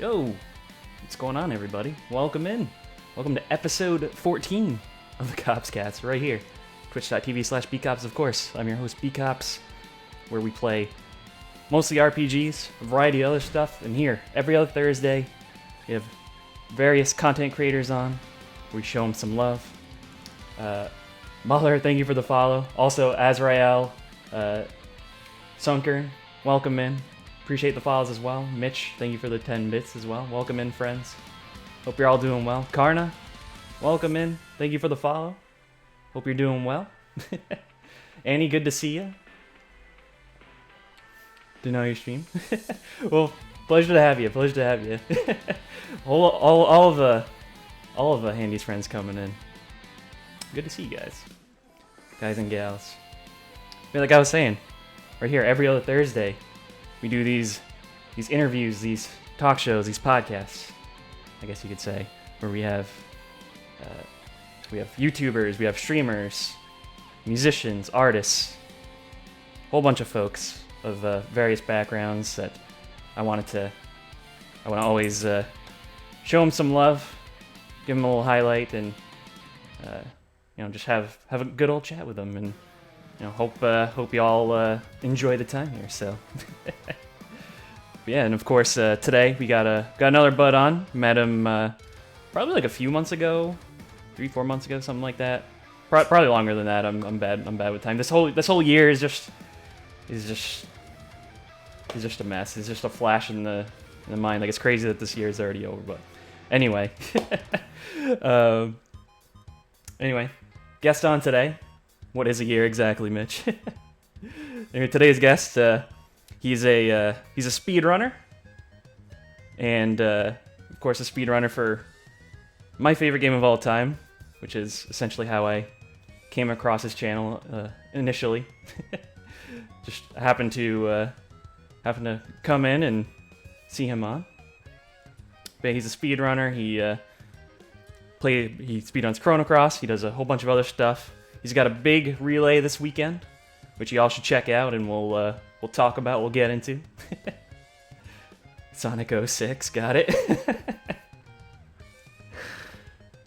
Yo, what's going on, everybody? Welcome in. Welcome to episode 14 of the KoppsCast, right here. Twitch.tv/bkops, of course. I'm your host, bkops, where we play mostly RPGs, a variety of other stuff. And here, every other Thursday, we have various content creators on. We show them some love. Mahler, thank you for the follow. Also, Azrael, Sunker, welcome in. Appreciate the follows as well. Mitch, thank you for the 10 bits as well. Welcome in, friends. Hope you're all doing well. Karna, welcome in. Thank you for the follow. Hope you're doing well. Annie, good to see you. Didn't know your stream. Well, pleasure to have you. Pleasure to have you. all of the Handy's friends coming in. Good to see you guys and gals. Like I was saying, right here every other Thursday, we do these interviews, these talk shows, these podcasts, I guess you could say, where we have YouTubers, we have streamers, musicians, artists, a whole bunch of folks of various backgrounds that I want to always show them some love, give them a little highlight, and just have a good old chat with them, and hope you all enjoy the time here. So yeah, and of course today we got another bud on. Met him probably like a few months ago, 3-4 months ago, something like that. Probably longer than that. I'm bad with time. This whole year is just a mess. It's just a flash in the mind. Like, it's crazy that this year is already over. But anyway, guest on today. What is a year exactly, Mitch? Anyway, today's guest, he's a speedrunner, and of course a speedrunner for my favorite game of all time, which is essentially how I came across his channel initially. Just happened to come in and see him on. But he's a speedrunner. He speedruns Chrono. He does a whole bunch of other stuff. He's got a big relay this weekend, which you all should check out, and we'll talk about. We'll get into. Sonic 06, got it.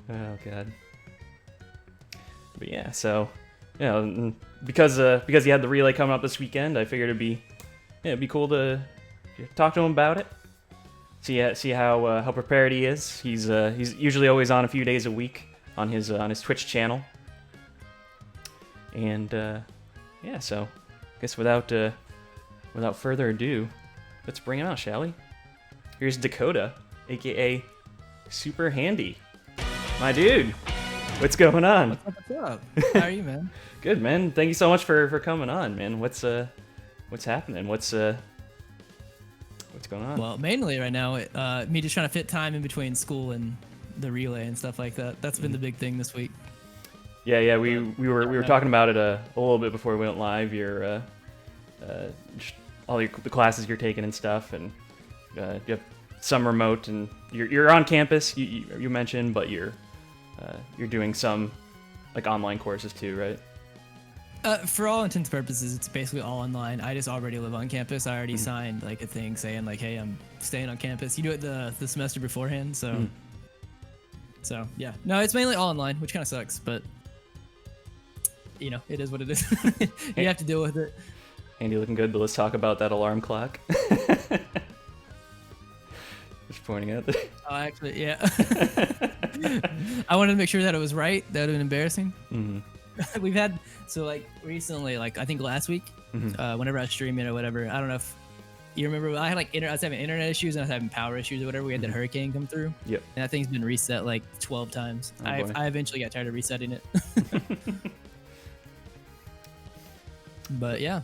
Oh god. But yeah, so because he had the relay coming up this weekend, I figured it'd be cool to talk to him about it. See how prepared he is. He's usually always on a few days a week on his Twitch channel. And so I guess without further ado, let's bring it on, shall we? Here's Dakota, aka SuperHandi. My dude, what's going on? What's up? How are you, man? Good, man. Thank you so much for coming on, man. What's happening? What's going on? Well, mainly right now, me just trying to fit time in between school and the relay and stuff like that. That's been the big thing this week. Yeah. We were talking about it a little bit before we went live. Your just all the classes you're taking and stuff, and you have some remote, and you're on campus. You mentioned, but you're doing some like online courses too, right? For all intents and purposes, it's basically all online. I just already live on campus. I already signed like a thing saying like, hey, I'm staying on campus. You do it the semester beforehand, so so yeah. No, it's mainly all online, which kind of sucks, but it is what it is. You have to deal with it. Andy looking good, but let's talk about that alarm clock. Just pointing out that. Oh, actually, yeah. I wanted to make sure that it was right. That would have been embarrassing. Mm-hmm. We've had, so like recently, like I think last week, whenever I was streaming or whatever, I don't know if you remember, I had like I was having internet issues and I was having power issues or whatever. We had that hurricane come through. Yep. And that thing's been reset like 12 times. Oh, I eventually got tired of resetting it. But yeah.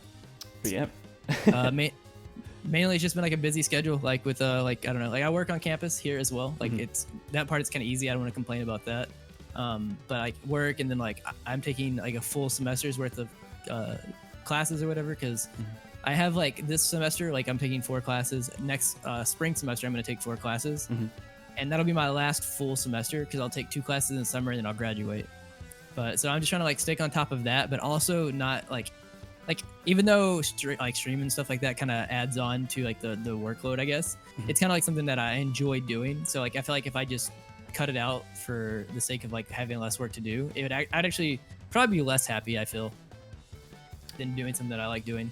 Mainly it's just been like a busy schedule, like with like I don't know, like I work on campus here as well. Like it's that part is kind of easy. I don't want to complain about that. But like work, and then like I'm taking like a full semester's worth of classes or whatever, because I have like this semester, like I'm taking 4 classes. Next spring semester I'm going to take 4 classes, and that'll be my last full semester because I'll take 2 classes in the summer and then I'll graduate. But so I'm just trying to like stick on top of that, but also not like even though like stream and stuff like that kind of adds on to like the workload, I guess it's kind of like something that I enjoy doing. So like I feel like if I just cut it out for the sake of like having less work to do, I'd actually probably be less happy, I feel, than doing something that I like doing.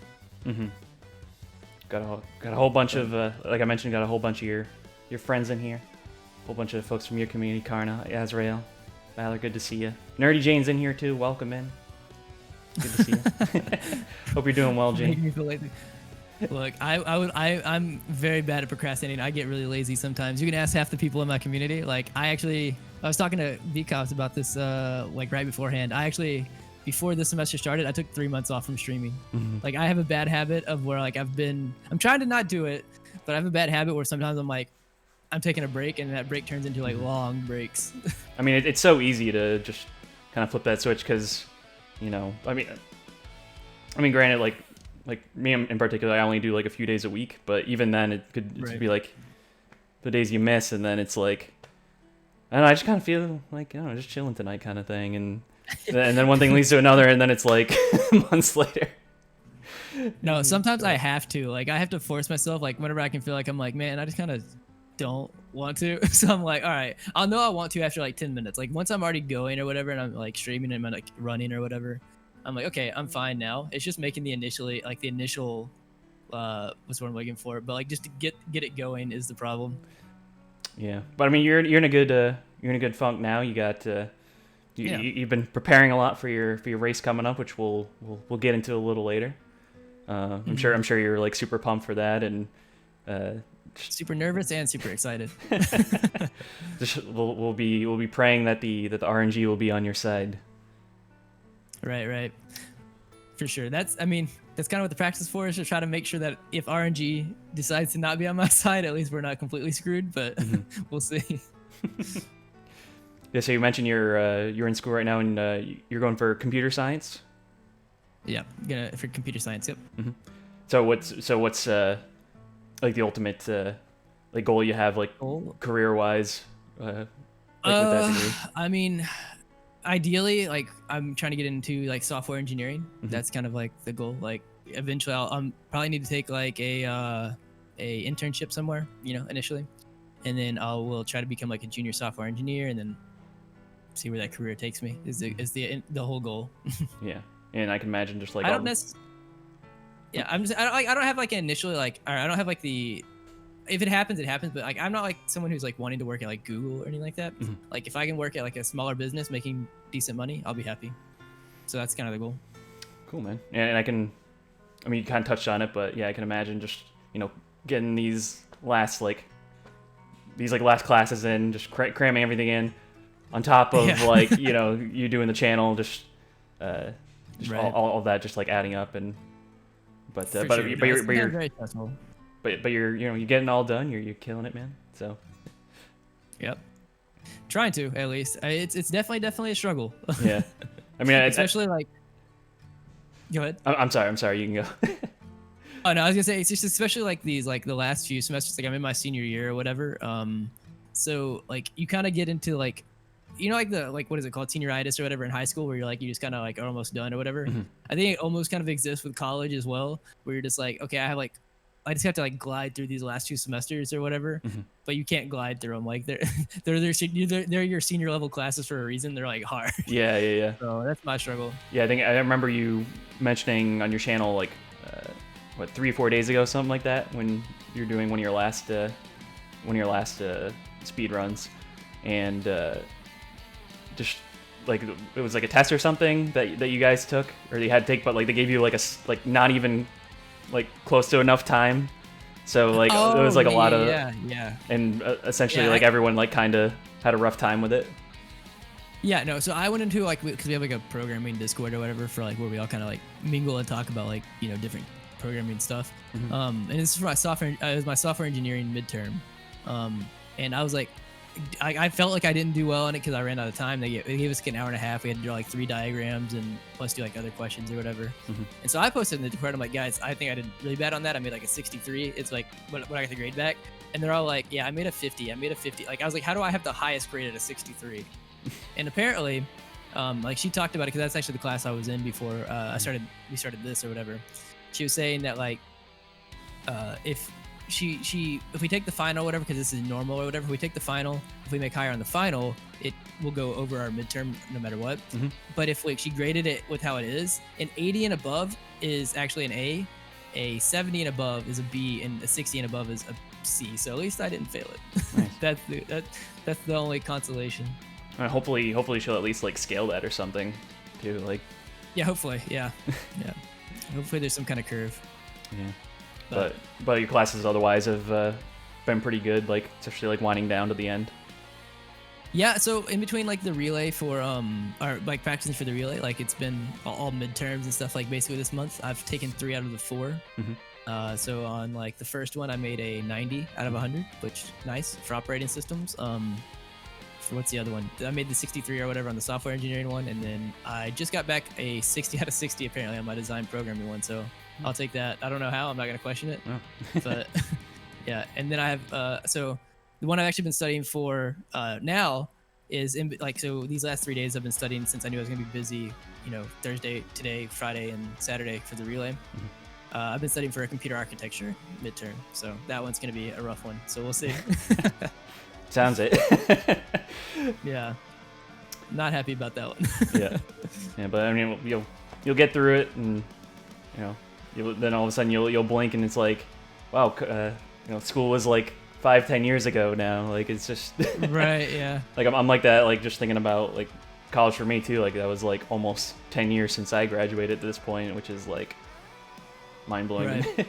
Got a whole bunch of like I mentioned, got a whole bunch of your friends in here, a whole bunch of folks from your community. Karna, Azrael, Valor, good to see you. Nerdy Jane's in here too. Welcome in. Good to see you. Hope you're doing well, Jane. Look, I'm very bad at procrastinating. I get really lazy sometimes. You can ask half the people in my community. Like I was talking to VCops about this like right beforehand. Before this semester started, I took 3 months off from streaming. Like I have a bad habit of where like I'm trying to not do it, but I have a bad habit where sometimes I'm taking a break and that break turns into like long breaks. I mean, it's so easy to just kind of flip that switch because, you know, I mean, granted, like me in particular, I only do like a few days a week, but even then it could be like the days you miss, and then it's like, I don't know, I just kind of feel like, I don't know, just chilling tonight kind of thing, and then one thing leads to another, and then it's like months later. No, sometimes I have to. Like I have to force myself. Like whenever I can feel like I'm like, man, I just kind of don't want to. So I'm like, all right, I'll know I want to after like 10 minutes. Like once I'm already going or whatever, and I'm like streaming and I'm like running or whatever, I'm like, okay, I'm fine now. It's just making the initial what's what I'm looking for, but like just to get it going is the problem. Yeah, but I mean, you're in a good funk now. You got you've been preparing a lot for your race coming up, which we'll get into a little later. I'm sure you're like super pumped for that, and super nervous and super excited. we'll be praying that the RNG will be on your side. Right. For sure. That's kind of what the practice for is, to try to make sure that if RNG decides to not be on my side, at least we're not completely screwed, but we'll see. Yeah, so you mentioned you're in school right now, and you're going for computer science? Yeah, for computer science, yep. So what's like the ultimate like goal you have, like career-wise, like with that degree? I mean, ideally, like I'm trying to get into like software engineering. That's kind of like the goal. Like eventually I'll probably need to take like a internship somewhere, you know, initially, and then we'll try to become like a junior software engineer, and then see where that career takes me is the whole goal. Yeah, and I can imagine just like I don't have like initially like, or I don't have like the, if it happens, it happens, but like I'm not like someone who's like wanting to work at like Google or anything like that. Like if I can work at like a smaller business making decent money, I'll be happy. So that's kind of the goal. Cool, man. And I mean, you kind of touched on it, but yeah, I can imagine just, you know, getting these last classes in, just cramming everything in, on top of like, you know, you doing the channel, just right. all of that, just like adding up, and but you're you know, you're getting all done. You're killing it, man. So. Yep. Trying to, at least. It's definitely a struggle. Yeah. I mean, especially like. Go ahead. I'm sorry. You can go. Oh no, I was gonna say it's just especially like these, like the last few semesters. Like I'm in my senior year or whatever. So like you kind of get into like, you know, like what is it called, senioritis or whatever in high school, where you're like, you just kind of like are almost done or whatever. I think it almost kind of exists with college as well, where you're just like, okay, I just have to like glide through these last 2 semesters or whatever, but you can't glide through them. Like they're your senior level classes for a reason. They're like hard. Yeah. So that's my struggle. Yeah, I remember you mentioning on your channel like 3 or 4 days ago, something like that, when you're doing one of your last speed runs, and just like it was like a test or something that you guys took, or you had to take, but like they gave you like not even like close to enough time, so like it was like a lot of and essentially like everyone like kind of had a rough time with it. Yeah, no, so I went into like, because we have like a programming Discord or whatever for like where we all kind of like mingle and talk about like, you know, different programming stuff. And this is for my software, it was my software engineering midterm, and I was like, I felt like I didn't do well on it because I ran out of time. They gave us like an hour and a half. We had to draw like 3 diagrams and plus do like other questions or whatever. And so I posted in the Discord, I'm like, guys, I think I did really bad on that. I made like a 63. It's like when I got the grade back, and they're all like, yeah, I made a 50. Like I was like, how do I have the highest grade at a 63? And apparently Like she talked about it because that's actually the class I was in before we started this or whatever. She was saying that like if if we take the final or whatever, because this is normal or whatever, if we take the final, if we make higher on the final, it will go over our midterm no matter what. But if like she graded it with how it is, an 80 and above is actually an A 70 and above is a B, and a 60 and above is a C. So at least I didn't fail it. Nice. That's the only consolation. Hopefully she'll at least like scale that or something too. Like, yeah, hopefully, yeah. Hopefully there's some kind of curve. Yeah. But your classes otherwise have been pretty good, like especially like winding down to the end. Yeah, so in between like the relay for or like practicing for the relay, like it's been all midterms and stuff. Like basically this month I've taken 3 out of the 4. So on like the first one I made a 90 out of 100, which nice for operating systems. For what's the other one? I made the 63 or whatever on the software engineering one, and then I just got back a 60 out of 60 apparently on my design programming one. So I'll take that. I don't know how. I'm not gonna question it. But yeah, and then I have so the one I've actually been studying for now is so these last 3 days I've been studying since I knew I was gonna be busy. You know, Thursday, today, Friday, and Saturday for the relay. I've been studying for a computer architecture midterm, so that one's gonna be a rough one. So we'll see. Sounds it. Yeah, not happy about that one. yeah, but I mean you'll get through it, and you know then all of a sudden you'll blink and it's like, wow, you know, school was like 5-10 years ago now. Like it's just right. Yeah. Like I'm like that. Like just thinking about like college for me too. Like that was like almost 10 years since I graduated to this point, which is like mind blowing. Right.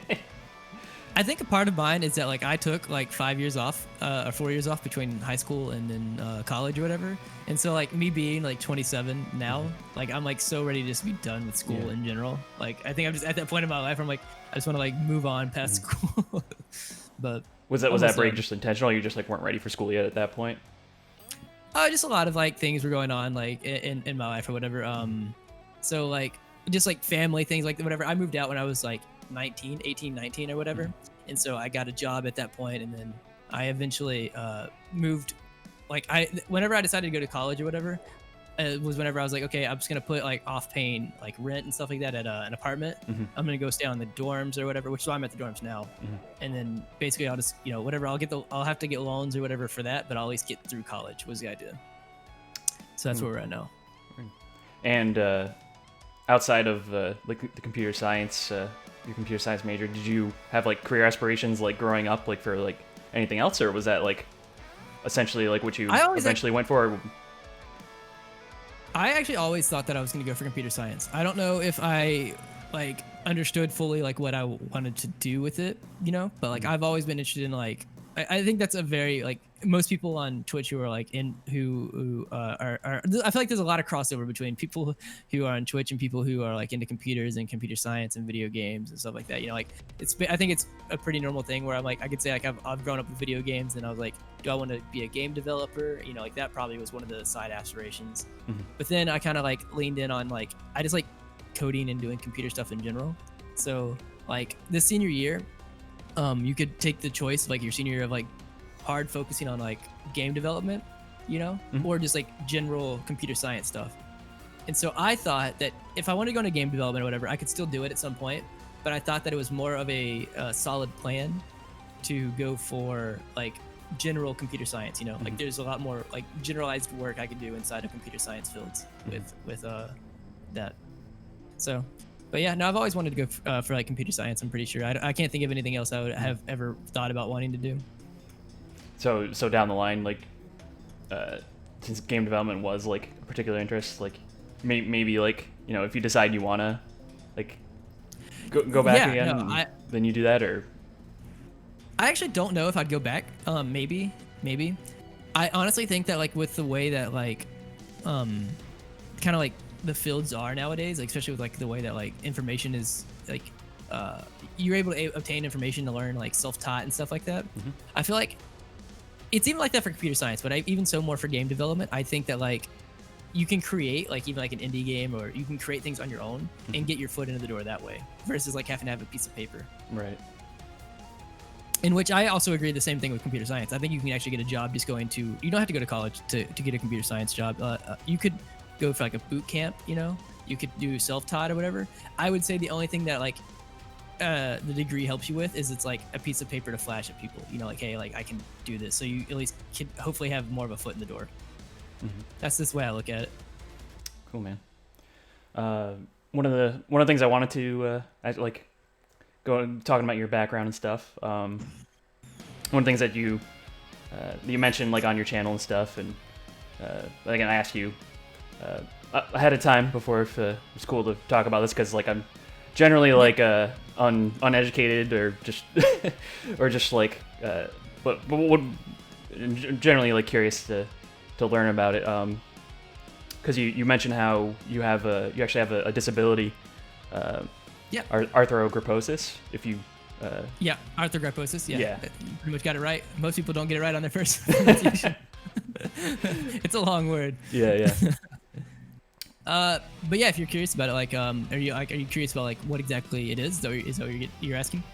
I think a part of mine is that like I took like 5 years off or 4 years off between high school and then college or whatever, and so like me being like 27 now, like I'm like so ready to just be done with school in general. Like I think I'm just at that point in my life where I'm like I just want to like move on past school. But was that break just intentional? Or you just like weren't ready for school yet at that point? Just a lot of like things were going on like in my life or whatever. So like just like family things, like whatever. I moved out when I was like 18, 19 or whatever. And so I got a job at that point, and then I eventually moved. Like whenever I decided to go to college or whatever, it was whenever I was like, okay, I'm just gonna put like off paying like rent and stuff like that at an apartment. I'm gonna go stay on the dorms or whatever, which is why I'm at the dorms now. And then basically I'll just, you know, whatever, I'll have to get loans or whatever for that, but I'll at least get through college was the idea. So that's where we're at now. And outside of like the computer science, your computer science major, did you have like career aspirations like growing up, like for like anything else, or was that like essentially like what you eventually went for? I actually always thought that I was going to go for computer science. I don't know if I like understood fully like what I wanted to do with it, you know, but like I've always been interested in like I think that's a very like most people on Twitch who are like who are I feel like there's a lot of crossover between people who are on Twitch and people who are like into computers and computer science and video games and stuff like that. You know, like I think it's a pretty normal thing where I'm like I could say like I've grown up with video games, and I was like, do I want to be a game developer? You know, like that probably was one of the side aspirations. But then I kind of like leaned in on like I just like coding and doing computer stuff in general. So like this senior year, you could take the choice of like your senior year of like hard focusing on like game development, you know, or just like general computer science stuff. And so I thought that if I wanted to go into game development or whatever, I could still do it at some point, but I thought that it was more of a solid plan to go for like general computer science, you know, like there's a lot more like generalized work I could do inside of computer science fields with that. So but yeah, no, I've always wanted to go for like computer science. I'm pretty sure. I can't think of anything else I would have ever thought about wanting to do. So down the line, like, since game development was like a particular interest, like maybe like, you know, if you decide you wanna like go back again, then you do that, or? I actually don't know if I'd go back. Maybe. I honestly think that like with the way that like, kind of like the fields are nowadays, like especially with like the way that like information is like you're able to obtain information to learn like self-taught and stuff like that. I feel like it's even like that for computer science, but even so more for game development. I think that like you can create like even like an indie game, or you can create things on your own and get your foot into the door that way versus like having to have a piece of paper. Right. In which I also agree the same thing with computer science. I think you can actually get a job just going to, you don't have to go to college to get a computer science job. You could go for like a boot camp, you know, you could do self-taught or whatever. I would say the only thing that like the degree helps you with is it's like a piece of paper to flash at people, you know, like, hey, like I can do this, so you at least can hopefully have more of a foot in the door. That's this way I look at it. Cool, man. One of the things I wanted to like go talking about your background and stuff. One of the things that you mentioned like on your channel and stuff, and again I asked you ahead of time before if it was cool to talk about this, because like I'm generally like uneducated or just or just like but would generally like curious to learn about it, because you mentioned how you actually have a disability, arthrogryposis, if you yeah, arthrogryposis, yeah. You pretty much got it right. Most people don't get it right on their first pronunciation. It's a long word. Yeah. But yeah, if you're curious about it, like, are you curious about like what exactly it is? Is that what you're asking?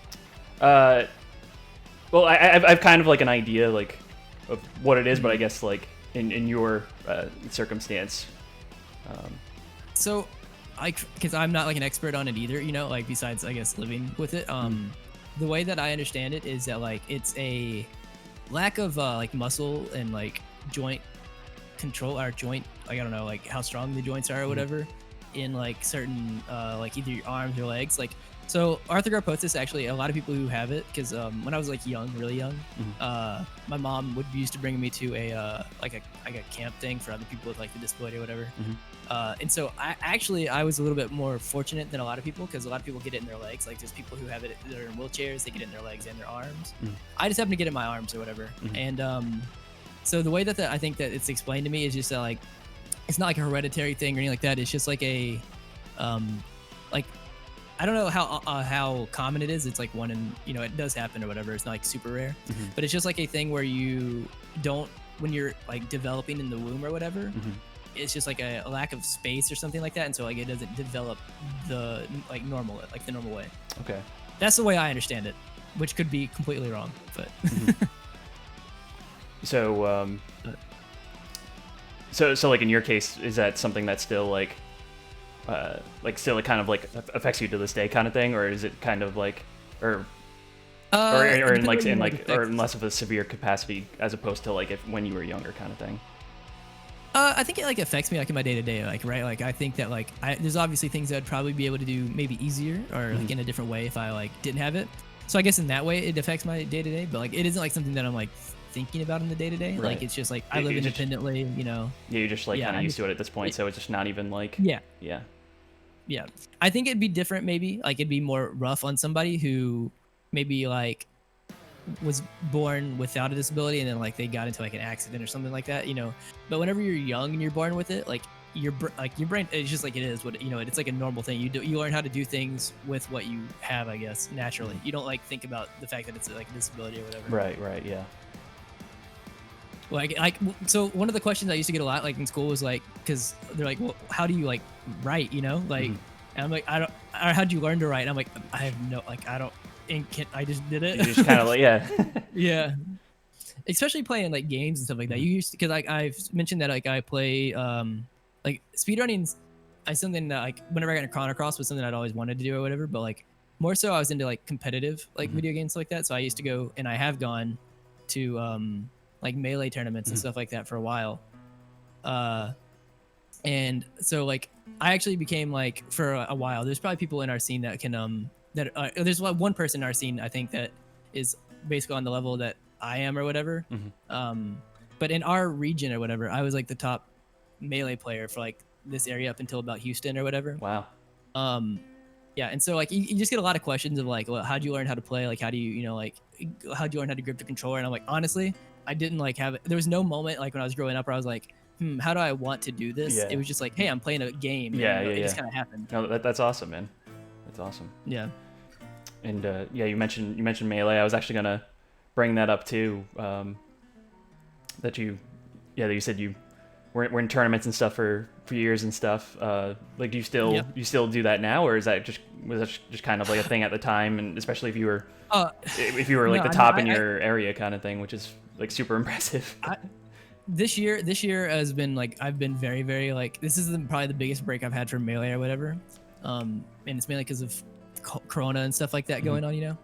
Well, I've kind of like an idea like of what it is, but I guess like in your circumstance. So, because I'm not like an expert on it either, you know, like besides I guess living with it. The way that I understand it is that like it's a lack of like muscle and like joint control, or joint, like I don't know, like how strong the joints are or whatever in like certain like either your arms or legs. Like, so arthrogryposis, actually a lot of people who have it, because when I was like really young, my mom used to bring me to a like a camp thing for other people with like the disability or whatever. And so I was a little bit more fortunate than a lot of people, because a lot of people get it in their legs. Like there's people who have it that are in wheelchairs, they get it in their legs and their arms. I just happen to get it in my arms or whatever. And so the way that I think that it's explained to me is just that like it's not like a hereditary thing or anything like that. It's just like a like, I don't know how common it is. It's like one in, you know, it does happen or whatever. It's not like super rare, but it's just like a thing where you don't, when you're like developing in the womb or whatever, it's just like a lack of space or something like that. And so like it doesn't develop the like the normal way. Okay. That's the way I understand it, which could be completely wrong, but. So, so like in your case, is that something that's still like still it kind of like affects you to this day kind of thing, or is it kind of like, or in less of a severe capacity as opposed to like when you were younger kind of thing? I think it like affects me like in my day to day, like, right? Like I think that like there's obviously things that I'd probably be able to do maybe easier or like in a different way if I like didn't have it. So I guess in that way it affects my day to day, but like it isn't like something that I'm like thinking about in the day to day. Like it's just like I live independently, you know. Yeah, you're just like kind of used to it at this point, so it's just not even like. Yeah. I think it'd be different maybe. Like it'd be more rough on somebody who maybe like was born without a disability and then like they got into like an accident or something like that, you know. But whenever you're young and you're born with it, like your brain, it's just like it is what, you know, it's like a normal thing. You learn how to do things with what you have, I guess, naturally. You don't like think about the fact that it's like a disability or whatever. Right, yeah. Like so one of the questions I used to get a lot like in school was like, because they're like, well, how do you like write, you know, like, and I'm like, I don't, or how'd you learn to write? And I'm like, I have no, like, I don't, I just did it. You just kind of like, yeah. Yeah. Especially playing like games and stuff like that. You used to, because like I've mentioned that like I play like speedrunning. Something that like whenever I got into Chrono was something I'd always wanted to do or whatever. But like more so I was into like competitive like video games like that. So I used to go, and I have gone to like melee tournaments and stuff like that for a while. And so like I actually became like for a while. There's probably people in our scene that can there's one person in our scene I think that is basically on the level that I am or whatever. But in our region or whatever, I was like the top melee player for like this area up until about Houston or whatever. Wow. Yeah, and so like you just get a lot of questions of like, well, how'd you learn how to play? Like, how do you, you know, like, how'd you learn how to grip the controller? And I'm like, honestly, I didn't like have it. There was no moment like when I was growing up where I was like, how do I want to do this? It was just like, hey, I'm playing a game. Yeah, and, It just kind of happened. No, that's awesome, man. That's awesome. Yeah. And yeah, you mentioned melee. I was actually gonna bring that up too. That you said you were in tournaments and stuff for years and stuff. Like, do you still do that now, or was that just kind of like a thing at the time? And especially if you were like the top in your area kind of thing, which is like super impressive. this year has been like I've been very very like this is probably the biggest break I've had from Melee or whatever, and it's mainly because of Corona and stuff like that going on, you know.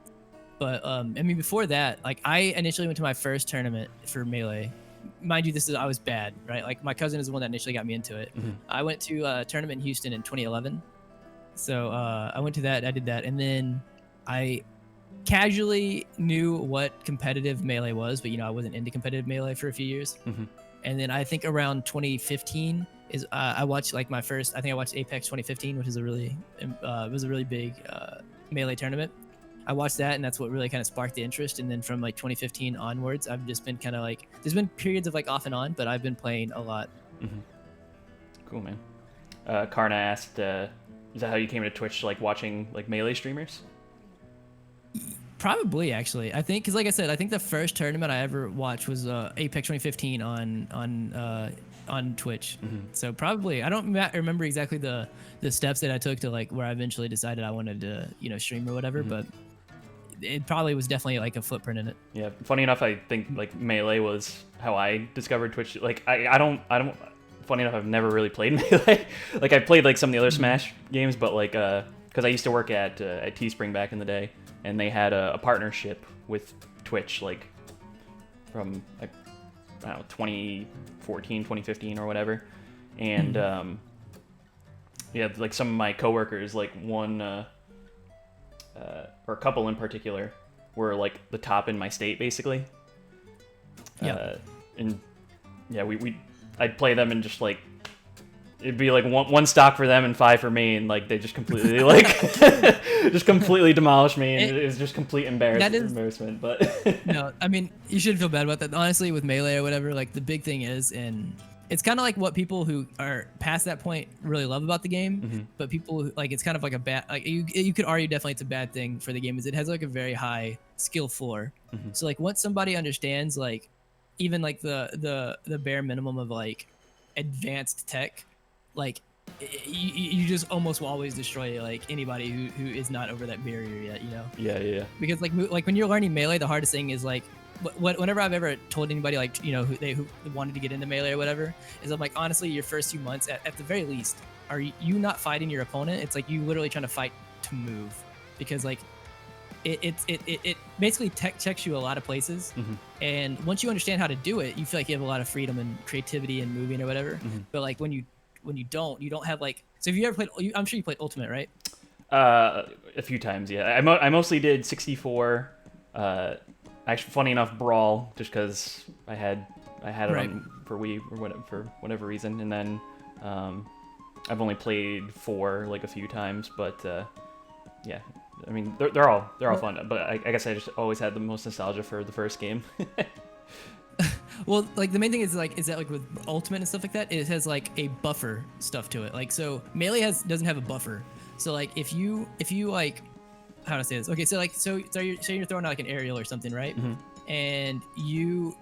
But I mean, before that, like I initially went to my first tournament for Melee. Mind you, I was bad, right? Like my cousin is the one that initially got me into it. I went to a tournament in Houston in 2011. So I went to that, I did that, and then I casually knew what competitive Melee was, but you know I wasn't into competitive Melee for a few years. And then I think around 2015 is I watched like my first. I think I watched Apex 2015, which is a really was a really big Melee tournament. I watched that, and that's what really kind of sparked the interest. And then from like 2015 onwards, I've just been kind of like there's been periods of like off and on, but I've been playing a lot. Cool, man. Karna asked, "Is that how you came to Twitch, like watching like Melee streamers?" Probably, actually. I think because, like I said, I think the first tournament I ever watched was Apex 2015 on Twitch. So probably, I don't remember exactly the steps that I took to like where I eventually decided I wanted to stream or whatever, but it probably was definitely like a footprint in it. Yeah. Funny enough, I think like Melee was how I discovered Twitch. Like I don't. Funny enough, I've never really played Melee. Like I played like some of the other Smash games, but like because I used to work at Teespring back in the day. And they had a partnership with Twitch, like from like I don't know 2014, 2015 or whatever. And yeah, like some of my coworkers, like one or a couple in particular, were like the top in my state basically. Yeah. And yeah, I'd play them and just like it'd be like one stock for them and 5 for me, and like they just completely like just completely demolished me, and it was just complete embarrassment. But no, I mean you shouldn't feel bad about that. Honestly, with Melee or whatever, like the big thing is, and it's kind of like what people who are past that point really love about the game, but people who, like it's kind of like a bad like you could argue definitely it's a bad thing for the game is it has like a very high skill floor. So like once somebody understands like even like the bare minimum of like advanced tech, like you just almost will always destroy like anybody who is not over that barrier yet, you know. Yeah. Because like when you're learning Melee, the hardest thing is like whenever I've ever told anybody like who wanted to get into Melee or whatever is I'm like honestly your first few months at the very least are you not fighting your opponent, it's like you literally trying to fight to move, because like it basically tech checks you a lot of places, and once you understand how to do it you feel like you have a lot of freedom and creativity and moving or whatever. But like when you don't have like, so have you ever played, I'm sure you played Ultimate, right? A few times, yeah. I mostly did 64. Actually, funny enough, Brawl, just because I had it on for Wii for whatever reason, and then I've only played 4 like a few times, but yeah. I mean, they're all fun, but I guess I just always had the most nostalgia for the first game. Well, like the main thing is that like with Ultimate and stuff like that, it has like a buffer stuff to it. Like so Melee doesn't have a buffer. So like if you like, how to say this? Okay, so you're throwing out like an aerial or something, right? And you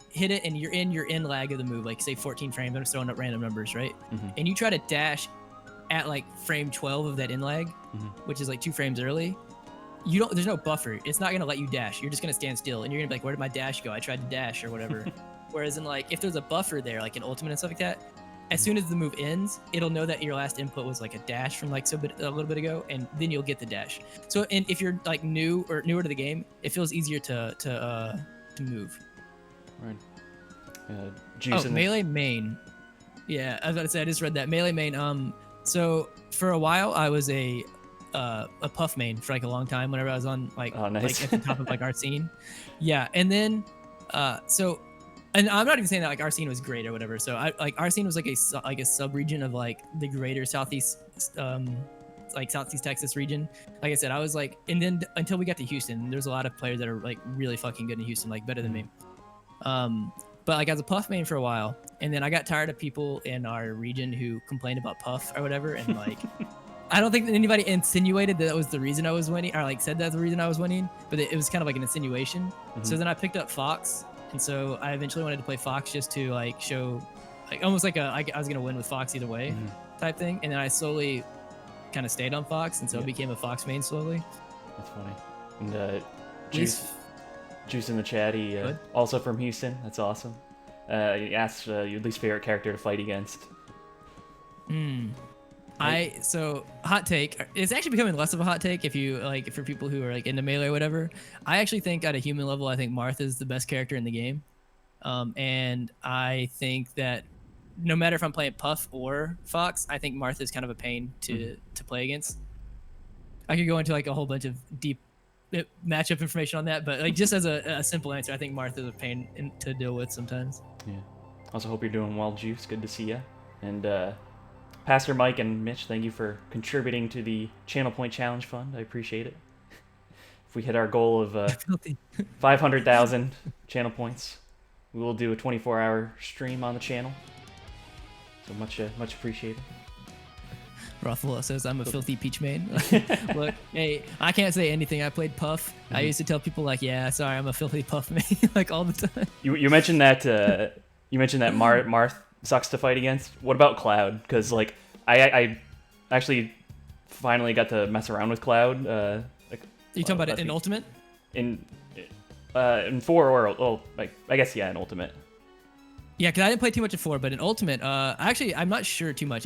hit it and you're in your in lag of the move, like say 14 frames. I'm just throwing up random numbers, right? And you try to dash at like frame 12 of that in lag, which is like 2 frames early. There's no buffer. It's not gonna let you dash. You're just gonna stand still, and you're gonna be like, "Where did my dash go? I tried to dash or whatever." Whereas in like, if there's a buffer there, like in Ultimate and stuff like that, as soon as the move ends, it'll know that your last input was like a dash from like a little bit ago, and then you'll get the dash. So, and if you're like newer to the game, it feels easier to move. Right. Melee main. Yeah, I was about to say I just read that Melee main. So for a while I was a Puff main for like a long time whenever I was on like, nice. like at the top of like our scene. Yeah, and then and I'm not even saying that like our scene was great or whatever. So our scene was like a sub region of like the greater southeast Southeast Texas region. Like I said, I was like, and then until we got to Houston, there's a lot of players that are like really fucking good in Houston, like better than me. But like I was a Puff main for a while, and then I got tired of people in our region who complained about Puff or whatever, and like I don't think that anybody insinuated that was the reason I was winning, or like said that's the reason I was winning, but it was kind of like an insinuation. So then I picked up Fox, and so I eventually wanted to play Fox just to like show, like almost like I was gonna win with Fox either way type thing, and then I slowly kind of stayed on Fox, and so it became a Fox main slowly. That's funny. And Juice in the chat, he also from Houston. That's awesome. He asks your least favorite character to fight against. So hot take. It's actually becoming less of a hot take if you like for people who are like into melee or whatever. I actually think at a human level, I think Marth is the best character in the game, and I think that no matter if I'm playing Puff or Fox, I think Marth is kind of a pain to play against. I could go into like a whole bunch of deep matchup information on that, but like just as a simple answer, I think Marth is a pain to deal with sometimes. Yeah. Also hope you're doing well, Juice. Good to see you. And Pastor Mike and Mitch, thank you for contributing to the Channel Point Challenge Fund. I appreciate it. If we hit our goal of 500,000 channel points, we will do a 24-hour stream on the channel. So much appreciated. Ruffalo says I'm a filthy peach main. Look, hey, I can't say anything. I played Puff. I used to tell people like, yeah, sorry, I'm a filthy Puff main, like all the time. You mentioned that Marth sucks to fight against. What about Cloud? Because like I actually finally got to mess around with Cloud. You talking about it in Ultimate? In 4 or like I guess yeah, in Ultimate. Yeah, because I didn't play too much in 4, but in Ultimate, actually I'm not sure too much.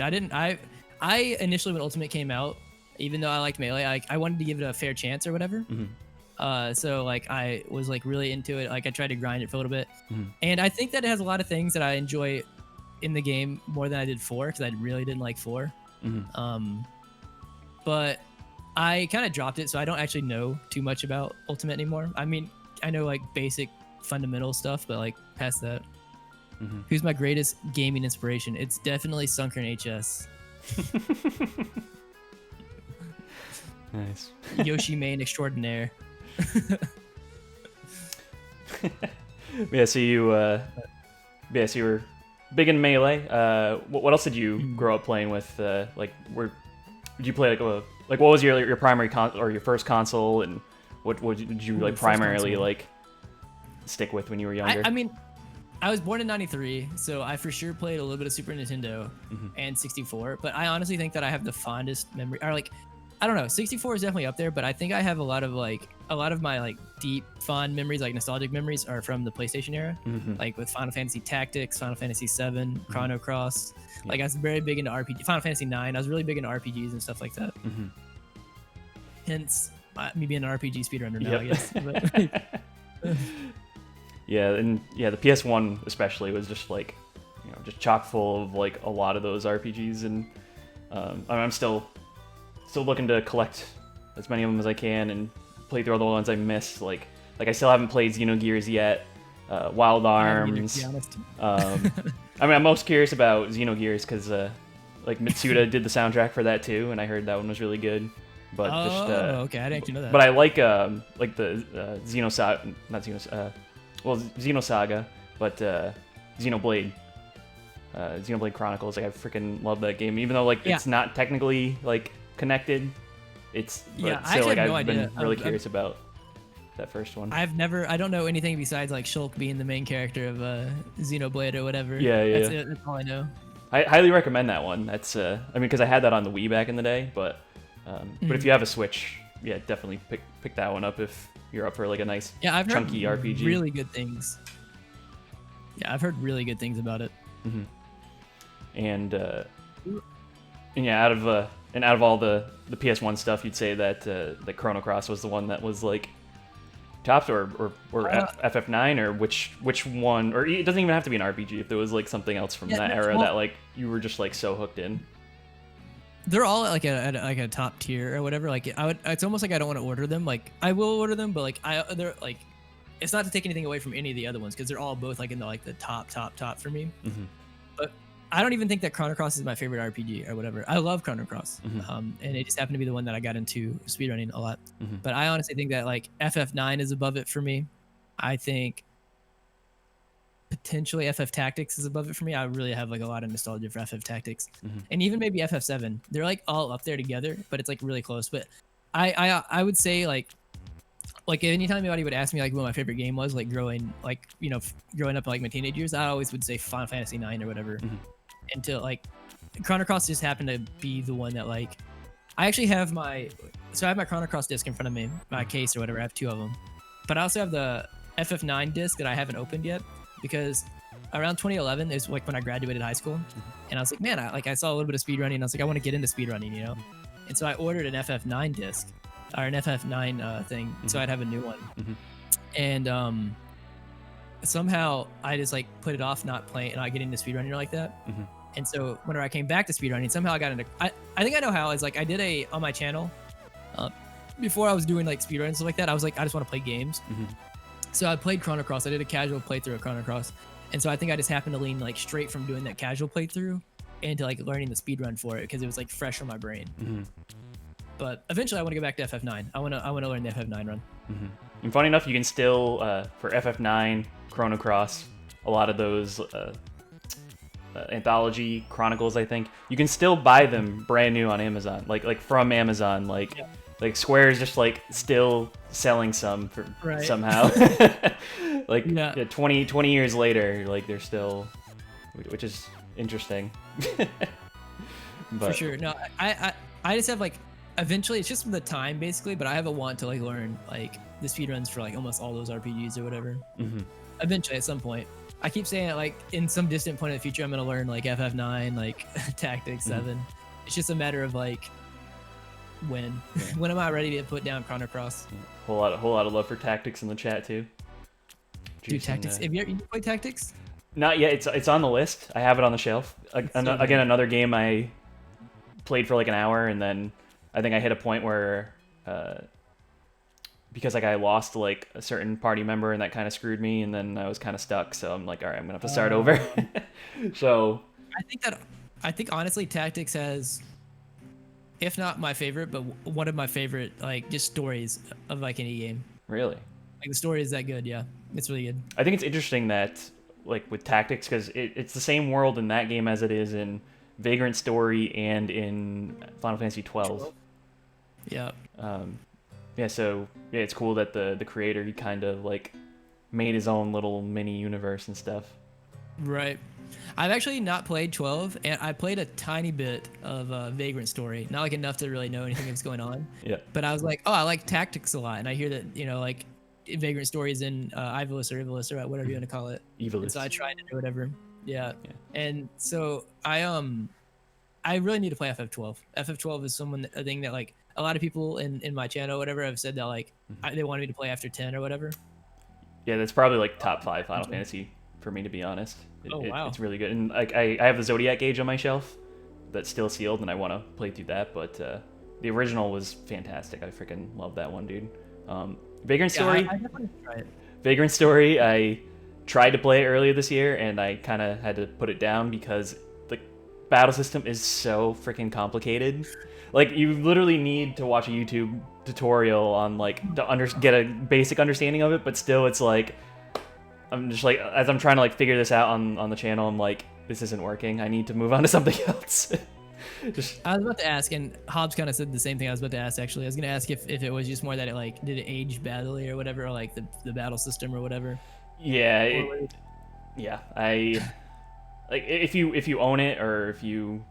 I initially when Ultimate came out, even though I liked Melee, I wanted to give it a fair chance or whatever. So like I was like really into it. Like I tried to grind it for a little bit, and I think that it has a lot of things that I enjoy in the game more than I did 4 because I really didn't like 4. But I kind of dropped it, so I don't actually know too much about Ultimate anymore. I mean, I know like basic fundamental stuff, but like past that. Who's my greatest gaming inspiration? It's definitely Sunken HS. Nice. Yoshi main extraordinaire. So you were big in Melee. What else did you grow up playing with? Like, did you play what was your primary or your first console, and what did you like primarily like stick with when you were younger? I mean, I was born in '93, so I for sure played a little bit of Super Nintendo and 64. But I honestly think that I have the fondest memory, or like, I don't know, 64 is definitely up there. But I think I have a lot of my like deep fond memories, like nostalgic memories, are from the PlayStation era, like with Final Fantasy Tactics, Final Fantasy 7, Chrono Cross. Like I was very big into RPG. Final Fantasy 9, I was really big into RPGs and stuff like that. Hence me being an RPG speedrunner now, I guess. But, the PS1 especially was just like, just chock full of like a lot of those RPGs, and I'm still looking to collect as many of them as I can and play through all the ones I missed. Like I still haven't played Xenogears yet, Wild Arms. To be honest. I mean, I'm most curious about Xenogears because like Mitsuda did the soundtrack for that too, and I heard that one was really good. But okay, I didn't actually know that. But I like the Xenosaga, not Xenosaga. Xenosaga, but Xenoblade. Xenoblade Chronicles. Like I freaking love that game, even though like it's not technically like connected. I've been really curious about that first one. I don't know anything besides like Shulk being the main character of Xenoblade or whatever. That's all I know. I highly recommend that one. That's because I had that on the Wii back in the day, but if you have a Switch, definitely pick that one up if you're up for like a nice chunky RPG. Really good things. Yeah, I've heard really good things about it. And out of all the PS1 stuff, you'd say that the Chrono Cross was the one that was like topped, or FF9, or which one, or it doesn't even have to be an RPG. If there was like something else from that era that like you were just like so hooked in. They're all like a top tier or whatever. Like it's almost like I don't want to order them. Like I will order them, but like they're like, it's not to take anything away from any of the other ones because they're all both like in the top for me. But I don't even think that Chrono Cross is my favorite RPG or whatever. I love Chrono Cross, and it just happened to be the one that I got into speedrunning a lot. But I honestly think that like FF9 is above it for me. I think potentially FF Tactics is above it for me. I really have like a lot of nostalgia for FF Tactics, and even maybe FF7. They're like all up there together, but it's like really close. But I would say like anytime anybody would ask me like what my favorite game was, like growing up like my teenage years, I always would say Final Fantasy 9 or whatever. Until like Chrono Cross just happened to be the one that like I actually have I have my Chrono Cross disc in front of me, my case or whatever. I have 2 of them, but I also have the FF9 disc that I haven't opened yet because around 2011 is like when I graduated high school, and I was like, man, I saw a little bit of speedrunning, and I was like, I want to get into speedrunning, you know. And so I ordered an FF9 disc or an FF9 thing, so I'd have a new one. And somehow I just like put it off, not getting into speedrunning like that. And so whenever I came back to speedrunning, somehow I got into. I think I know how. Is like I did on my channel before I was doing like speedruns and stuff like that. I was like, I just want to play games. So I played Chrono Cross. I did a casual playthrough of Chrono Cross, and so I think I just happened to lean like straight from doing that casual playthrough into like learning the speedrun for it because it was like fresh on my brain. But eventually, I want to go back to FF9. I want to learn the FF9 run. And funny enough, you can still for FF9, Chrono Cross, a lot of those anthology chronicles, I think you can still buy them brand new on Amazon, like from Amazon, like Square is just like still selling some for somehow. Like 20 years later, like they're still, which is interesting. But for sure. No, I just have like, eventually it's just the time basically, but I have a want to like learn like the speedruns for like almost all those RPGs or whatever. Eventually at some point. I keep saying it like in some distant point in the future I'm gonna learn like FF9, like Tactics 7. It's just a matter of like when. When am I ready to put down Chrono Cross? Whole lot of love for Tactics in the chat too. Dude, Tactics. Have you played Tactics? Not yet. It's on the list. I have it on the shelf. Again, another game I played for like an hour, and then I think I hit a point where because like I lost like a certain party member, and that kind of screwed me, and then I was kind of stuck. So I'm like, all right, I'm gonna have to start over. So I think honestly, Tactics has, if not my favorite, but one of my favorite like just stories of like any game. Really? Like the story is that good. Yeah, it's really good. I think it's interesting that like with Tactics, because it's the same world in that game as it is in Vagrant Story and in Final Fantasy 12. Yeah. So it's cool that the creator, he kind of like made his own little mini universe and stuff. Right. I've actually not played 12, and I played a tiny bit of Vagrant Story, not like enough to really know anything that's going on. Yeah. But I was like, oh, I like Tactics a lot, and I hear that like Vagrant Story is in Ivalice or whatever you want to call it. Ivalice. So I tried it or whatever. Yeah. And so I really need to play FF12. FF12 is a thing that like a lot of people in my channel or whatever have said that like they wanted me to play after 10 or whatever. Yeah, that's probably like top 5 Final Fantasy for me, to be honest. Wow. It's really good. And like I have the Zodiac Age on my shelf that's still sealed, and I want to play through that, but the original was fantastic. I freaking love that one, dude. Vagrant Story. I definitely try it. Vagrant Story, I tried to play it earlier this year, and I kind of had to put it down because the battle system is so freaking complicated. Like, you literally need to watch a YouTube tutorial on, like, to get a basic understanding of it, but still, it's like, I'm just like, as I'm trying to, like, figure this out on the channel, I'm like, this isn't working. I need to move on to something else. I was about to ask, and Hobbs kind of said the same thing I was about to ask, actually. I was going to ask if it was just more that it, like, did it age badly or whatever, or, like, the battle system or whatever. Yeah, like, if you own it, or if you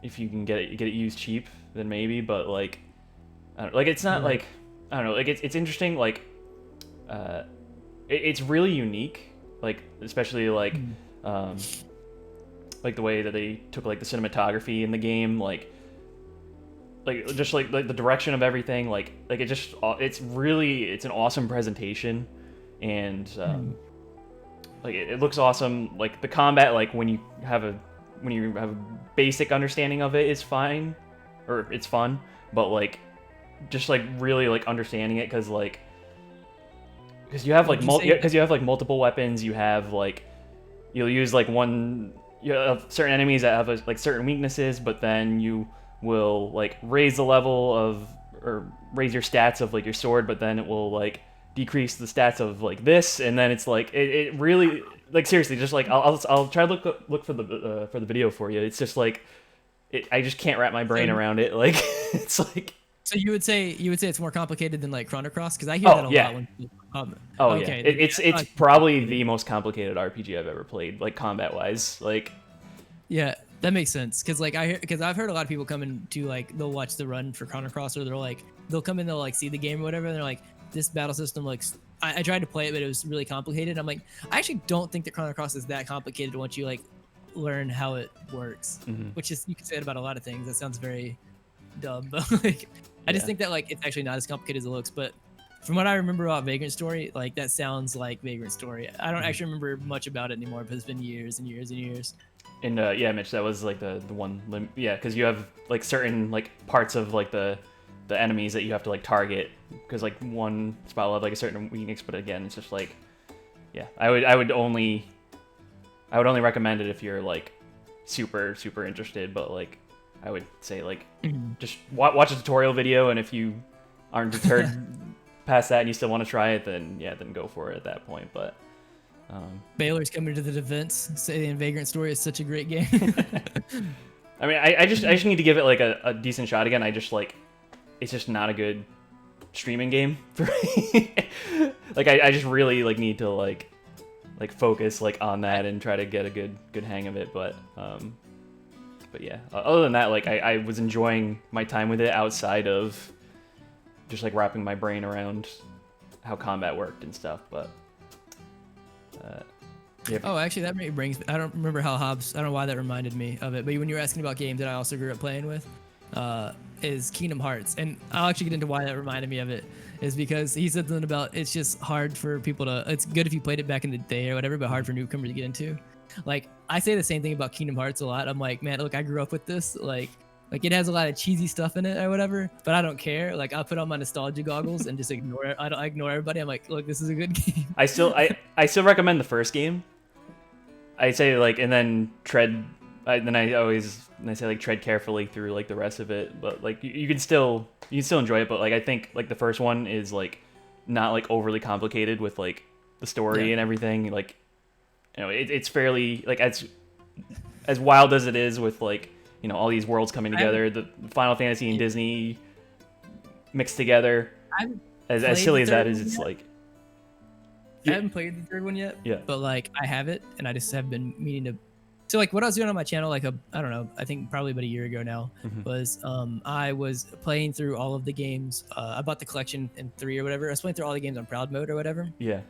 can get it used cheap, then maybe, but, like, I don't know, like, it's not, like, I don't know, like, it's interesting, like, it's really unique, like, especially, like, like the way that they took like the cinematography in the game, like just like the direction of everything, like it's an awesome presentation, and like it looks awesome. Like the combat, like when you have a basic understanding of it is fine, or it's fun, but like just like really like understanding it, because you have like multiple weapons, you have like you'll use like one. You have certain enemies that have like certain weaknesses, but then you will like raise the level of, or raise your stats of like your sword, but then it will like decrease the stats of like this, and then it's like it really, like, seriously, just like I'll try to look for the video for you. It's just like I just can't wrap my brain around it. Like it's like. So you would say it's more complicated than like Chrono Cross, because I hear that a lot. When, okay. Yeah, it's probably the most complicated RPG I've ever played, like combat wise. Like, yeah, that makes sense, because like I've heard a lot of people come in to like they'll watch the run for Chrono Cross, or they'll come in, they'll like see the game or whatever, and they're like, this battle system looks, I tried to play it, but it was really complicated. I'm like, I actually don't think that Chrono Cross is that complicated once you like learn how it works. Which is, you can say it about a lot of things. That sounds very dumb, but like I just think that like it's actually not as complicated as it looks. But from what I remember about Vagrant Story, like that sounds like Vagrant Story. I don't actually remember much about it anymore, but it's been years and years and years. And yeah, Mitch, that was like the one yeah, because you have like certain like parts of like the enemies that you have to like target, because like one spot will have like a certain weakness, but again, it's just like, yeah, I would only recommend it if you're like super interested, but like I would say like just watch a tutorial video, and if you aren't deterred past that and you still want to try it, then yeah, then go for it at that point. But Baylor's coming to the defense, saying Vagrant Story is such a great game. I mean, I just need to give it like a decent shot again. I just like, it's just not a good streaming game for me. Like I just really like need to like focus like on that and try to get a good hang of it. But yeah, other than that, like I was enjoying my time with it outside of just like wrapping my brain around how combat worked and stuff. But yeah. Oh, actually, that brings. I don't remember how Hobbs. I don't know why that reminded me of it. But when you were asking about games that I also grew up playing with, is Kingdom Hearts, and I'll actually get into why that reminded me of it. Is because he said something about it's just hard for people to. It's good if you played it back in the day or whatever, but hard for newcomers to get into. Like I say the same thing about Kingdom Hearts a lot. I'm like, man, look, I grew up with this. Like it has a lot of cheesy stuff in it or whatever, but I don't care. Like I'll put on my nostalgia goggles and just ignore it. I ignore everybody. I'm like, look, this is a good game. I still recommend the first game. I say like, and then I say like tread carefully through like the rest of it. But like you can still enjoy it. But like I think like the first one is like not like overly complicated with like the story and everything. Like, you know, it's fairly like as wild as it is with like, you know, all these worlds coming together, the Final Fantasy and Disney mixed together. As silly as that is, it's like. I haven't played the third one yet. Yeah. But like I have it, and I just have been meaning to. So like what I was doing on my channel, like I don't know, I think probably about a year ago now, was I was playing through all of the games. I bought the collection in 3 or whatever. I was playing through all the games on Proud Mode or whatever. Yeah.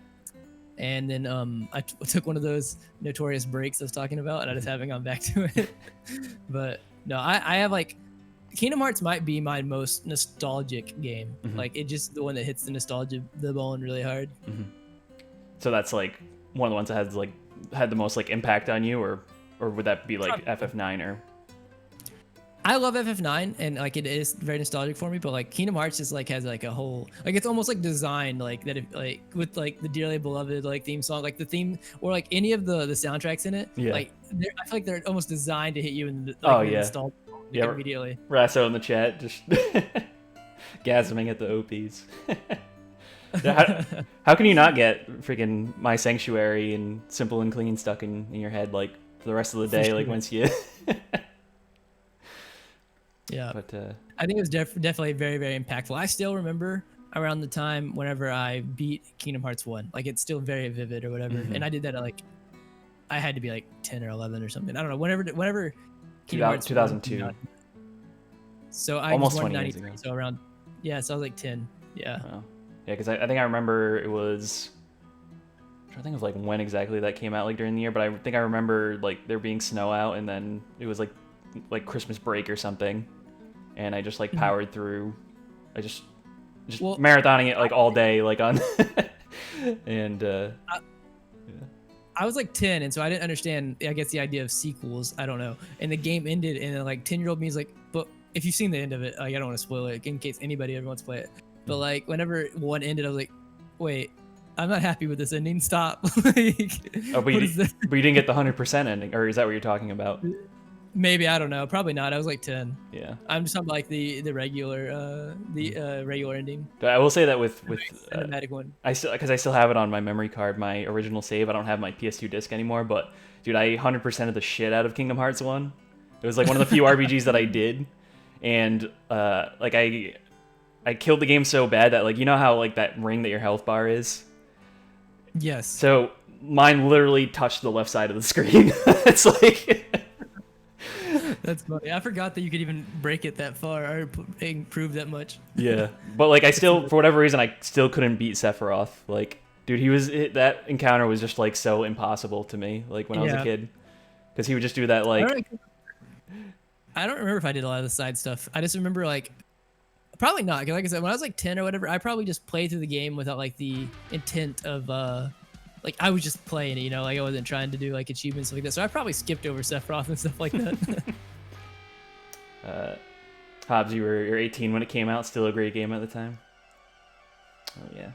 And then I took one of those notorious breaks I was talking about, and I just haven't gone back to it. But no, I have like Kingdom Hearts might be my most nostalgic game. Like it just the one that hits the bone really hard. So that's like one of the ones that has like had the most like impact on you, or would that be like FF9 or? I love FF9 and like it is very nostalgic for me, but like Kingdom Hearts just like has like a whole like it's almost like designed like that if, like with like the Dearly Beloved like theme song, like the theme or like any of the soundtracks in it. Yeah. Like I feel like they're almost designed to hit you in the nostalgia immediately. Rasso in the chat just gasming at the OPs. How can you not get freaking My Sanctuary and Simple and Clean stuck in your head like for the rest of the day? Like once you. Yeah, but I think it was definitely very, very impactful. I still remember around the time whenever I beat Kingdom Hearts 1. Like it's still very vivid or whatever. And I did that at like I had to be like 10 or 11 or something. I don't know. Whenever Kingdom Hearts 2002. So I almost was 20 years ago. So around so I was like 10. Yeah. Wow. Yeah, because I think I remember it was. I'm trying to think of like when exactly that came out, like during the year. But I think I remember like there being snow out, and then it was like Christmas break or something, and I just like powered through. I just marathoning it like all day, like on. And I was like 10, and so I didn't understand. I guess the idea of sequels. I don't know. And the game ended, and then like 10-year-old me is like, but if you've seen the end of it, like, I don't want to spoil it in case anybody ever wants to play it. But like whenever one ended, I was like, wait, I'm not happy with this ending. Stop. Like, but you didn't get the 100% ending, or is that what you're talking about? Maybe, I don't know. Probably not. I was like 10. Yeah. I'm just talking like the regular regular ending. I will say that with cinematic one. I still have it on my memory card, my original save. I don't have my PS2 disc anymore, but dude, I 100%ed the shit out of Kingdom Hearts 1. It was like one of the few RPGs that I did, and like I killed the game so bad that like, you know how like that ring that your health bar is? Yes. So mine literally touched the left side of the screen. It's like that's funny. I forgot that you could even break it that far or improve that much. Yeah, but like I still, for whatever reason, I still couldn't beat Sephiroth. Like Dude, that encounter was just like so impossible to me, like when I was a kid, because he would just do that like. I don't remember if I did a lot of the side stuff. I just remember like, probably not. 'Cause like I said, when I was like 10 or whatever, I probably just played through the game without like the intent of like I was just playing it, you know, like I wasn't trying to do like achievements like that. So I probably skipped over Sephiroth and stuff like that. Hobbs, you're 18 when it came out. Still a great game at the time. Oh yeah.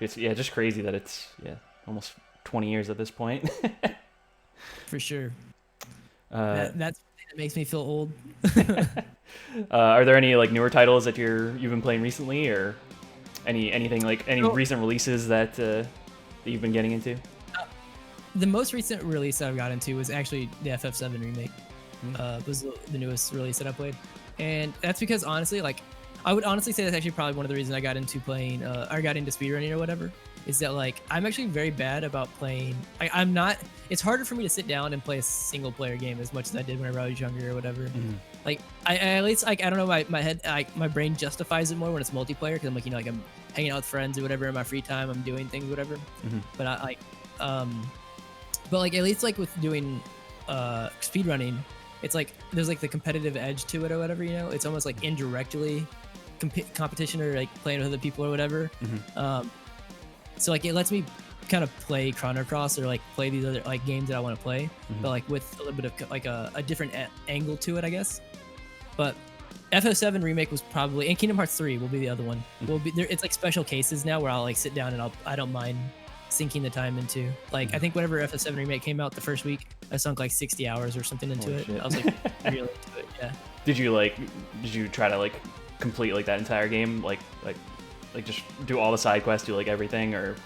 It's just crazy that it's almost 20 years at this point. For sure. That's the thing that makes me feel old. Are there any like newer titles that you've been playing recently, or anything like any recent releases that you've been getting into? The most recent release that I've got into was actually the FF7 remake. Was the newest release that I played, and that's because honestly, like. I would honestly say that's actually probably one of the reasons I got into playing, or got into speedrunning or whatever, is that like I'm actually very bad about playing. I'm not. It's harder for me to sit down and play a single player game as much as I did whenever I was younger or whatever. Like I at least like I don't know, my head, my brain justifies it more when it's multiplayer because I'm like, you know, like I'm hanging out with friends or whatever in my free time, I'm doing things whatever. But I like but like at least like with doing speedrunning, it's like there's like the competitive edge to it or whatever, you know. It's almost like indirectly competition or like playing with other people or whatever. So like it lets me kind of play Chrono Cross or like play these other like games that I want to play, but like with a little bit of like a different angle to it, I guess. But FF7 remake was probably, and Kingdom Hearts 3 will be the other one. Will be there. It's like special cases now where I'll like sit down and I don't mind sinking the time into. Like I think whenever FF7 remake came out the first week, I sunk like 60 hours or something into it. I was like really into it. Yeah. Did you try to like complete like that entire game, like just do all the side quests, do like everything, or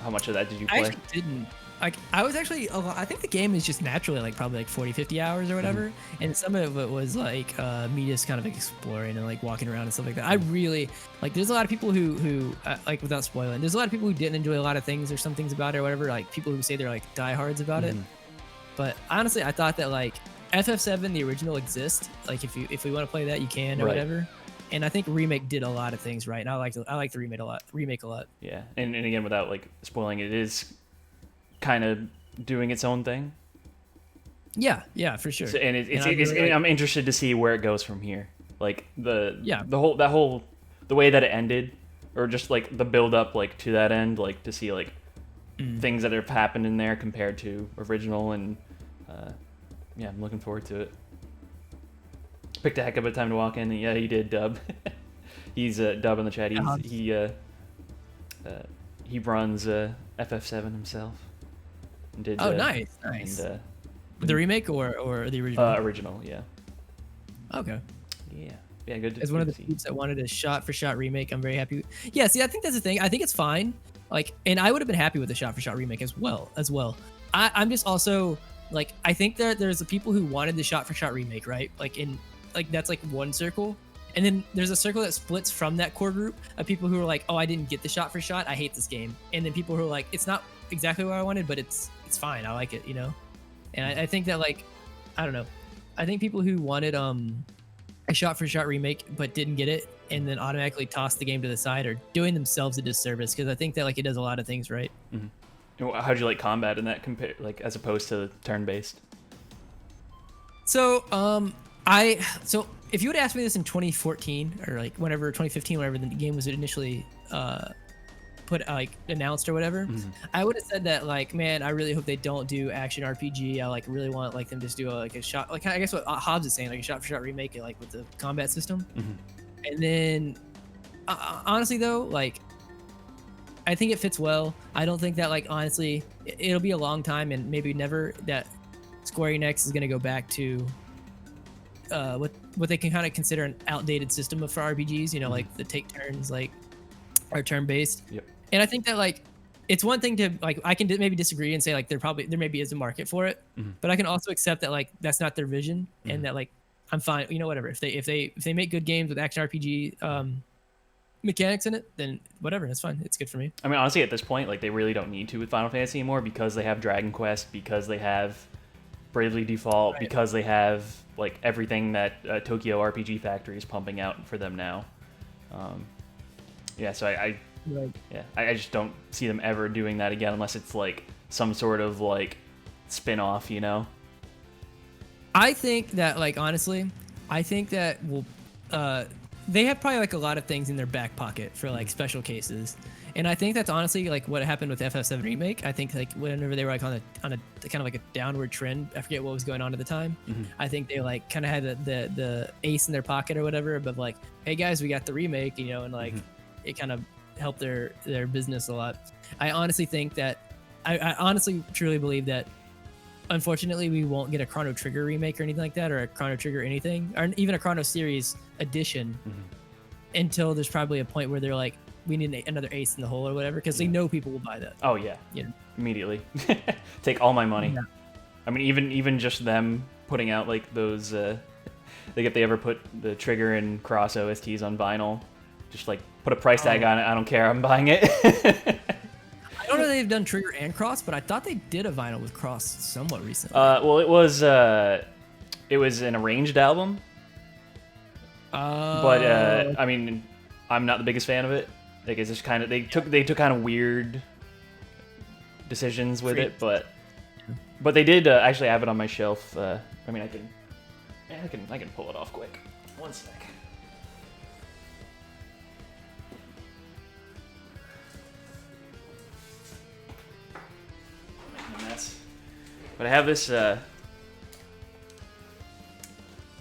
how much of that did you play? I actually didn't. Like I was actually I think the game is just naturally like probably like 40-50 hours or whatever, and some of it was like me just kind of exploring and like walking around and stuff like that. I really like there's a lot of people who like, without spoiling, there's a lot of people who didn't enjoy a lot of things or some things about it or whatever, like people who say they're like diehards about it. But honestly, I thought that like FF7 the original exists, like if we want to play that you can or whatever. And I think remake did a lot of things right, and I like the remake a lot. Yeah, and again, without like spoiling, it is kind of doing its own thing. Yeah, for sure. So, and I'm interested to see where it goes from here. Like the way that it ended, or just like the build up like to that end, like to see like things that have happened in there compared to original, and I'm looking forward to it. Picked a heck of a time to walk in. Yeah, he did, Dub. He's Dub in the chat. He runs FF7 himself. Did, nice. And, the remake or the original? Original, yeah. Okay. Yeah, good. As one of the peeps that wanted a shot-for-shot remake, I'm very happy. Yeah, see, I think that's the thing. I think it's fine. Like, and I would have been happy with the shot-for-shot remake as well. I'm just also like, I think that there's the people who wanted the shot-for-shot remake, right? Like that's like one circle, and then there's a circle that splits from that core group of people who are like, oh, I didn't get the shot for shot, I hate this game. And then people who are like, it's not exactly what I wanted, but it's fine, I like it, you know. And I think that like, I don't know, I think people who wanted a shot for shot remake but didn't get it and then automatically tossed the game to the side are doing themselves a disservice, because I think that like it does a lot of things right. How'd you like combat in that like as opposed to turn based? So so if you would ask me this in 2014 or like whenever 2015, whenever the game was initially announced or whatever, I would have said that like, man, I really hope they don't do action RPG. I like really want like them just do a shot, like I guess what Hobbs is saying, like a shot for shot remake it like with the combat system. And then honestly though, like I think it fits well. I don't think that like honestly it'll be a long time and maybe never that Square Enix is going to go back to what they can kind of consider an outdated system for RPGs, you know, like the take turns, like are turn based. And I think that like it's one thing to like I can maybe disagree and say like there maybe is a market for it, but I can also accept that like that's not their vision, and that like I'm fine, you know, whatever. If they make good games with action RPG mechanics in it, then whatever, that's fine. It's good for me. I mean, honestly, at this point, like they really don't need to with Final Fantasy anymore, because they have Dragon Quest, because they have Bravely Default, because they have like everything that Tokyo RPG Factory is pumping out for them now. So I Right. Yeah, I just don't see them ever doing that again unless it's like some sort of like spin-off, you know? I think that, like, honestly, I think that they have probably like a lot of things in their back pocket for like special cases, and I think that's honestly like what happened with FF7 Remake. I think like whenever they were like on a kind of like a downward trend, I forget what was going on at the time. I think they like kind of had the ace in their pocket or whatever, but like, hey guys, we got the remake, you know, and like it kind of helped their business a lot. I honestly think that I honestly truly believe that unfortunately we won't get a Chrono Trigger remake or anything like that, or a Chrono Trigger anything, or even a Chrono Series edition until there's probably a point where they're like, we need another ace in the hole or whatever, because they know people will buy that. Oh yeah, you know? Immediately. Take all my money. Yeah. I mean, even just them putting out like those like if they ever put the Trigger and Cross OSTs on vinyl, just like put a price tag on it, I don't care, I'm buying it. I don't know if they've done Trigger and Cross, but I thought they did a vinyl with Cross somewhat recently. Well, it was an arranged album, but I mean, I'm not the biggest fan of it. Like, it's just kind of they took kind of weird decisions with it, but they did actually have it on my shelf. I mean, I can pull it off quick. One sec. But I have this. I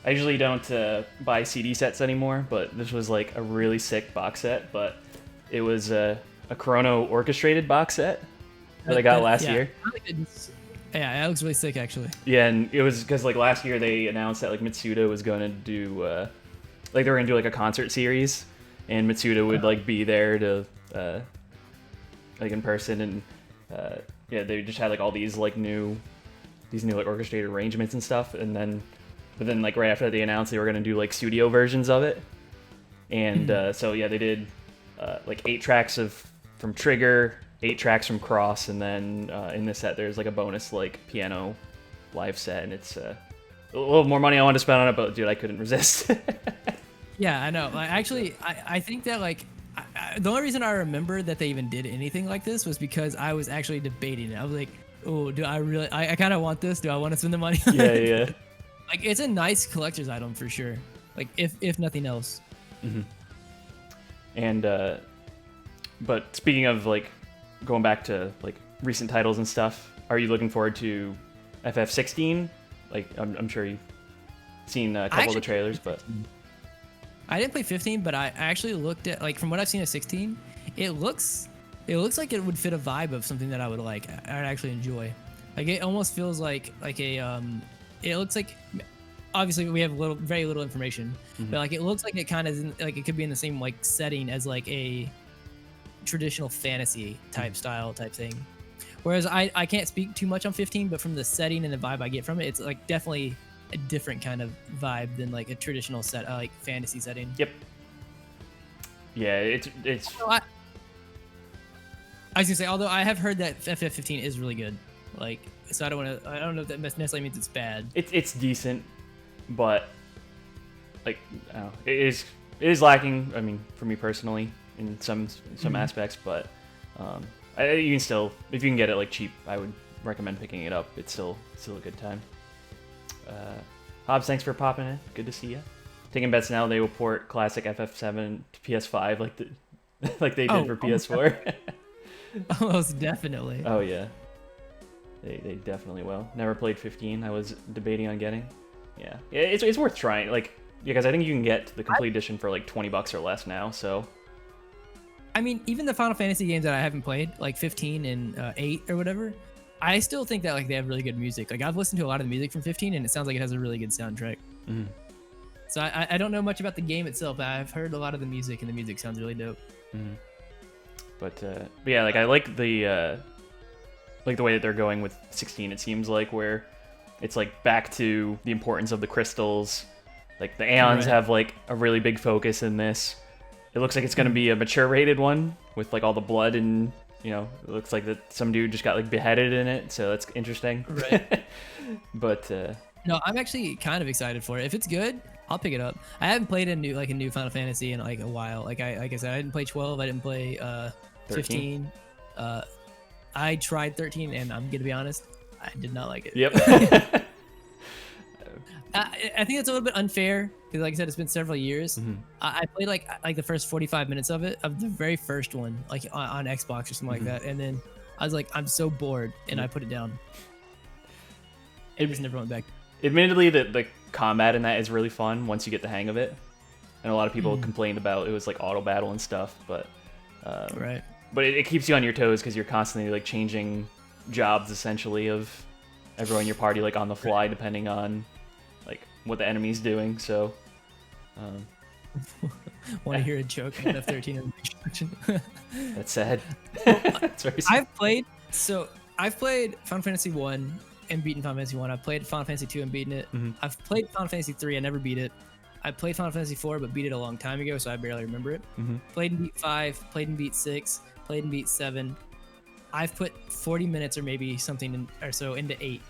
usually don't buy CD sets anymore, but this was like a really sick box set. But it was a Chrono orchestrated box set that I got last year. Yeah, that looks really sick, actually. Yeah, and it was because like last year they announced that like Mitsuda was going to do like they were going to do like a concert series, and Mitsuda would like be there to like in person, and yeah, they just had like all these new like orchestrated arrangements and stuff, but then like right after that they announced they were gonna do like studio versions of it, and so yeah, they did like 8 tracks from Trigger, 8 tracks from Cross, and then in this set there's like a bonus like piano live set, and it's a little more money I wanted to spend on it, but dude, I couldn't resist. Yeah, I know. Like, actually, I think that like the only reason I remember that they even did anything like this was because I was actually debating it. I was like, oh, do I really? I kind of want this. Do I want to spend the money? Yeah. Like, it's a nice collector's item for sure. Like, if nothing else. And but speaking of like going back to like recent titles and stuff, are you looking forward to FF16? Like, I'm sure you've seen a couple of the trailers, but I didn't play 15, but I actually looked at, like, from what I've seen of 16, it looks like it would fit a vibe of something that I would like. I'd actually enjoy. Like, it almost feels like a it looks like, obviously we have very little information, but like it looks like it kind of like it could be in the same like setting as like a traditional fantasy type style type thing. Whereas I can't speak too much on 15, but from the setting and the vibe I get from it, it's like definitely a different kind of vibe than like a traditional set like fantasy setting. Yep. Yeah, it's. I was gonna say, although I have heard that FF15 is really good, like, so I don't know if that necessarily means it's bad. It's decent, but like I don't know, it is lacking. I mean, for me personally, in some aspects, but you can still, if you can get it like cheap, I would recommend picking it up. It's still a good time. Hobbs, thanks for popping in. Good to see you. Taking bets now they will port classic FF7 to PS5 like they did for PS4. Almost definitely. Oh yeah, they definitely will. Never played 15. I was debating on getting. Yeah, it's worth trying. Like, because I think you can get the complete edition for like $20 or less now. So, I mean, even the Final Fantasy games that I haven't played, like 15 and 8 or whatever, I still think that like they have really good music. Like, I've listened to a lot of the music from 15, and it sounds like it has a really good soundtrack. So I don't know much about the game itself, but I've heard a lot of the music, and the music sounds really dope. But yeah, like I like the way that they're going with 16. It seems like where it's like back to the importance of the crystals. Like the Aeons have like a really big focus in this. It looks like it's gonna be a mature rated one with like all the blood, and you know, it looks like that some dude just got like beheaded in it, so that's interesting. Right. But no, I'm actually kind of excited for it. If it's good, I'll pick it up. I haven't played a new Final Fantasy in like a while. Like I said, I didn't play 12. I didn't play 15. I tried 13, and I'm gonna be honest, I did not like it. Yep. I think it's a little bit unfair because, like I said, it's been several years. I played like the first 45 minutes of it, of the very first one, like on Xbox or something like that, and then I was like, I'm so bored, and I put it down. It just never went back. Admittedly, the combat in that is really fun once you get the hang of it, and a lot of people complained about it was like auto battle and stuff, but right. But it keeps you on your toes because you're constantly like changing jobs essentially of everyone in your party like on the fly depending on like what the enemy's doing. So want to hear a joke about F13 in the introduction? That's sad. That's very sad. I've played Final Fantasy 1 and beaten Final Fantasy 1. I've played Final Fantasy 2 and beaten it. I've played Final Fantasy 3. I never beat it. I played Final Fantasy 4 but beat it a long time ago, so I barely remember it. Played and beat 5, played and beat 6, played and beat 7. I've put 40 minutes or maybe something or so into 8.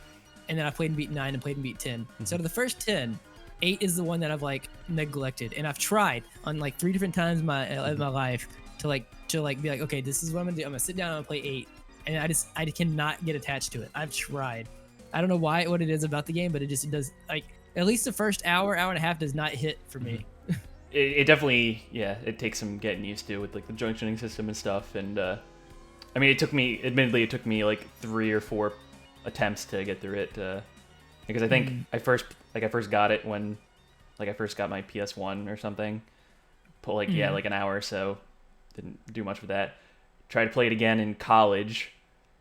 And then I played and beat 9 and played and beat 10. So out of the first 10, 8 is the one that I've like neglected. And I've tried on like 3 different times in my life to be like, okay, this is what I'm gonna do. I'm gonna sit down and I'm gonna play 8. And I cannot get attached to it. I've tried. I don't know what it is about the game, but it does, like, at least the first hour and a half does not hit for me. It definitely, it takes some getting used to with like the junctioning system and stuff. And I mean, admittedly, it took me like 3 or 4 attempts to get through it, because I think I first got it when like I first got my PS1 or something. Put like like an hour or so. Didn't do much with that. Tried to play it again in college.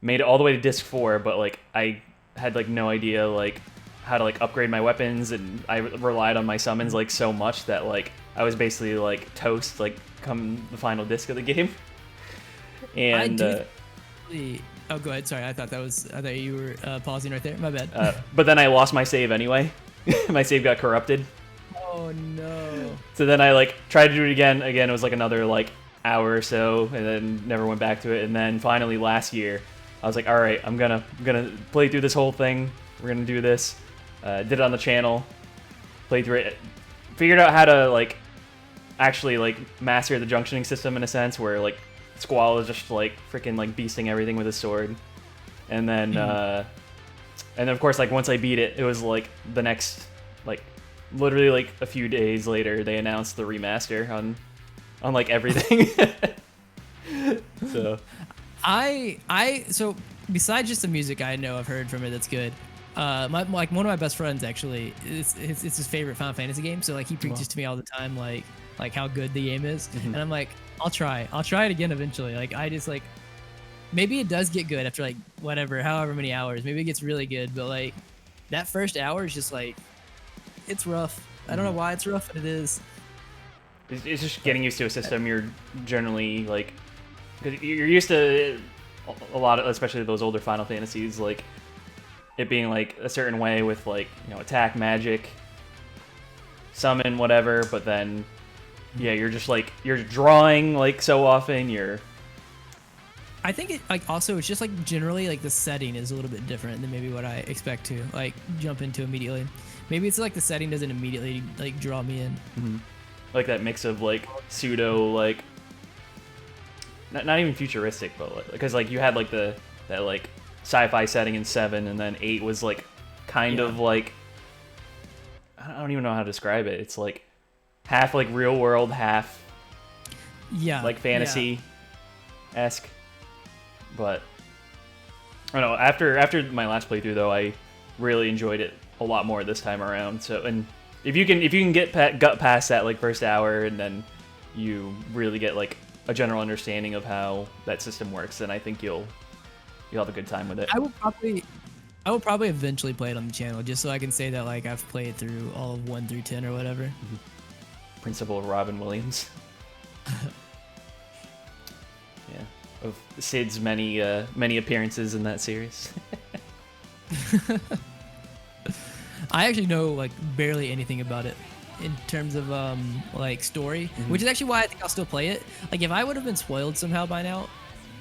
Made it all the way to disc 4, but like I had like no idea like how to like upgrade my weapons, and I relied on my summons like so much that like I was basically like toast like come the final disc of the game. And oh, go ahead. Sorry, I thought you were pausing right there. My bad. But then I lost my save anyway. My save got corrupted. Oh no. So then I like tried to do it again. Again, it was like another like hour or so, and then never went back to it. And then finally last year, I was like, all right, I'm gonna play through this whole thing. We're gonna do this. Did it on the channel. Played through it. Figured out how to like actually like master the junctioning system in a sense, where like Squall is just like freaking like beasting everything with his sword. And then of course like once I beat it, it was like the next like literally like a few days later they announced the remaster on like everything. So so besides just the music I know I've heard from it that's good, one of my best friends actually it's his favorite Final Fantasy game, so like he preaches to me all the time like how good the game is, and I'm like, I'll try it again eventually. Like I just like, maybe it does get good after like however many hours, maybe it gets really good, but like that first hour is just like, it's rough. I don't know why it's rough, but it is. It's just getting used to a system. You're generally like, because you're used to a lot of, especially those older Final Fantasies, like it being like a certain way with like, you know, attack, magic, summon, whatever. But then, you're just like, you're drawing like so often. I think it like also it's just like generally like the setting is a little bit different than maybe what I expect to like jump into immediately. Maybe it's like the setting doesn't immediately like draw me in. Like that mix of like pseudo like not even futuristic, but like, because like you had like that like sci-fi setting in 7, and then 8 was like kind of like, I don't even know how to describe it. It's like half like real world, half like fantasy esque. But I don't know, after my last playthrough though, I really enjoyed it a lot more this time around. So, and if you can get gut past that like first hour, and then you really get like a general understanding of how that system works, then I think you'll have a good time with it. I will probably eventually play it on the channel, just so I can say that like I've played through all of 1 through 10 or whatever. Principal Robin Williams. Of Sid's many appearances in that series. I actually know like barely anything about it in terms of like story, which is actually why I think I'll still play it. Like if I would have been spoiled somehow by now,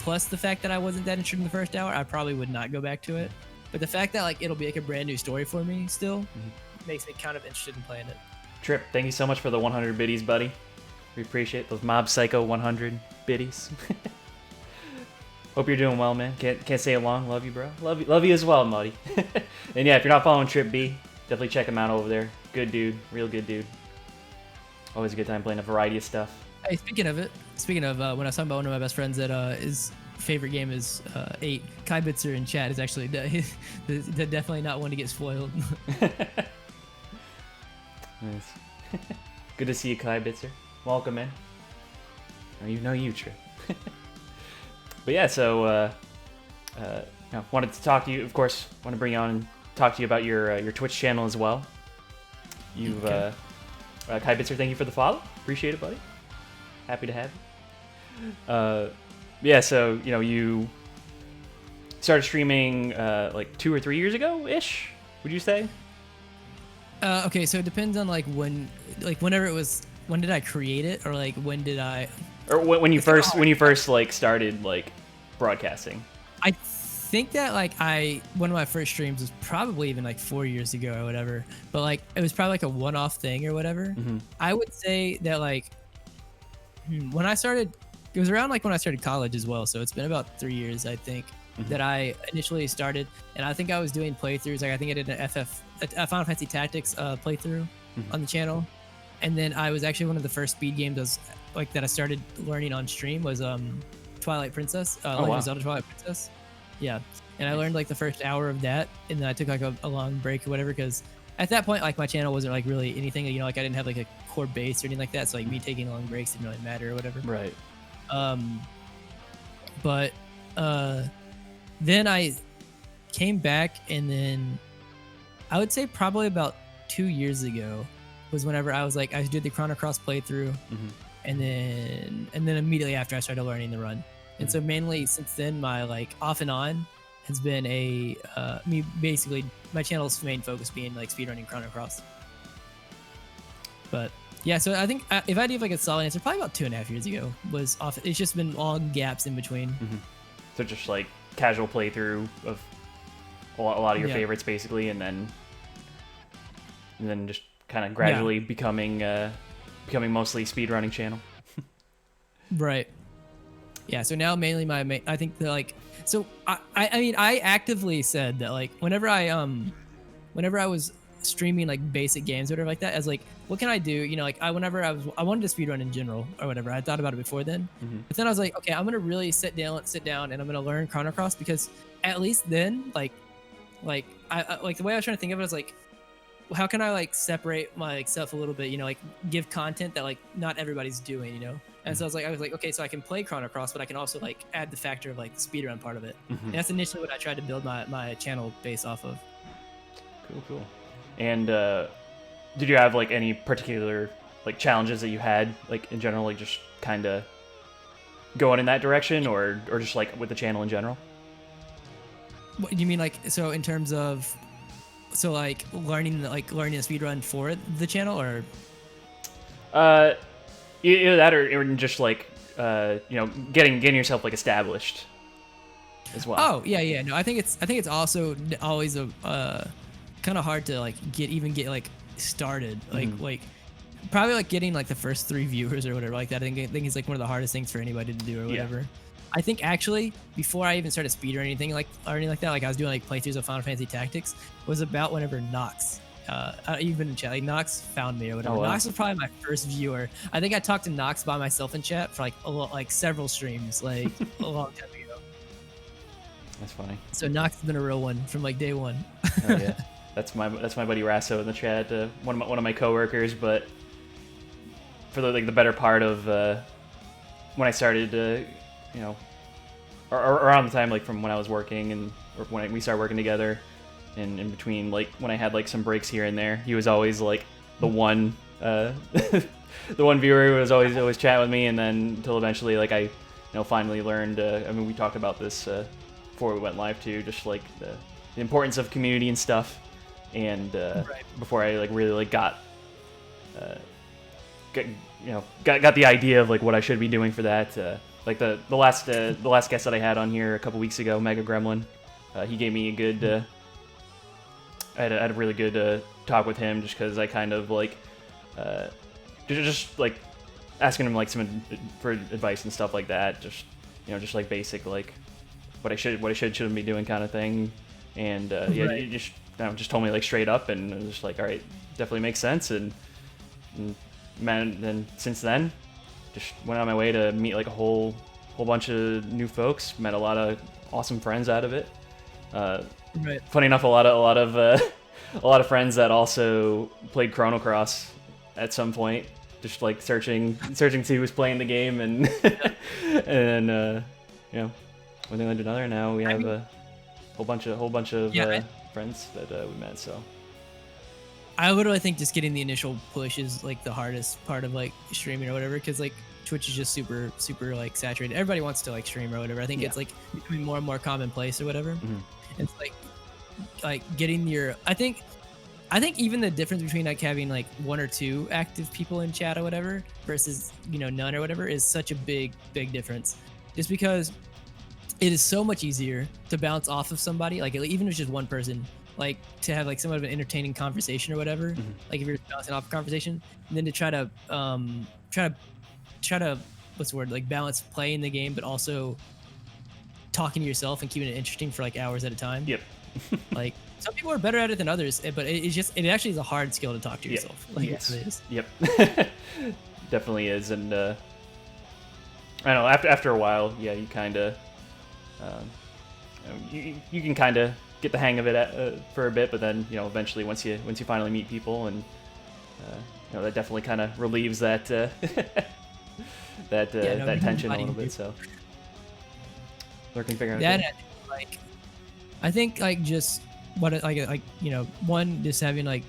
plus the fact that I wasn't that interested in the first hour, I probably would not go back to it. But the fact that like it'll be like a brand new story for me still makes me kind of interested in playing it. Trip, thank you so much for the 100 biddies, buddy. We appreciate those Mob Psycho 100 biddies. Hope you're doing well, man. Can't say it long. Love you, bro. Love you as well, Muddy. And yeah, if you're not following Trip B, definitely check him out over there. Good dude, real good dude. Always a good time playing a variety of stuff. Hey, speaking of when I was talking about one of my best friends that his favorite game is 8, Kai Bitzer in chat is actually definitely not one to get spoiled. Nice. Good to see you, Kai Bitzer. Welcome in. You know you, Trip. But yeah, so wanted to talk to you. Of course, want to bring you on and talk to you about your Twitch channel as well. You've Okay. Kai Bitzer, thank you for the follow. Appreciate it, buddy. Happy to have you. Yeah, so you started streaming like 2 or 3 years ago ish. Would you say? Okay, so it depends on whenever it was. When did I create it, or like when did I? Or when you first like started like broadcasting? I think that one of my first streams was probably even like 4 years ago or whatever. But like it was probably like a one-off thing or whatever. Mm-hmm. I would say that like when I started, it was around like when I started college as well. So it's been about 3 years, I think, that I initially started. And I think I was doing playthroughs. Like I think I did a Final Fantasy Tactics playthrough on the channel. And then I was actually one of the first speed games that I started learning on stream was Twilight Princess, Legend of Zelda Twilight Princess. Yeah, and I learned like the first hour of that, and then I took like a long break or whatever because at that point like my channel wasn't like really anything. Like I didn't have like a core base or anything like that, so like me taking long breaks didn't really matter or whatever. Right. But then I came back, and then I would say probably about 2 years ago was whenever I did the Chrono Cross playthrough, and then immediately after I started learning the run. And so mainly since then my like off and on has been my channel's main focus being like speedrunning Chrono Cross. But yeah, so I think if I had to give like a solid answer, probably about 2.5 years ago was off. It's just been long gaps in between. So just like casual playthrough of a lot of your favorites basically, and then just kind of gradually becoming mostly speedrunning channel. Right. Yeah, so now mainly I think that like, so I mean I actively said that like whenever I was streaming like basic games or whatever like that, as like what can I do, like I wanted to speedrun in general or whatever. I thought about it before then, but then I was like, okay, I'm gonna really sit down and I'm gonna learn Chrono Cross, because at least then like I like the way I was trying to think of it is like, how can I like separate myself a little bit, like give content that like not everybody's doing, And so I was like, okay, so I can play Chrono Cross, but I can also like add the factor of like the speedrun part of it. And that's initially what I tried to build my channel based off of. Cool. And did you have like any particular like challenges that you had like in general, like just kind of going in that direction, or just like with the channel in general? What do you mean, like, so in terms of, so like learning a speedrun for the channel, or either that or just like getting yourself like established as well? Oh yeah, no, I think it's also always a kind of hard to like get like started, like probably like getting like the first 3 viewers or whatever like that. I think it's like one of the hardest things for anybody to do or whatever. Yeah. I think actually before I even started speed or anything like that, like I was doing like playthroughs of Final Fantasy Tactics, was about whenever Nox, even in chat, like Nox found me or whatever. Oh, wow. Nox was probably my first viewer. I think I talked to Nox by myself in chat for like several streams, like a long time ago. That's funny. So Nox has been a real one from like day one. Oh yeah, that's my buddy Rasso in the chat, one of my coworkers. But for the better part of when I started, or around the time like from when I was working or when we started working together, and in between like when I had like some breaks here and there, he was always like the one the one viewer who was always chatting with me, and then until eventually like I finally learned. I mean, we talked about this before we went live too, just like the importance of community and stuff, and right. Before I like really like got the idea of like what I should be doing for that. Like the last guest that I had on here a couple weeks ago, Mega Gremlin, he gave me a good. I had a really good talk with him, just because I kind of like just like asking him like for advice and stuff like that. Just just like basic like what I shouldn't be doing kind of thing. And yeah, Right. he just told me like straight up, and I was just like, all right, definitely makes sense. And man, then since then, just went on my way to meet like a whole bunch of new folks. Met a lot of awesome friends out of it. Right. Funny enough, a lot of a lot of friends that also played Chrono Cross at some point. Just like searching to see who was playing the game, and and one thing led to another. Now we have a whole bunch of friends that we met. So I literally think just getting the initial push is like the hardest part of like streaming or whatever, because like Twitch is just super like saturated. Everybody wants to like stream or whatever. I think it's like becoming more and more commonplace or whatever. It's like getting your I think even the difference between like having like 1 or 2 active people in chat or whatever versus none or whatever is such a big difference, just because it is so much easier to bounce off of somebody, like even if it's just one person, like to have like somewhat of an entertaining conversation or whatever, like if you're bouncing off a conversation, and then to try to what's the word, like balance playing the game but also talking to yourself and keeping it interesting for like hours at a time. Yep. Like some people are better at it than others, but it actually is a hard skill to talk to yourself. Like Yes. it is. Yep. Definitely is. And I don't know, after a while, yeah, you kind of you can kind of get the hang of it for a bit, but then eventually once you finally meet people, and that definitely kind of relieves that that tension a little bit. So lurking figuring that like I think like just what like one, just having like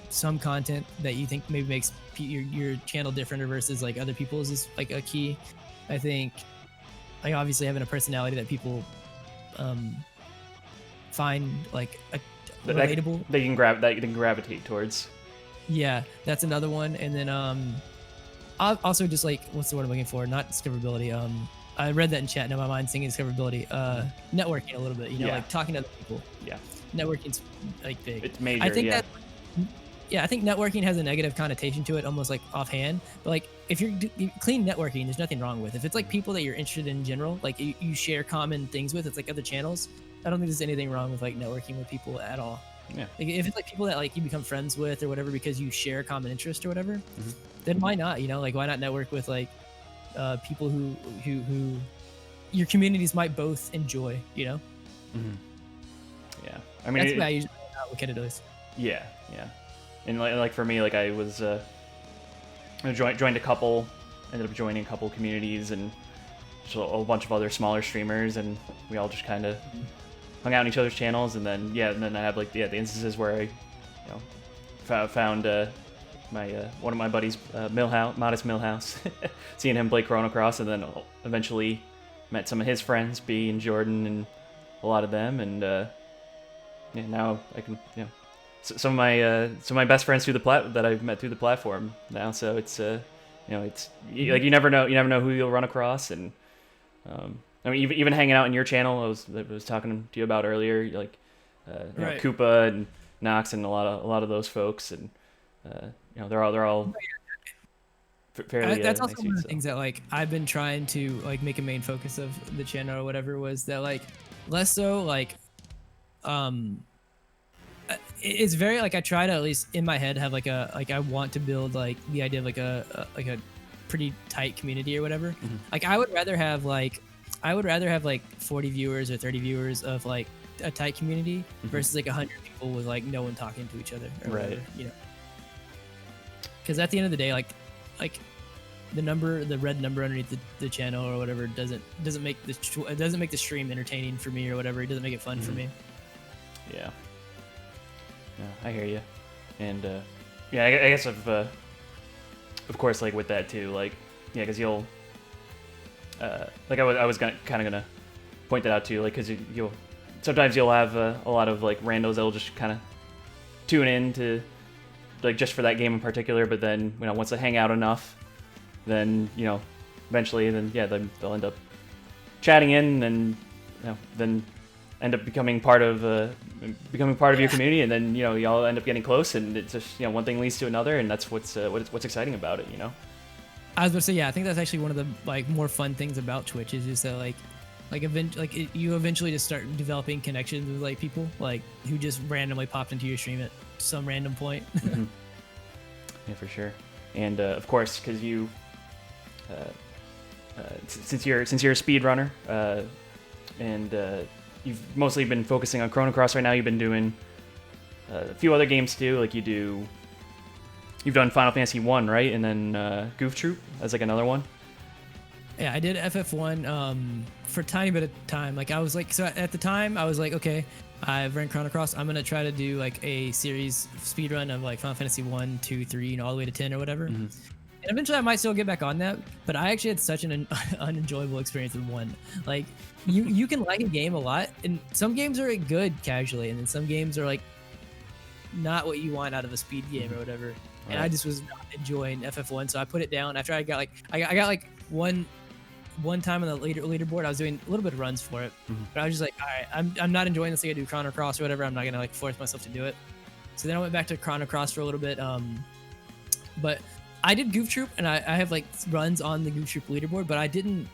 some content that you think maybe makes your channel different versus like other people's is like a key. I think like obviously having a personality that people find like relatable, they can gravitate towards. Yeah, that's another one. And then also just like, what's the word I'm looking for? Not discoverability. I read that in chat. Now my mind's thinking discoverability. Networking a little bit. Like talking to other people. Yeah. Networking's like big. It's major. I think that. Yeah, I think networking has a negative connotation to it, almost like offhand. But like, if you're clean networking, there's nothing wrong with. If it's like people that you're interested in general, like you share common things with, it's like other channels. I don't think there's anything wrong with like networking with people at all. Yeah. Like, if it's like people that like you become friends with or whatever because you share a common interest or whatever, then why not? Like why not network with like people who your communities might both enjoy. Yeah. I mean, that's the way I usually look at it is. Yeah. And like for me, like I was I joined a couple, ended up joining a couple communities and just a bunch of other smaller streamers, and we all just kind of hung out on each other's channels. And then I have like the instances where I found my one of my buddies, Modest Millhouse, seeing him play Chrono Cross, and then eventually met some of his friends, B and Jordan, and a lot of them, and now I can some of my best friends that I've met through the platform now. So it's it's like you never know who you'll run across. And I mean, even hanging out in your channel, I was talking to you about earlier, like Right. Koopa and Nox and a lot of those folks, and they're all fairly. That's also nice one of the dudes, things that like I've been trying to like make a main focus of the channel or whatever, was that like less so like it's very like I try to at least in my head have like I want to build like the idea of like a pretty tight community or whatever. Like I would rather have like 40 viewers or 30 viewers of like a tight community versus like 100 people with like no one talking to each other or whatever, because at the end of the day, like the red number underneath the channel or whatever doesn't make the stream entertaining for me or whatever. It doesn't make it fun for me. Yeah, I hear you. And I guess of course, like with that too, like because you'll like I was kind of gonna point that out too, like because you'll sometimes you'll have a lot of like randos that'll just kind of tune in to like just for that game in particular, but then once they hang out enough, then eventually then they'll end up chatting in, and then end up becoming part of your community, and then y'all end up getting close, and it's just one thing leads to another, and that's what's exciting about it. I was about to say, yeah, I think that's actually one of the like more fun things about Twitch is just that you eventually just start developing connections with like people like who just randomly popped into your stream at some random point. Mm-hmm. Yeah, for sure. And of course, because you, since you're a speedrunner, and you've mostly been focusing on Chrono Cross right now, you've been doing a few other games too. Like you've done Final Fantasy 1, right? And then Goof Troop as like another one. Yeah, I did FF1 for a tiny bit of time. Like I was like, so at the time I was like, okay, I've run Chrono Cross. I'm gonna try to do like a series speedrun of like Final Fantasy 1, 2, 3, and all the way to 10 or whatever. Mm-hmm. And eventually I might still get back on that, but I actually had such an unenjoyable experience with 1. Like you can like a game a lot, and some games are good casually, and then some games are like not what you want out of a speed game or whatever. Right. And I just was not enjoying FF1, so I put it down after I got like one time on the leaderboard. I was doing a little bit of runs for it, but I was just like, all right, I'm not enjoying this. I gotta do Chrono Cross or whatever. I'm not gonna like force myself to do it. So then I went back to Chrono Cross for a little bit. But I did Goof Troop, and I have like runs on the Goof Troop leaderboard, but I didn't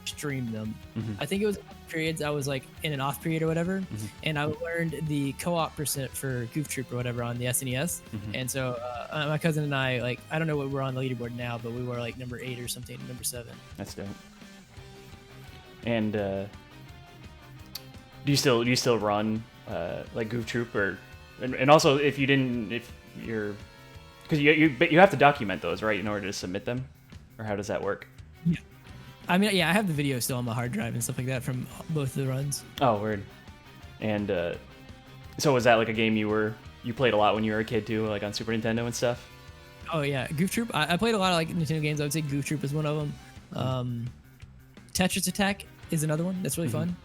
stream them. I think it was periods I was like in an off period or whatever, and I learned the co-op % for Goof Troop or whatever on the SNES. And so my cousin and I, like, I don't know what we're on the leaderboard now, but we were like number 8 or something, number 7. That's dope. And do you still run like Goof Troop, or and also if you're because you have to document those, right, in order to submit them, or how does that work? Yeah, I mean, yeah, I have the video still on my hard drive and stuff like that from both of the runs. Oh, weird. And so was that like a game you played a lot when you were a kid too, like on Super Nintendo and stuff? Oh yeah, Goof Troop. I played a lot of like Nintendo games. I would say Goof Troop is one of them. Tetris Attack is another one that's really fun.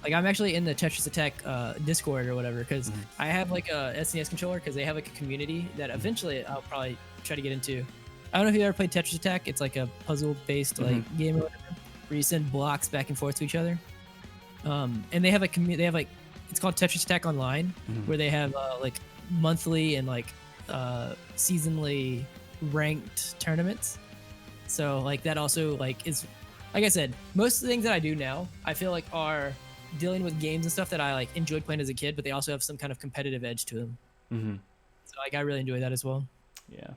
Like I'm actually in the Tetris Attack Discord or whatever, because I have like a SNES controller, because they have like a community that eventually I'll probably try to get into. I don't know if you ever played Tetris Attack. It's like a puzzle-based like game or whatever, where you send blocks back and forth to each other. And they have a community. They have like, it's called Tetris Attack Online, where they have like monthly and like seasonally ranked tournaments. So like that also like is, like I said, most of the things that I do now, I feel like are dealing with games and stuff that I like enjoyed playing as a kid, but they also have some kind of competitive edge to them. So like I really enjoy that as well. Yeah,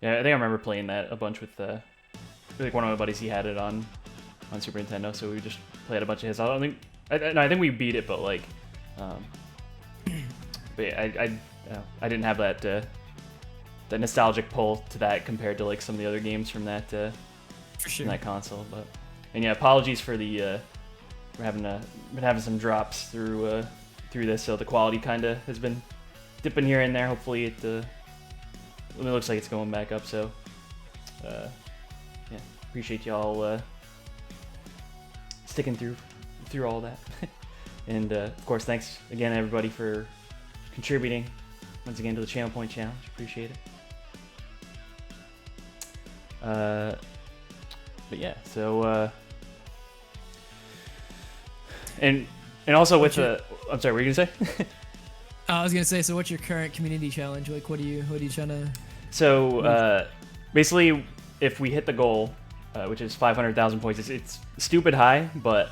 I think I remember playing that a bunch with like one of my buddies. He had it on Super Nintendo, so we just played a bunch of his. I think we beat it, but like, but yeah, I didn't have that nostalgic pull to that compared to like some of the other games from that for sure, from that console. But and yeah, apologies for the we're been having some drops through this, so the quality kind of has been dipping here and there. Hopefully it looks like it's going back up. So yeah, appreciate y'all sticking through all that. And of course, thanks again everybody for contributing once again to the Channel Point Challenge. Appreciate it. But yeah, so and also with I'm sorry, what were you gonna say? I was gonna say, so what's your current community challenge? Like, what are you trying to? So basically, if we hit the goal, which is 500,000 points, it's stupid high, but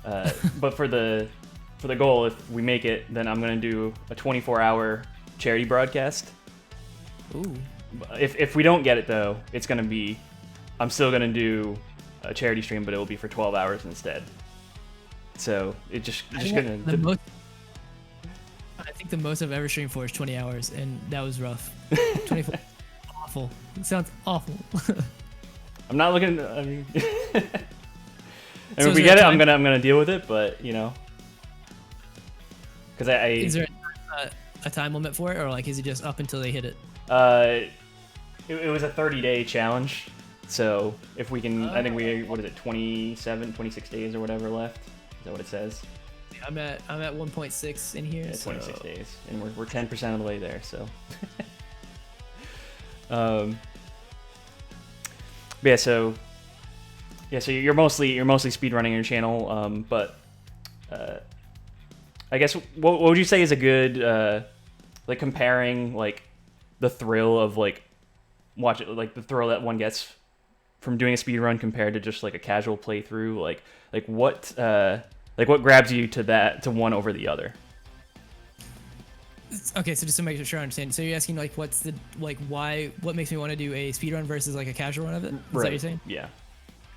for the goal, if we make it, then I'm gonna do a 24-hour charity broadcast. Ooh. If we don't get it though, it's gonna be, I'm still gonna do a charity stream, but it will be for 12 hours instead. So I think the most I've ever streamed for is 20 hours, and that was rough. 24, awful. It sounds awful. I'm not looking. I mean, and if we get it, I'm gonna deal with it. But because is there a time limit for it, or like is it just up until they hit it? It was a 30-day challenge. So if we can, I think what is it, 26 days or whatever left. Is that what it says? Yeah, I'm at 1.6 in here. Yeah, 26 days, and we're 10% of the way there. So, but yeah. So you're mostly speedrunning your channel, but I guess what would you say is a good like comparing like the thrill of like like the thrill that one gets from doing a speed run compared to just like a casual playthrough, like what grabs you to one over the other? Okay, so just to make sure I understand, so you're asking like what's the like why what makes me want to do a speed run versus like a casual run of it? Is that what you're saying? Yeah.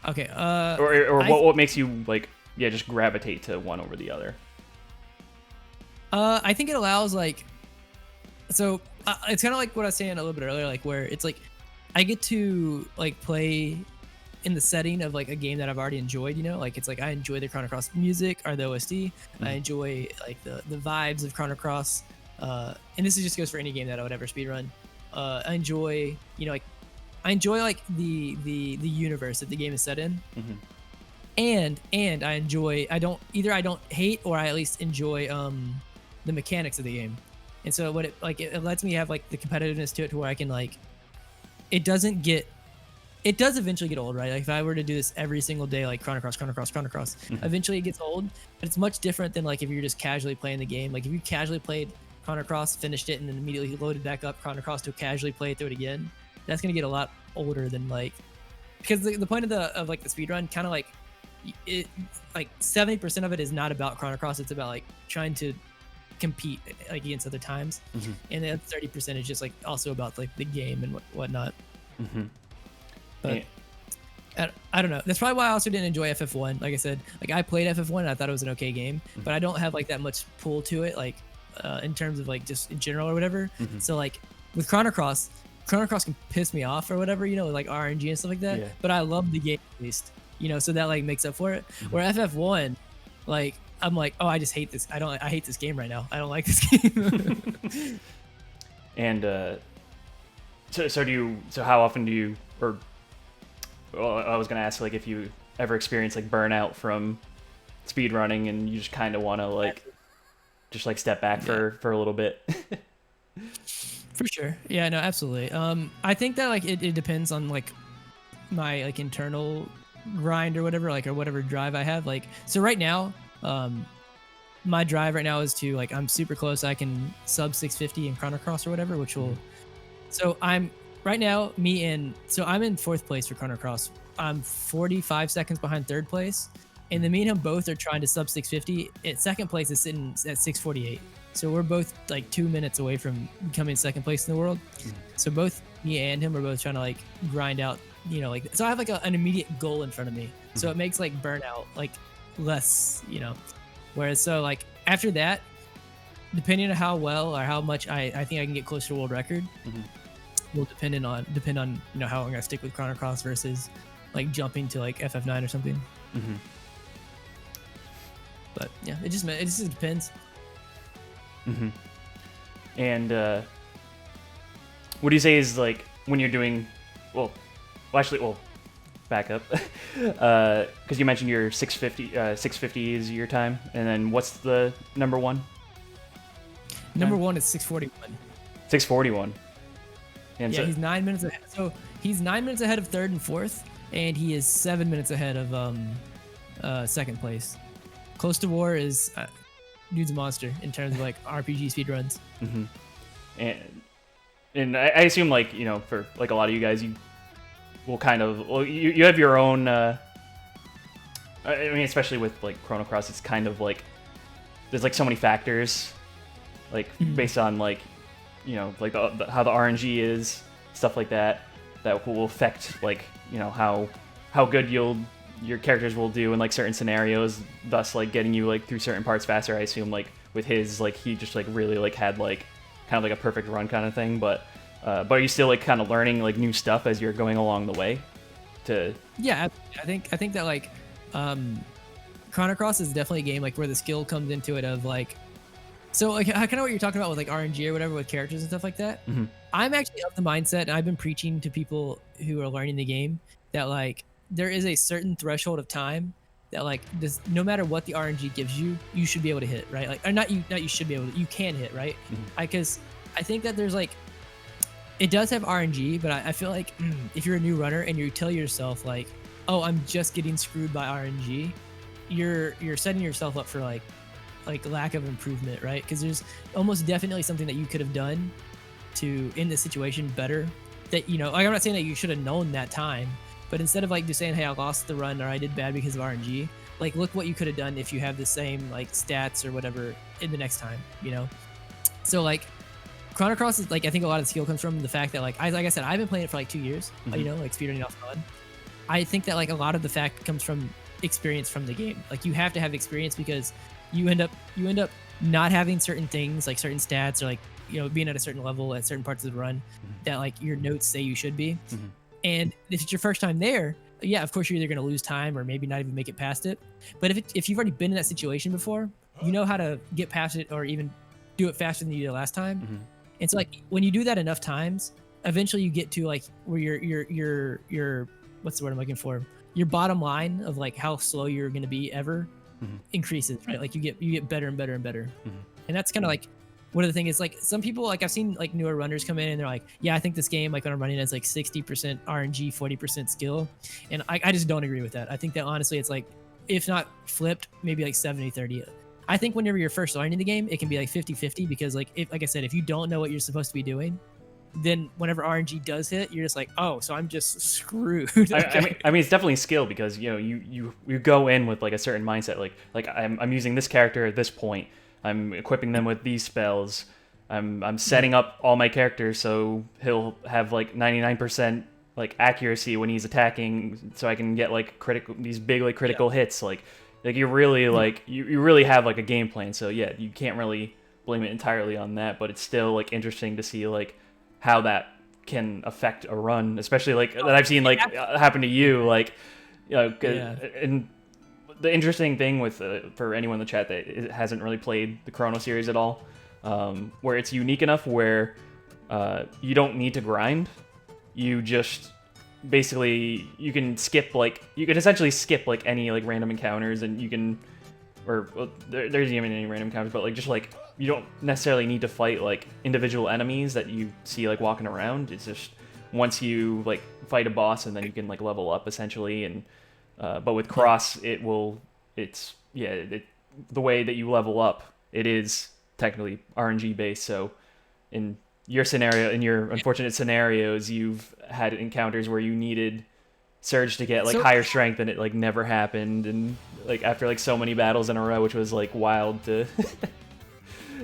Okay. Or what makes you like just gravitate to one over the other? I think it allows like, so it's kind of like what I was saying a little bit earlier, like where it's like I get to like play in the setting of like a game that I've already enjoyed, you know, like it's like I enjoy the Chrono Cross music or the OSD. I enjoy like the vibes of Chrono Cross, and this just goes for any game that I would ever speedrun. I enjoy, you know, like I enjoy like the universe that the game is set in. And I enjoy, I don't hate, or I at least enjoy the mechanics of the game. And so what it lets me have like the competitiveness to it, to where I can like, it does eventually get old, right? Like if I were to do this every single day, like Chrono Cross, eventually it gets old. But it's much different than like if you're just casually playing the game. Like if you casually played Chrono Cross, finished it, and then immediately loaded back up Chrono Cross to casually play it through it again, that's gonna get a lot older than like, because the point of like the speedrun kind of like it, like 70% of it is not about Chrono Cross. It's about like trying to compete like against other times, and then 30% is just like also about like the game and whatnot. But I don't know. That's probably why I also didn't enjoy FF1. Like I said, like I played FF1 and I thought it was an okay game, but I don't have like that much pull to it, like in terms of like just in general or whatever. So like with Chrono Cross can piss me off or whatever, you know, like RNG and stuff like that. But I love the game at least, you know, so that like makes up for it. Where FF1, like I'm like, oh, I just hate this. I hate this game right now. I don't like this game. And so how often do you, or well, I was gonna ask like if you ever experience like burnout from speed running and you just kind of want to like just like step back for a little bit? For sure. Yeah, no, absolutely. I think that like it depends on like my like internal grind or whatever, like, or whatever drive I have. Like, so right now, my drive right now is to like, I'm super close. I can sub 650 in Chrono Cross or whatever, which will, so I'm right now, I'm in 4th place for Chrono Cross. I'm 45 seconds behind 3rd place. And then me and him both are trying to sub 650. At 2nd place is sitting at 648. So we're both like 2 minutes away from becoming 2nd place in the world. So both me and him are both trying to like grind out, you know, like, so I have like an immediate goal in front of me. So it makes like burnout like less, you know, whereas so like after that, depending on how well or how much I think I can get close to a world record, will depend on you know how long I stick with Chrono Cross versus like jumping to like FF9 or something. But yeah, it just depends. And what do you say is like when you're doing back up because you mentioned your 650 is your time, and then what's the number one? Number one is 641. 641. And yeah, he's 9 minutes ahead. So he's 9 minutes ahead of 3rd and 4th, and he is 7 minutes ahead of 2nd place. Close to War is dude's a monster in terms of like RPG speedruns. And I assume like, you know, for like a lot of you guys, you will kind of, well, you have your own I mean, especially with like Chrono Cross, it's kind of like there's like so many factors like based on like, you know, like how the RNG is, stuff like that will affect like, you know, how good your characters will do in like certain scenarios, thus like getting you like through certain parts faster. I assume like with his, like he just like really like had like kind of like a perfect run kind of thing, but are you still like kind of learning like new stuff as you're going along the way to? Yeah, I think that like Chrono Cross is definitely a game like where the skill comes into it of like, so like kind of what you're talking about with like RNG or whatever with characters and stuff like that. I'm actually of the mindset, and I've been preaching to people who are learning the game that like there is a certain threshold of time that like this, no matter what the RNG gives you, you should be able to hit, right? Like, or not you should be able to, you can hit, right? Because I think that there's like, it does have RNG, but I feel like if you're a new runner and you tell yourself like, oh, I'm just getting screwed by RNG, you're setting yourself up for like like lack of improvement, right? Because there's almost definitely something that you could have done to in this situation better. That like I'm not saying that you should have known that time, but instead of like just saying, hey, I lost the run or I did bad because of RNG, like look what you could have done if you have the same like stats or whatever in the next time, So like Chrono Cross is like, I think a lot of the skill comes from the fact that like I said, I've been playing it for like 2 years, like speedrunning off fun. I think that like a lot of the fact comes from experience from the game. Like you have to have experience because you end up not having certain things like certain stats or like being at a certain level at certain parts of the run that like your notes say you should be. And if it's your first time there, yeah, of course you're either going to lose time or maybe not even make it past it. But if you've already been in that situation before, you know how to get past it or even do it faster than you did last time. And so like when you do that enough times, eventually you get to like where your what's the word I'm looking for? Your bottom line of like how slow you're going to be ever increases, right? Like you get better and better and better. And that's kind of like one of the things is like some people, like I've seen like newer runners come in and they're like, yeah, I think this game, like when I'm running, is like 60% RNG, 40% skill. And I just don't agree with that. I think that honestly, it's like, if not flipped, maybe like 70-30. I think whenever you're first learning the game, it can be like 50-50 because like I said, if you don't know what you're supposed to be doing, then whenever RNG does hit, you're just like, oh, so I'm just screwed. I mean, it's definitely skill because you go in with like a certain mindset, like I'm using this character at this point, I'm equipping them with these spells, I'm setting up all my characters so he'll have like 99% like accuracy when he's attacking, so I can get like these big like critical hits, like you really like you really have like a game plan. So yeah, you can't really blame it entirely on that, but it's still like interesting to see like how that can affect a run, especially like that I've seen like happen to you, like and the interesting thing with for anyone in the chat that hasn't really played the Chrono series at all, where it's unique enough where you don't need to grind, you just basically you can essentially skip like any like random encounters, and you can there's even any random encounters, but like just like you don't necessarily need to fight like individual enemies that you see like walking around. It's just once you like fight a boss and then you can like level up essentially. And but with Cross, the way that you level up, it is technically RNG based. So in your unfortunate scenarios, you've had encounters where you needed Surge to get like higher strength and it like never happened, and like after like so many battles in a row, which was like wild to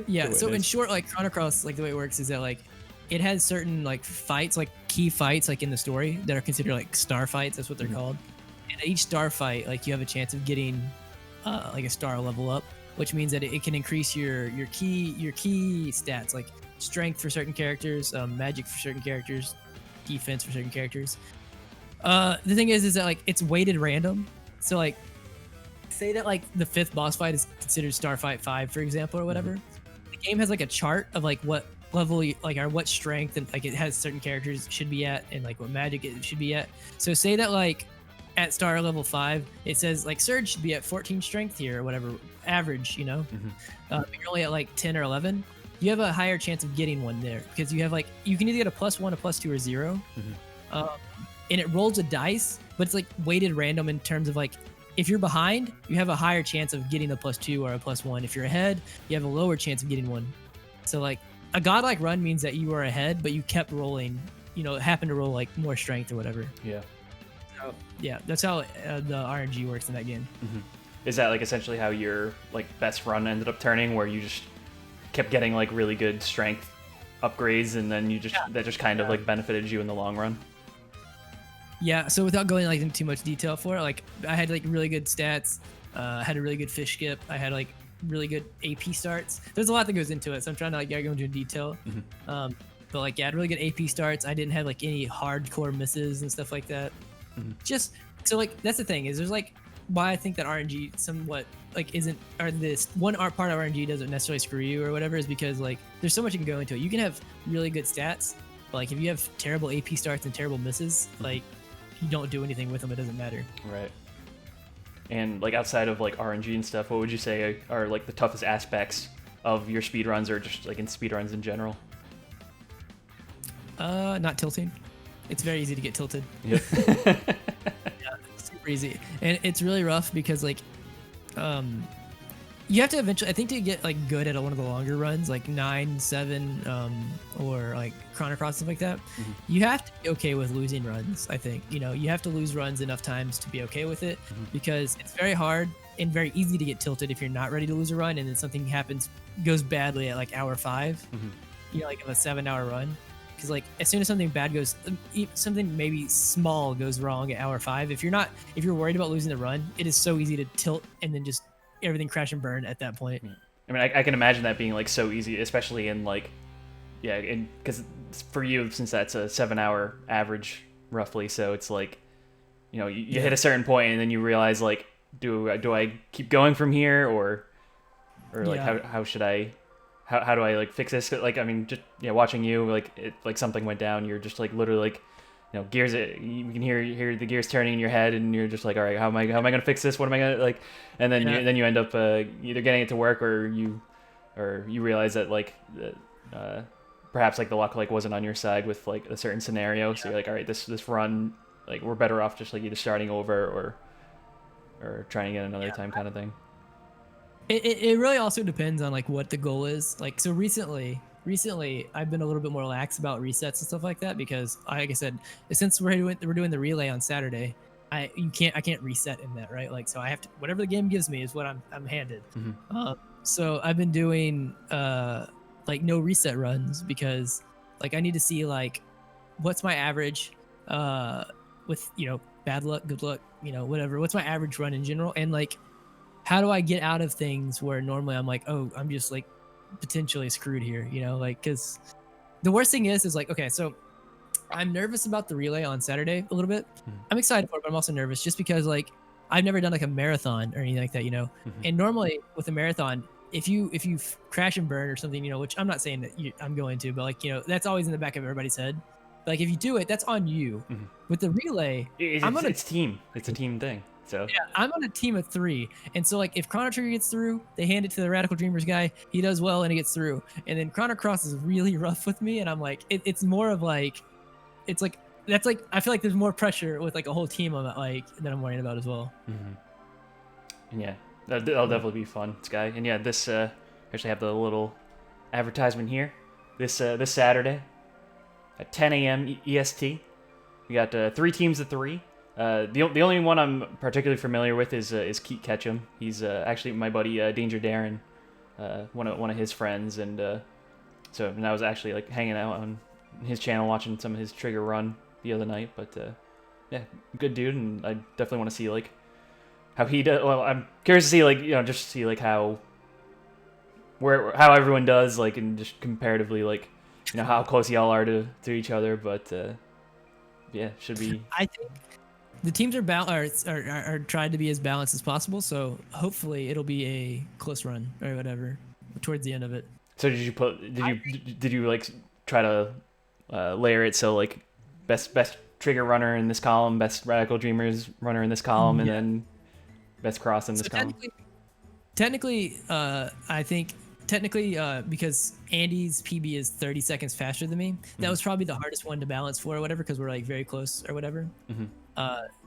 yeah, so in short, like Chrono Cross, like the way it works is that like it has certain like fights, like key fights like in the story that are considered like star fights, that's what they're called. And at each star fight, like you have a chance of getting like a star level up, which means that it can increase your key stats, like strength for certain characters, magic for certain characters, defense for certain characters. The thing is that like it's weighted random. So like say that like the 5th boss fight is considered star fight 5, for example, or whatever. The game has like a chart of like what level or what strength, and like it has certain characters should be at and like what magic it should be at. So say that like at star level 5, it says like Surge should be at 14 strength here or whatever, average, you're only at like 10 or 11. You have a higher chance of getting one there because you have like, you can either get a +1, a +2, or 0. And it rolls a dice, but it's like weighted random in terms of like, if you're behind, you have a higher chance of getting a +2 or a +1. If you're ahead, you have a lower chance of getting one. So like a godlike run means that you were ahead, but you kept rolling, it happened to roll like more strength or whatever. Yeah. So yeah, that's how the RNG works in that game. Is that like essentially how your like best run ended up turning, where you just kept getting like really good strength upgrades, and then that just kind of like benefited you in the long run? Yeah, so without going like into too much detail for it, like I had like really good stats, had a really good fish skip, I had like really good AP starts. There's a lot that goes into it, so I'm trying to like go into detail. But like I had really good AP starts. I didn't have like any hardcore misses and stuff like that. Just so like that's the thing is there's like why I think that RNG somewhat like isn't, or this one art part of RNG doesn't necessarily screw you or whatever, is because like there's so much you can go into it. You can have really good stats, but like if you have terrible AP starts and terrible misses, like you don't do anything with them, it doesn't matter. Right. And like outside of like RNG and stuff, what would you say are like the toughest aspects of your speedruns, or just like in speedruns in general? Not tilting. It's very easy to get tilted. Yep. Yeah, it's super easy. And it's really rough because like You have to eventually, I think, to get like good at one of the longer runs, like 9, 7, or like Chrono Cross, stuff like that. You have to be okay with losing runs. I think, you have to lose runs enough times to be okay with it, because it's very hard and very easy to get tilted if you're not ready to lose a run, and then something goes badly at like hour 5, like of a 7-hour run. Because like as soon as something bad goes, something maybe small goes wrong at hour 5. If you're worried about losing the run, it is so easy to tilt and then just everything crash and burn at that point. I mean, I can imagine that being like so easy, especially in like, yeah, because for you, since that's a 7-hour average roughly, so it's like, you hit a certain point and then you realize like, do I keep going from here, or like how should I, how do I like fix this? Like, I mean, just watching you, like something went down, you're just like literally like, gears. You can hear the gears turning in your head, and you're just like, all right, how am I gonna fix this? What am I gonna like? And then you end up either getting it to work, or you realize that like perhaps like the luck like wasn't on your side with like a certain scenario. So you're like, all right, this run, like we're better off just like either starting over or trying again another time, kind of thing. It really also depends on like what the goal is. Like, so recently I've been a little bit more lax about resets and stuff like that, because like I said, since we're doing the relay on Saturday, I can't reset in that, right? Like, so I have to, whatever the game gives me is what I'm handed. So I've been doing like no reset runs, because like I need to see like what's my average with bad luck, good luck, whatever. What's my average run in general, and like how do I get out of things where normally I'm like, oh, I'm just like potentially screwed here, like, because the worst thing is like, okay, so I'm nervous about the relay on Saturday a little bit. I'm excited for it, but I'm also nervous just because like I've never done like a marathon or anything like that, and normally with a marathon, if you crash and burn or something, which I'm not saying that I'm going to, but like, that's always in the back of everybody's head. Like if you do it, that's on you. With the relay, it's a team thing. So yeah, I'm on a team of 3, and so like if Chrono Trigger gets through, they hand it to the Radical Dreamers guy. He does well and he gets through, and then Chrono Cross is really rough with me, and I'm like, it's more of like, it's like that's like I feel like there's more pressure with like a whole team on that, like that I'm worrying about as well. And yeah, that'll definitely be fun, Sky. And yeah, this actually have the little advertisement here. This Saturday at 10 a.m. EST, we got 3 teams of 3. The only one I'm particularly familiar with is Keith Ketchum. He's actually my buddy Danger Darren, one of his friends, and I was actually like hanging out on his channel watching some of his Trigger run the other night. But yeah, good dude, and I definitely want to see like how he does. Well, I'm curious to see like just see like how everyone does, like, and just comparatively like how close y'all are to each other. But yeah, should be. I think the teams are trying to be as balanced as possible, so hopefully it'll be a close run or whatever towards the end of it. So did you like try to layer it so like best Trigger runner in this column, best Radical Dreamers runner in this column, and then best Cross in this column? Technically, I think because Andy's PB is 30 seconds faster than me, that was probably the hardest one to balance for or whatever, because we're like very close or whatever.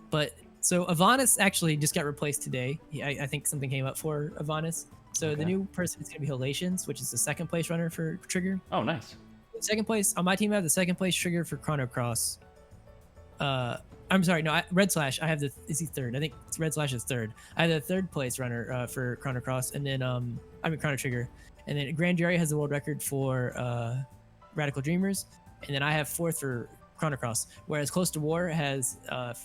But so Avanis actually just got replaced today. I think something came up for Avanis. So the new person is going to be Halations, which is the 2nd place runner for Trigger. Oh, nice. Second place on my team, I have the 2nd place Trigger for Chrono Cross. I'm sorry, no, Red Slash. I have is he 3rd? I think Red Slash is 3rd. I have the 3rd place runner for Chrono Cross, and then Chrono Trigger, and then Grand Jerry has the world record for Radical Dreamers, and then I have 4th for Chrono Cross, whereas Close to War has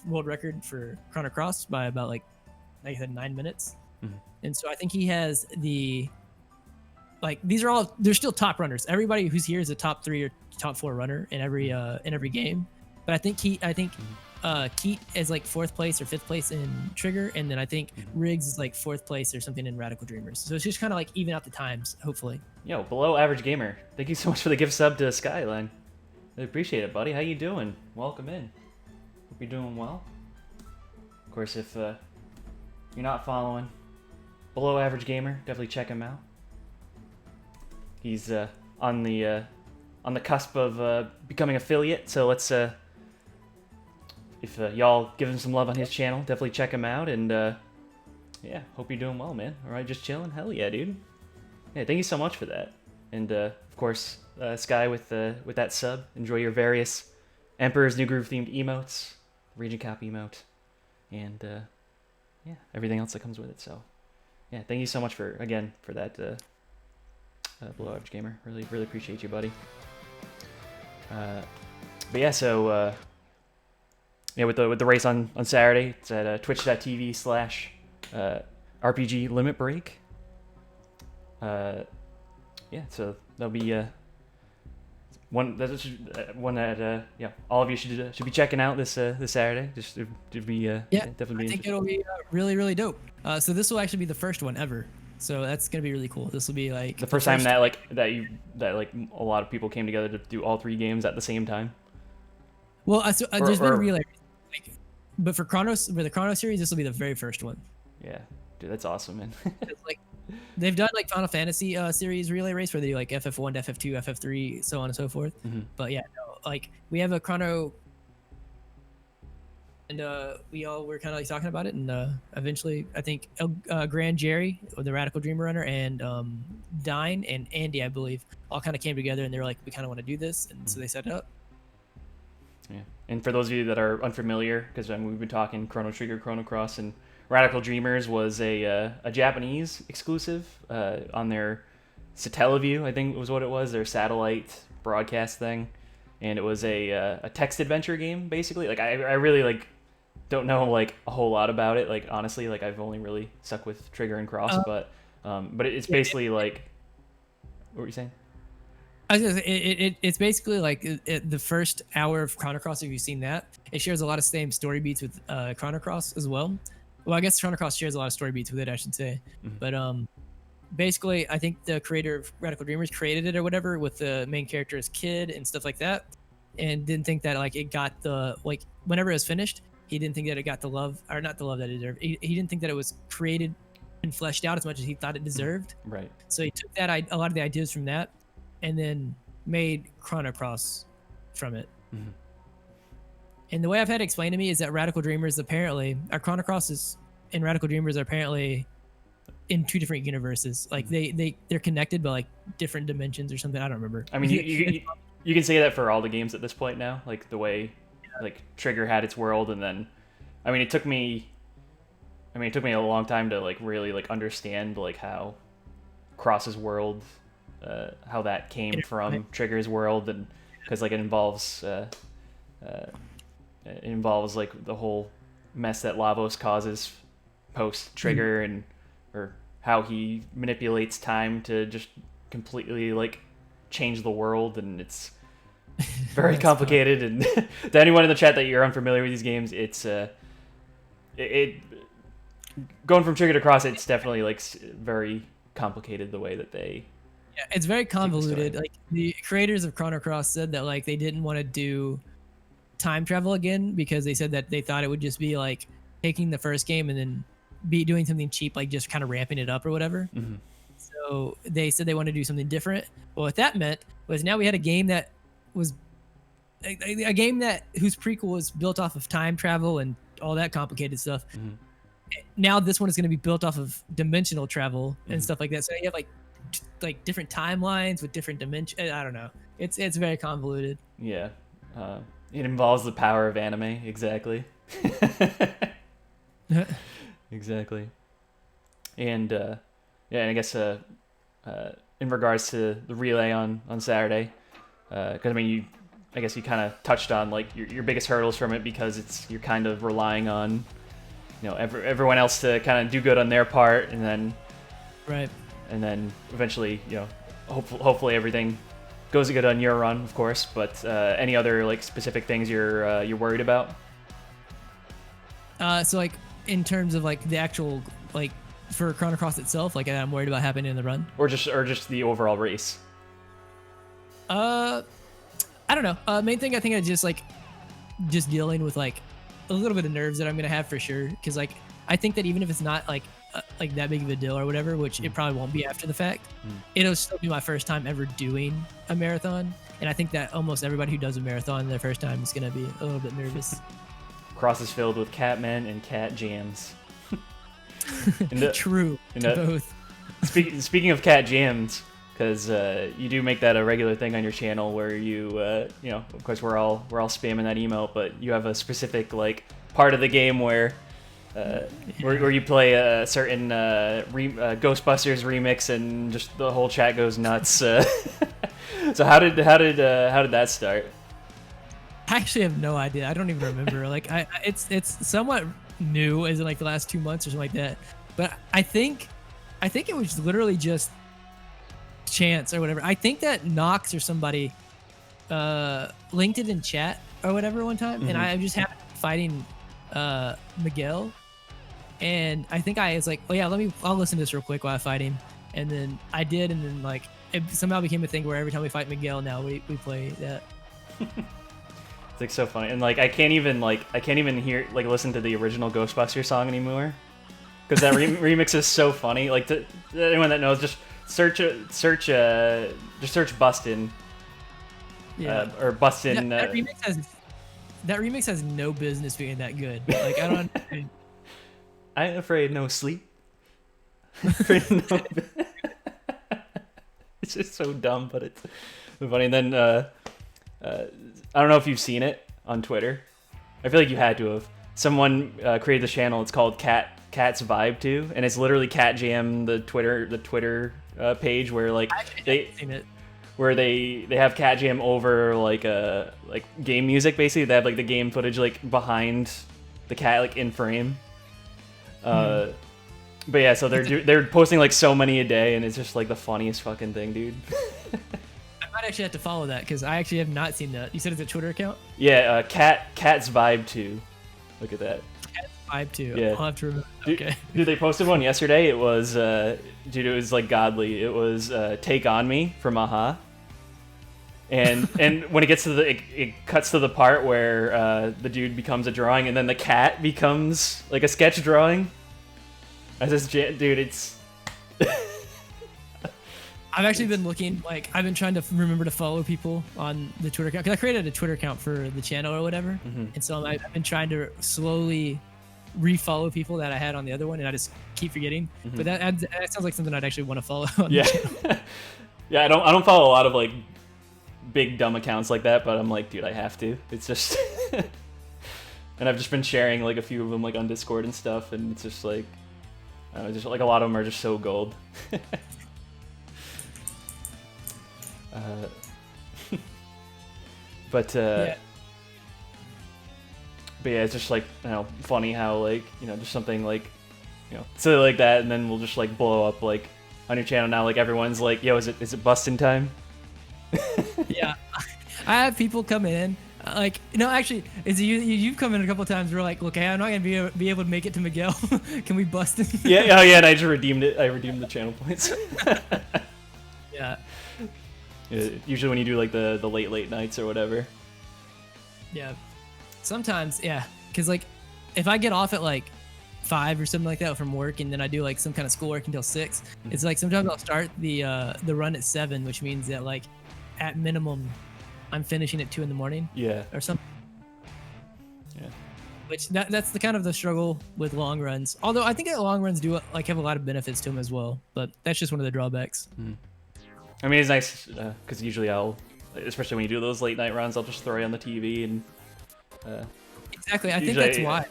world record for Chrono Cross by about like I said 9 minutes. And so I think he has they're still top runners. Everybody who's here is a top 3 or top 4 runner in every game. But I think Keat is like 4th place or 5th place in Trigger, and then I think Riggs is like 4th place or something in Radical Dreamers. So it's just kind of like even out the times, hopefully. Yo, below average gamer, thank you so much for the gift sub to Skyline. I appreciate it, buddy. How you doing? Welcome in. Hope you're doing well. Of course, if you're not following Below Average Gamer, definitely check him out. He's on the cusp of becoming affiliate, so let's if y'all give him some love on his channel, definitely check him out. And Yeah, hope you're doing well, man. All right, just chilling. Hell yeah, dude. Yeah, thank you so much for that. And of course, Sky with that sub. Enjoy your various Emperor's New Groove themed emotes, Region Cap emote, and yeah, everything else that comes with it. So yeah, thank you so much for that, Below Average Gamer. Really appreciate you, buddy. But yeah, so yeah, with the race on Saturday, it's at twitch.tv/RPG Limit Break. Yeah, so that'll be one that yeah, all of you should be checking out this Saturday. Just to be definitely. I think it'll be really dope. So this will actually be the first one ever. So that's gonna be really cool. This will be like the first time that a lot of people came together to do all 3 games at the same time. Well, there's been relay, but for the Chrono series, this will be the very first one. Yeah, dude, that's awesome, man. Like they've done like Final Fantasy series relay race where they do like FF1, FF2, FF3, so on and so forth. Mm-hmm. But yeah, no, like we have a Chrono, and we all were kind of like talking about it, and eventually I think Grand Jerry, the Radical Dreamer Runner, and Dine and Andy, I believe, all kind of came together and they were like, we kind of want to do this, and so they set it up. Yeah, and for those of you that are unfamiliar, because we've been talking Chrono Trigger, Chrono Cross, and Radical Dreamers was a Japanese exclusive on their Satellaview, I think was what it was, their satellite broadcast thing, and it was a text adventure game basically. Like I really like don't know like a whole lot about it. Like honestly, like I've only really stuck with Trigger and Cross, but it's basically like, what were you saying? I was gonna say, it's basically like the first hour of Chrono Cross. If you've seen that, it shares a lot of same story beats with Chrono Cross as well. Well, I guess Chrono Cross shares a lot of story beats with it, I should say. Mm-hmm. But basically, I think the creator of Radical Dreamers created it or whatever with the main character as kid and stuff like that, and didn't think that like it got the like whenever it was finished, he didn't think that it got the love, or not the love that it deserved. He didn't think that it was created and fleshed out as much as he thought it deserved. Right. So he took that a lot of the ideas from that, and then made Chrono Cross from it. Mm-hmm. And the way I've had it explained to me is that Radical Dreamers apparently, our Chrono Crosses and Radical Dreamers are apparently in 2 different universes. Like they're connected, but like different dimensions or something. I don't remember. I mean, you can say that for all the games at this point now. Like the way, like Trigger had its world, and then, I mean, it took me a long time to like really like understand like how Cross's world, how that came from Trigger's world, and because like it involves like the whole mess that Lavos causes post Trigger, and or how he manipulates time to just completely like change the world, and it's very complicated. And to anyone in the chat that you're unfamiliar with these games, it's it going from Trigger to Cross, it's definitely like very complicated the way that they. Yeah, it's very convoluted. Like the creators of Chrono Cross said that like they didn't want to do time travel again because they said that they thought it would just be like taking the first game and then be doing something cheap, like just kind of ramping it up or whatever. Mm-hmm. So they said they wanted to do something different. Well, what that meant was now we had a game that was a game that whose prequel was built off of time travel and all that complicated stuff. Mm-hmm. Now this one is going to be built off of dimensional travel and Mm-hmm. stuff like that. So you have like different timelines with different dimensions. I don't know. It's very convoluted. Yeah, it involves the power of anime. Exactly. Exactly. And yeah, and I guess in regards to the relay on Saturday, because I mean I guess you kind of touched on like your biggest hurdles from it, because you're kind of relying on everyone else to kind of do good on their part, and then right. And then eventually, hopefully everything goes good on your run, of course. But any other like specific things you're worried about? So like in terms of like the actual like for Chrono Cross itself, like I'm worried about happening in the run, or just the overall race. I don't know. Main thing I think is just dealing with like a little bit of nerves that I'm gonna have for sure, because like I think that even if it's not like that big of a deal or whatever, which it probably won't be after the fact, it'll still be my first time ever doing a marathon, and I think that almost everybody who does a marathon their first time is gonna be a little bit nervous. Cross is filled with cat men and cat jams. True. Both. Speaking of cat jams, because you do make that a regular thing on your channel, where you of course we're all spamming that emote, but you have a specific like part of the game where where you play a certain Ghostbusters remix, and just the whole chat goes nuts. So how did that start? I actually have no idea. I don't even remember. Like it's somewhat new, as in like the last 2 months or something like that. But I think it was literally just chance or whatever. I think that Knox or somebody linked it in chat or whatever one time, and I just happened to be fighting Miguel, and I think I was like, oh yeah, I'll listen to this real quick while I fight him, and then I did, and then like it somehow became a thing where every time we fight Miguel now we play that. It's like so funny, and like I can't even hear like listen to the original Ghostbusters song anymore, because that remix is so funny. Like to anyone that knows, just search Bustin', or Bustin'. That remix has no business being that good. Like I don't understand. I'm afraid no sleep. Afraid no. It's just so dumb, but it's funny. And then I don't know if you've seen it on Twitter. I feel like you had to have. Someone created this channel. It's called Cat's Vibe 2, and it's literally Cat Jam, the Twitter page, where like they have Cat Jam over like game music. Basically, they have like the game footage like behind the cat, like in frame. But yeah, so they're posting like so many a day, and it's just like the funniest fucking thing, dude. I might actually have to follow that, because I actually have not seen that. You said it's a Twitter account? Yeah, Cat's Vibe 2. Look at that. Cat's Vibe 2. Yeah. I'll have to remember. Okay. Dude, they posted one yesterday. It was it was like godly. It was Take On Me from Aha. And when it gets to it cuts to the part where the dude becomes a drawing, and then the cat becomes like a sketch drawing. I just, dude, it's. I've actually been looking, like, I've been trying to remember to follow people on the Twitter account, because I created a Twitter account for the channel or whatever, and so I've been trying to slowly refollow people that I had on the other one, and I just keep forgetting. But that sounds like something I'd actually want to follow on the channel. Yeah, I don't follow a lot of like big dumb accounts like that, but I'm like, dude, I have to. It's just, and I've just been sharing like a few of them like on Discord and stuff, and it's just like. Just like a lot of them are just so gold. But yeah, it's just like, funny how like, just something like, silly like that, and then we'll just like blow up like on your channel now. Like everyone's like, yo, is it bustin' time? Yeah, I have people come in. Like, actually, you've come in a couple of times. We're like, look, hey, I'm not gonna be able to make it to Miguel. Can we bust it? Yeah, oh yeah, and I just redeemed it. I redeemed the channel points. Yeah. Usually when you do like the late nights or whatever. Yeah. Sometimes, yeah, because like, if I get off at like 5 or something like that from work, and then I do like some kind of schoolwork until 6, it's like sometimes I'll start the run at 7, which means that like at minimum I'm finishing at 2 in the morning. Yeah. Or something. Yeah. Which that's the kind of the struggle with long runs. Although I think that long runs do like have a lot of benefits to them as well, but that's just one of the drawbacks. I mean, it's nice because usually especially when you do those late night runs, I'll just throw you on the TV and. Exactly. I think that's why.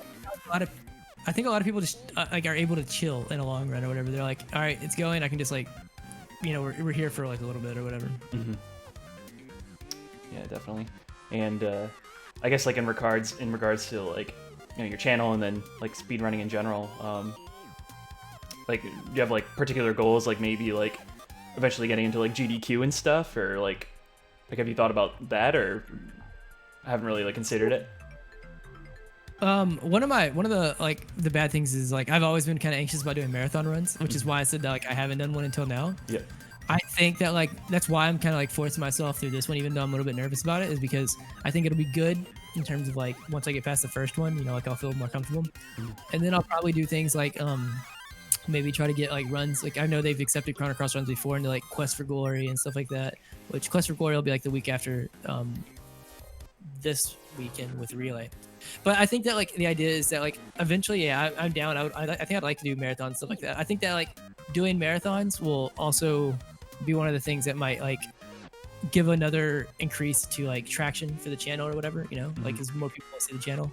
I think a lot of people just like are able to chill in a long run or whatever. They're like, all right, it's going. I can just like, we're here for like a little bit or whatever. Yeah, definitely. And I guess like in regards to like your channel and then like speedrunning in general, like do you have like particular goals, like maybe like eventually getting into like GDQ and stuff, or like have you thought about that, or haven't really like considered it? One of the like the bad things is like I've always been kind of anxious about doing marathon runs, which is why I said that like I haven't done one until now. Yeah. I think that like that's why I'm kind of like forcing myself through this one, even though I'm a little bit nervous about it, is because I think it'll be good in terms of like once I get past the first one, like I'll feel more comfortable, and then I'll probably do things like maybe try to get like runs. Like I know they've accepted Chrono Cross runs before, and like Quest for Glory and stuff like that. Which Quest for Glory will be like the week after this weekend with relay. But I think that like the idea is that like eventually, yeah, I'm down. I think I'd like to do marathons, stuff like that. I think that like doing marathons will also be one of the things that might like give another increase to like traction for the channel or whatever, you know, like as more people see the channel.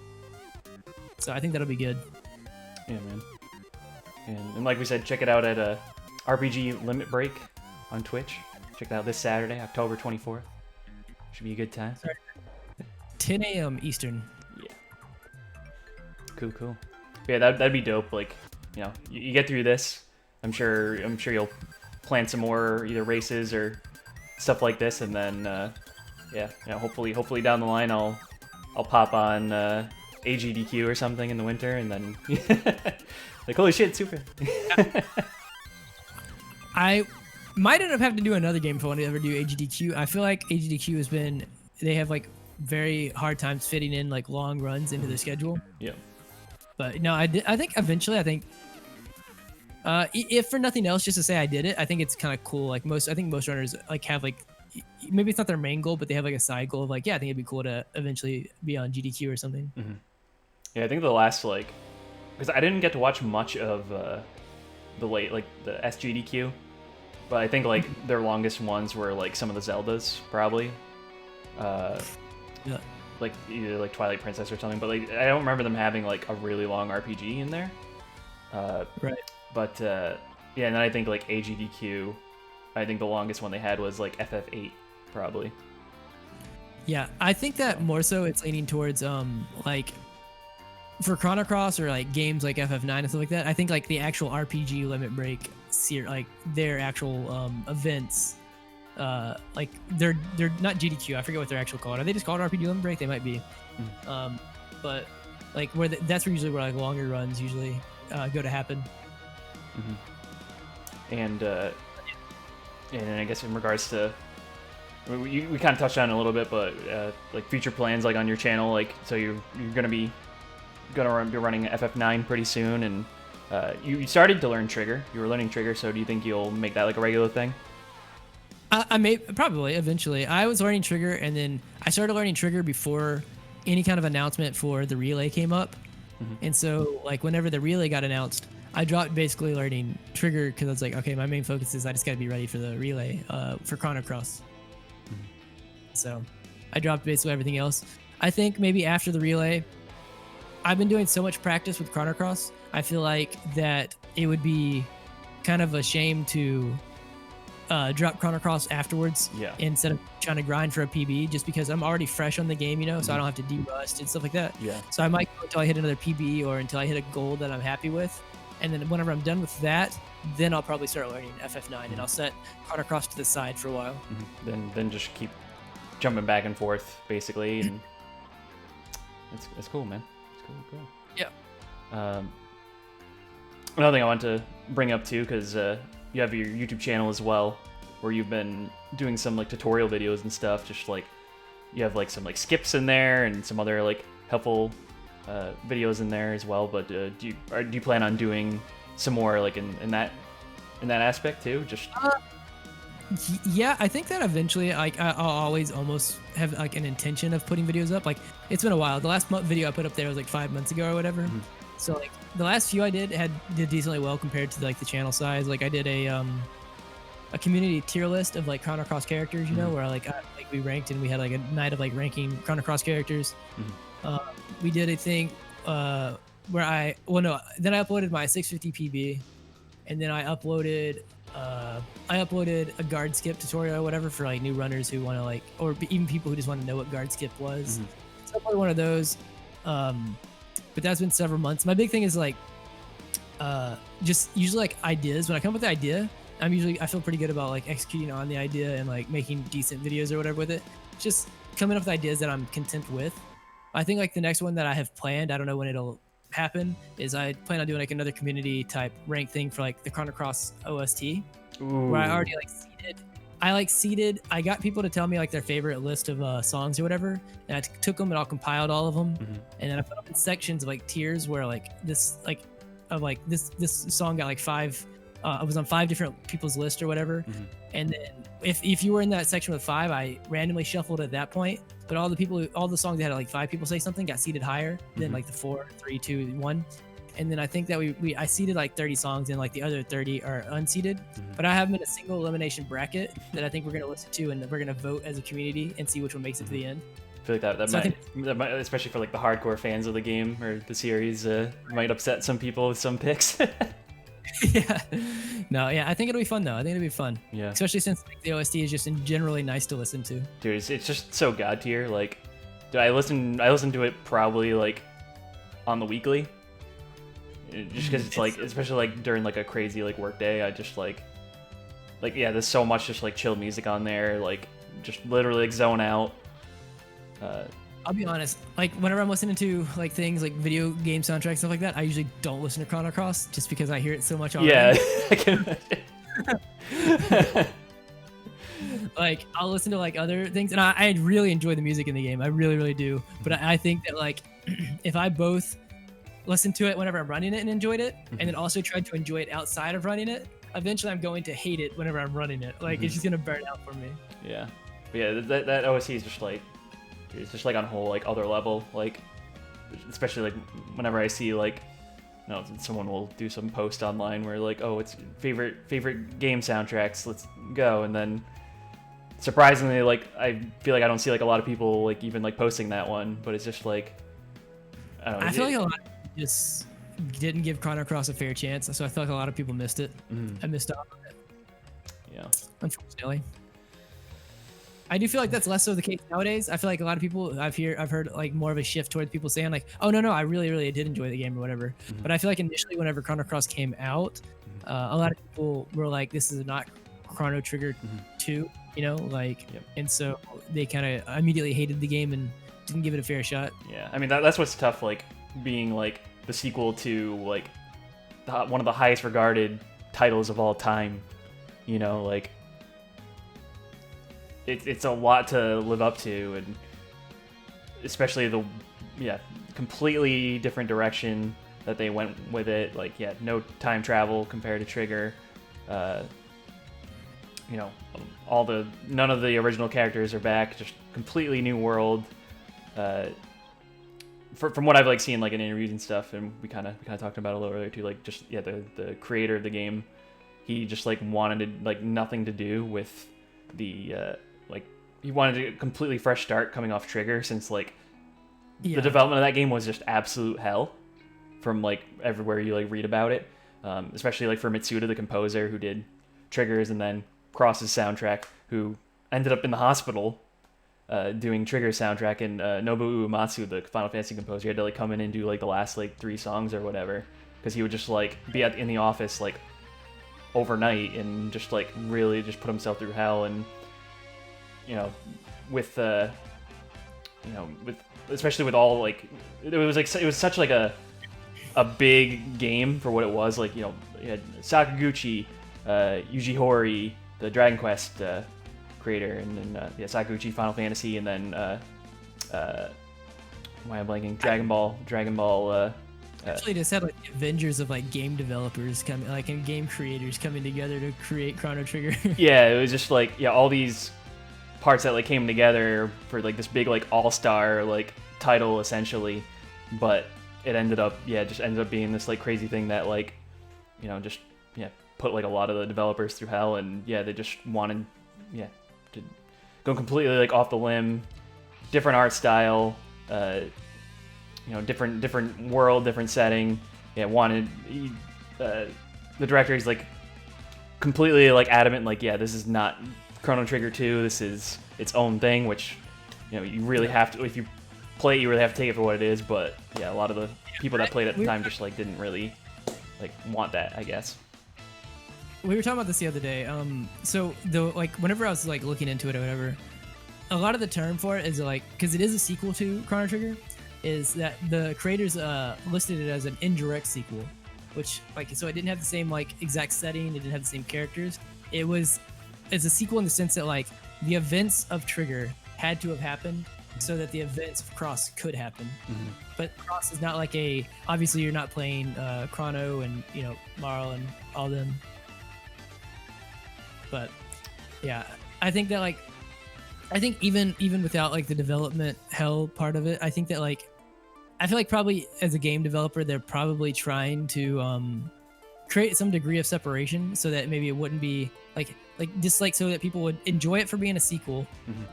So I think that'll be good. Yeah, man. And like we said, check it out at RPG Limit Break on Twitch. Check it out this Saturday, October 24th. Should be a good time. 10 a.m. Eastern. Yeah. Cool. Yeah, that'd be dope. Like, you know, you get through this. I'm sure you'll plan some more either races or stuff like this, and then hopefully down the line I'll pop on AGDQ or something in the winter, and then like holy shit, super. I might end up having to do another game if I want to ever do AGDQ. I feel like AGDQ they have like very hard times fitting in like long runs into their schedule. Yeah. But no, I think eventually, if for nothing else, just to say I did it, I think it's kind of cool. Like most runners like have like, maybe it's not their main goal, but they have like a side goal of like, yeah, I think it'd be cool to eventually be on GDQ or something. Mm-hmm. Yeah, I think the last because I didn't get to watch much of the SGDQ, but I think like their longest ones were like some of the Zeldas probably. Yeah. Like either like Twilight Princess or something, but like I don't remember them having like a really long RPG in there. Right. But yeah, and then I think like AGDQ, I think the longest one they had was like FF8 probably. Yeah, I think that more so it's leaning towards like for Chrono Cross or like games like FF9 and stuff like that. I think like the actual RPG Limit Break, like their actual events. Like they're not GDQ. I forget what they're actually called. Are they just called RPG Limit Break? They might be. But like that's usually where like longer runs usually go to happen. And I guess in regards to we kind of touched on it a little bit, but like future plans like on your channel, like so you're gonna be running FF9 pretty soon, and you started to learn Trigger. You were learning Trigger, so do you think you'll make that like a regular thing? I may probably eventually. I was learning Trigger, and then I started learning Trigger before any kind of announcement for the relay came up. And so, like, whenever the relay got announced, I dropped basically learning Trigger because I was like, okay, my main focus is I just got to be ready for the relay for Chrono Cross. So I dropped basically everything else. I think maybe after the relay, I've been doing so much practice with Chrono Cross. I feel like that it would be kind of a shame to drop Chrono Cross afterwards instead of trying to grind for a PB, just because I'm already fresh on the game, you know, so I don't have to de-rust and stuff like that. Yeah. So I might go until I hit another PB or until I hit a goal that I'm happy with. And then whenever I'm done with that, then I'll probably start learning FF9 and I'll set Chrono Cross to the side for a while. Then just keep jumping back and forth basically, and it's cool, man. It's cool. Yeah. Another thing I want to bring up too, because you have your YouTube channel as well, where you've been doing some like tutorial videos and stuff. Just like you have like some like skips in there and some other like helpful videos in there as well. But do you plan on doing some more like in that aspect too? Just yeah, I think that eventually I'll always almost have like an intention of putting videos up. Like it's been a while. The last video I put up there was like 5 months ago or whatever. So like the last few I did decently well compared to like the channel size. Like I did a community tier list of like Chrono Cross characters, you know, where like we ranked and we had like a night of like ranking Chrono Cross characters. We did a thing where then I uploaded my 650 PB, and then I uploaded a guard skip tutorial or whatever for like new runners who want to like, or even people who just want to know what guard skip was. So I uploaded one of those. But that's been several months. My big thing is like, just usually like ideas. When I come up with the idea, I feel pretty good about like executing on the idea and like making decent videos or whatever with it. Just coming up with ideas that I'm content with. I think like the next one that I have planned, I don't know when it'll happen, is I plan on doing like another community type rank thing for like the Chrono Cross OST, where I already like seeded. I got people to tell me like their favorite list of songs or whatever, and I took them and I compiled all of them, and then I put them in sections of like tiers where like this song got like 5 I was on 5 different people's list or whatever. Mhm. And then if you were in that section with 5, I randomly shuffled at that point. But all the songs that had like 5 people say something got seated higher than Mhm. like the 4, 3, 2, 1. And then I think that I seeded like 30 songs and like the other 30 are unseeded. Mhm. But I have them in a single elimination bracket that I think we're gonna listen to, and we're gonna vote as a community and see which one makes it to the end. I feel like that So I might, especially for like the hardcore fans of the game or the series, might upset some people with some picks. Yeah. No, yeah, I think it'll be fun though. I think it'll be fun. Yeah. Especially since like, the OST is just generally nice to listen to. Dude, it's just so god tier. Like, dude, I listen to it probably like on the weekly, just because it's like, especially like during like a crazy like work day, I just like yeah, there's so much just like chill music on there, like just literally like zone out. I'll be honest, like whenever I'm listening to like things like video game soundtracks stuff like that, I usually don't listen to Chrono Cross just because I hear it so much already. Yeah, I can imagine. Like I'll listen to like other things, and I really enjoy the music in the game. I really do. But I think that like if I both listen to it whenever I'm running it and enjoyed it, and then also tried to enjoy it outside of running it, eventually I'm going to hate it whenever I'm running it. Like it's just gonna burn out for me. Yeah, but yeah, that OSC is just like, it's just like on a whole like other level. Like, especially like whenever I see like, you know, someone will do some post online where like, oh, it's favorite game soundtracks, let's go, and then surprisingly, like I feel like I don't see like a lot of people like even like posting that one, but it's just like, I don't know. I feel like a lot of people just didn't give Chrono Cross a fair chance, so I feel like a lot of people missed it. I missed out on it. Yeah. Unfortunately. I do feel like that's less so the case nowadays. I feel like a lot of people I've heard like more of a shift toward people saying like, oh no, I really did enjoy the game or whatever. But I feel like initially whenever Chrono Cross came out, a lot of people were like, this is not Chrono Trigger 2, you know, like, and so they kind of immediately hated the game and didn't give it a fair shot. Yeah, I mean that's what's tough, like being like the sequel to like one of the highest regarded titles of all time, you know, like it's a lot to live up to, and especially the completely different direction that they went with it. Like no time travel compared to Trigger. You know, none of the original characters are back. Just completely new world. From what I've like seen like in interviews and stuff, and we kind of talked about it a little earlier too. Like just the creator of the game, he just like wanted like nothing to do with the like he wanted a completely fresh start coming off Trigger, since like the development of that game was just absolute hell from like everywhere you like read about it. Especially like for Mitsuda, the composer who did Triggers and then Cross's soundtrack, who ended up in the hospital doing Trigger soundtrack, and Nobuo Uematsu, the Final Fantasy composer, he had to like come in and do like the last like 3 songs or whatever, because he would just like be in the office like overnight and just like really just put himself through hell. And you know, with especially with all like it was such like a big game for what it was. Like, you know, you had Sakaguchi, Yuji Horii, the Dragon Quest creator, and then Sakaguchi, Final Fantasy, and then why am I blanking? Dragon Ball. Actually, just had like the Avengers of like game developers coming, like and game creators coming together to create Chrono Trigger. Yeah, it was just like all these parts that like came together for like this big like all-star like title essentially, but it ended up being this like crazy thing that like, you know, just put like a lot of the developers through hell. And they just wanted to go completely like off the limb, different art style, you know, different world, different setting. The director is like completely like adamant, like this is not Chrono Trigger 2, this is its own thing, which, you know, you really have to, if you play it, you really have to take it for what it is. But a lot of the people that played at the time just like didn't really like want that, I guess. We were talking about this the other day. So like whenever I was like looking into it or whatever, a lot of the term for it is like, because it is a sequel to Chrono Trigger, is that the creators listed it as an indirect sequel, which like, so it didn't have the same like exact setting, it didn't have the same characters. It's a sequel in the sense that like the events of Trigger had to have happened so that the events of Cross could happen. But Cross is not like obviously you're not playing Chrono and, you know, Marl and all them But yeah, I think that like even without like the development hell part of it, I think that like I feel like probably as a game developer, they're probably trying to create some degree of separation so that maybe it wouldn't be like just like so that people would enjoy it for being a sequel,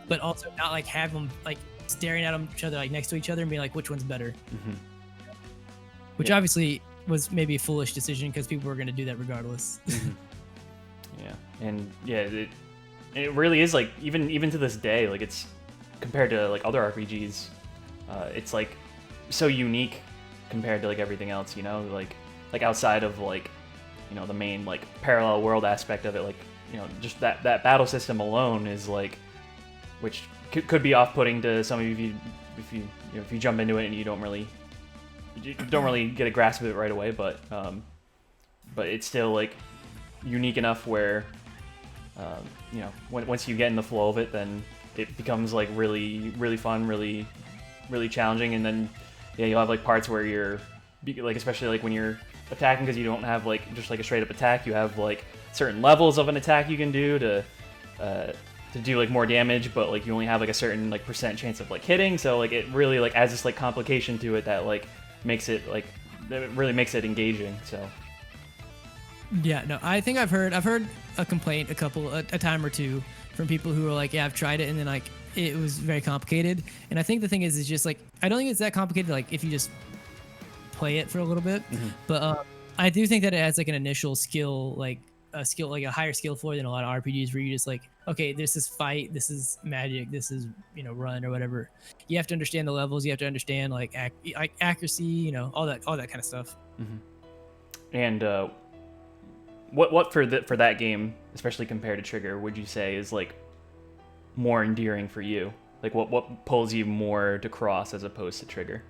but also not like have them like staring at each other like next to each other and being like which one's better. Which obviously was maybe a foolish decision because people were going to do that regardless. Yeah, and yeah, it really is like even to this day, like it's compared to like other RPGs, it's like so unique compared to like everything else, you know, like outside of like, you know, the main like parallel world aspect of it, like, you know, just that battle system alone is like, which could be off-putting to some of you if you jump into it and you don't really get a grasp of it right away, but it's still like unique enough where you know, once you get in the flow of it, then it becomes like really fun, really challenging, and then yeah, you'll have like parts where you're like, especially like when you're attacking, because you don't have like just like a straight up attack, you have like certain levels of an attack you can do to do like more damage, but like you only have like a certain like percent chance of like hitting, so like it really like adds this like complication to it that like makes it like, it really makes it engaging. So yeah, no, I think I've heard a complaint a time or two from people who are like, yeah, I've tried it and then like it was very complicated. And I think the thing is just like, I don't think it's that complicated like if you just play it for a little bit, but I do think that it has like an initial skill, like a higher skill floor than a lot of RPGs where you just like, okay, this is fight, this is magic, this is, you know, run or whatever. You have to understand the levels, you have to understand like accuracy, you know, all that kind of stuff. And what for that game, especially compared to Trigger, would you say is like more endearing for you? Like what pulls you more to Cross as opposed to Trigger?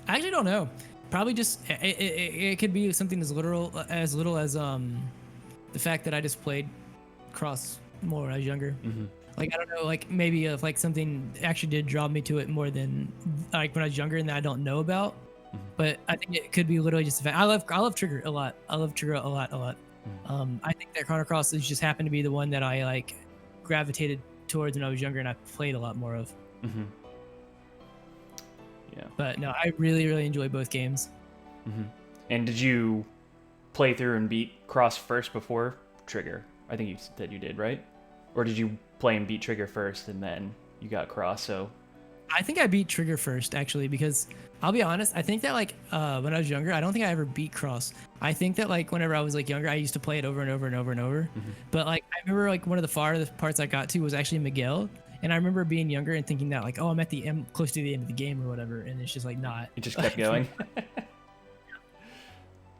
I actually don't know. Probably just it could be something as little as the fact that I just played Cross more when I was younger. Like I don't know, like maybe if like something actually did draw me to it more than like when I was younger and that I don't know about. But I think it could be literally just the fact I love Trigger a lot. I love Trigger a lot. I think that Chrono Cross has just happened to be the one that I like gravitated towards when I was younger and I played a lot more of. Yeah. But no, I really enjoy both games. And did you play through and beat Cross first before Trigger? I think you said you did, right? Or did you play and beat Trigger first and then you got Cross? So I think I beat Trigger first actually, because I'll be honest, I think that like when I was younger, I don't think I ever beat Cross. I think that like whenever I was like younger, I used to play it over and over and over and over. But like I remember like one of the farthest parts I got to was actually Miguel. And I remember being younger and thinking that like, oh, I'm close to the end of the game or whatever, and it's just like not. It just kept going.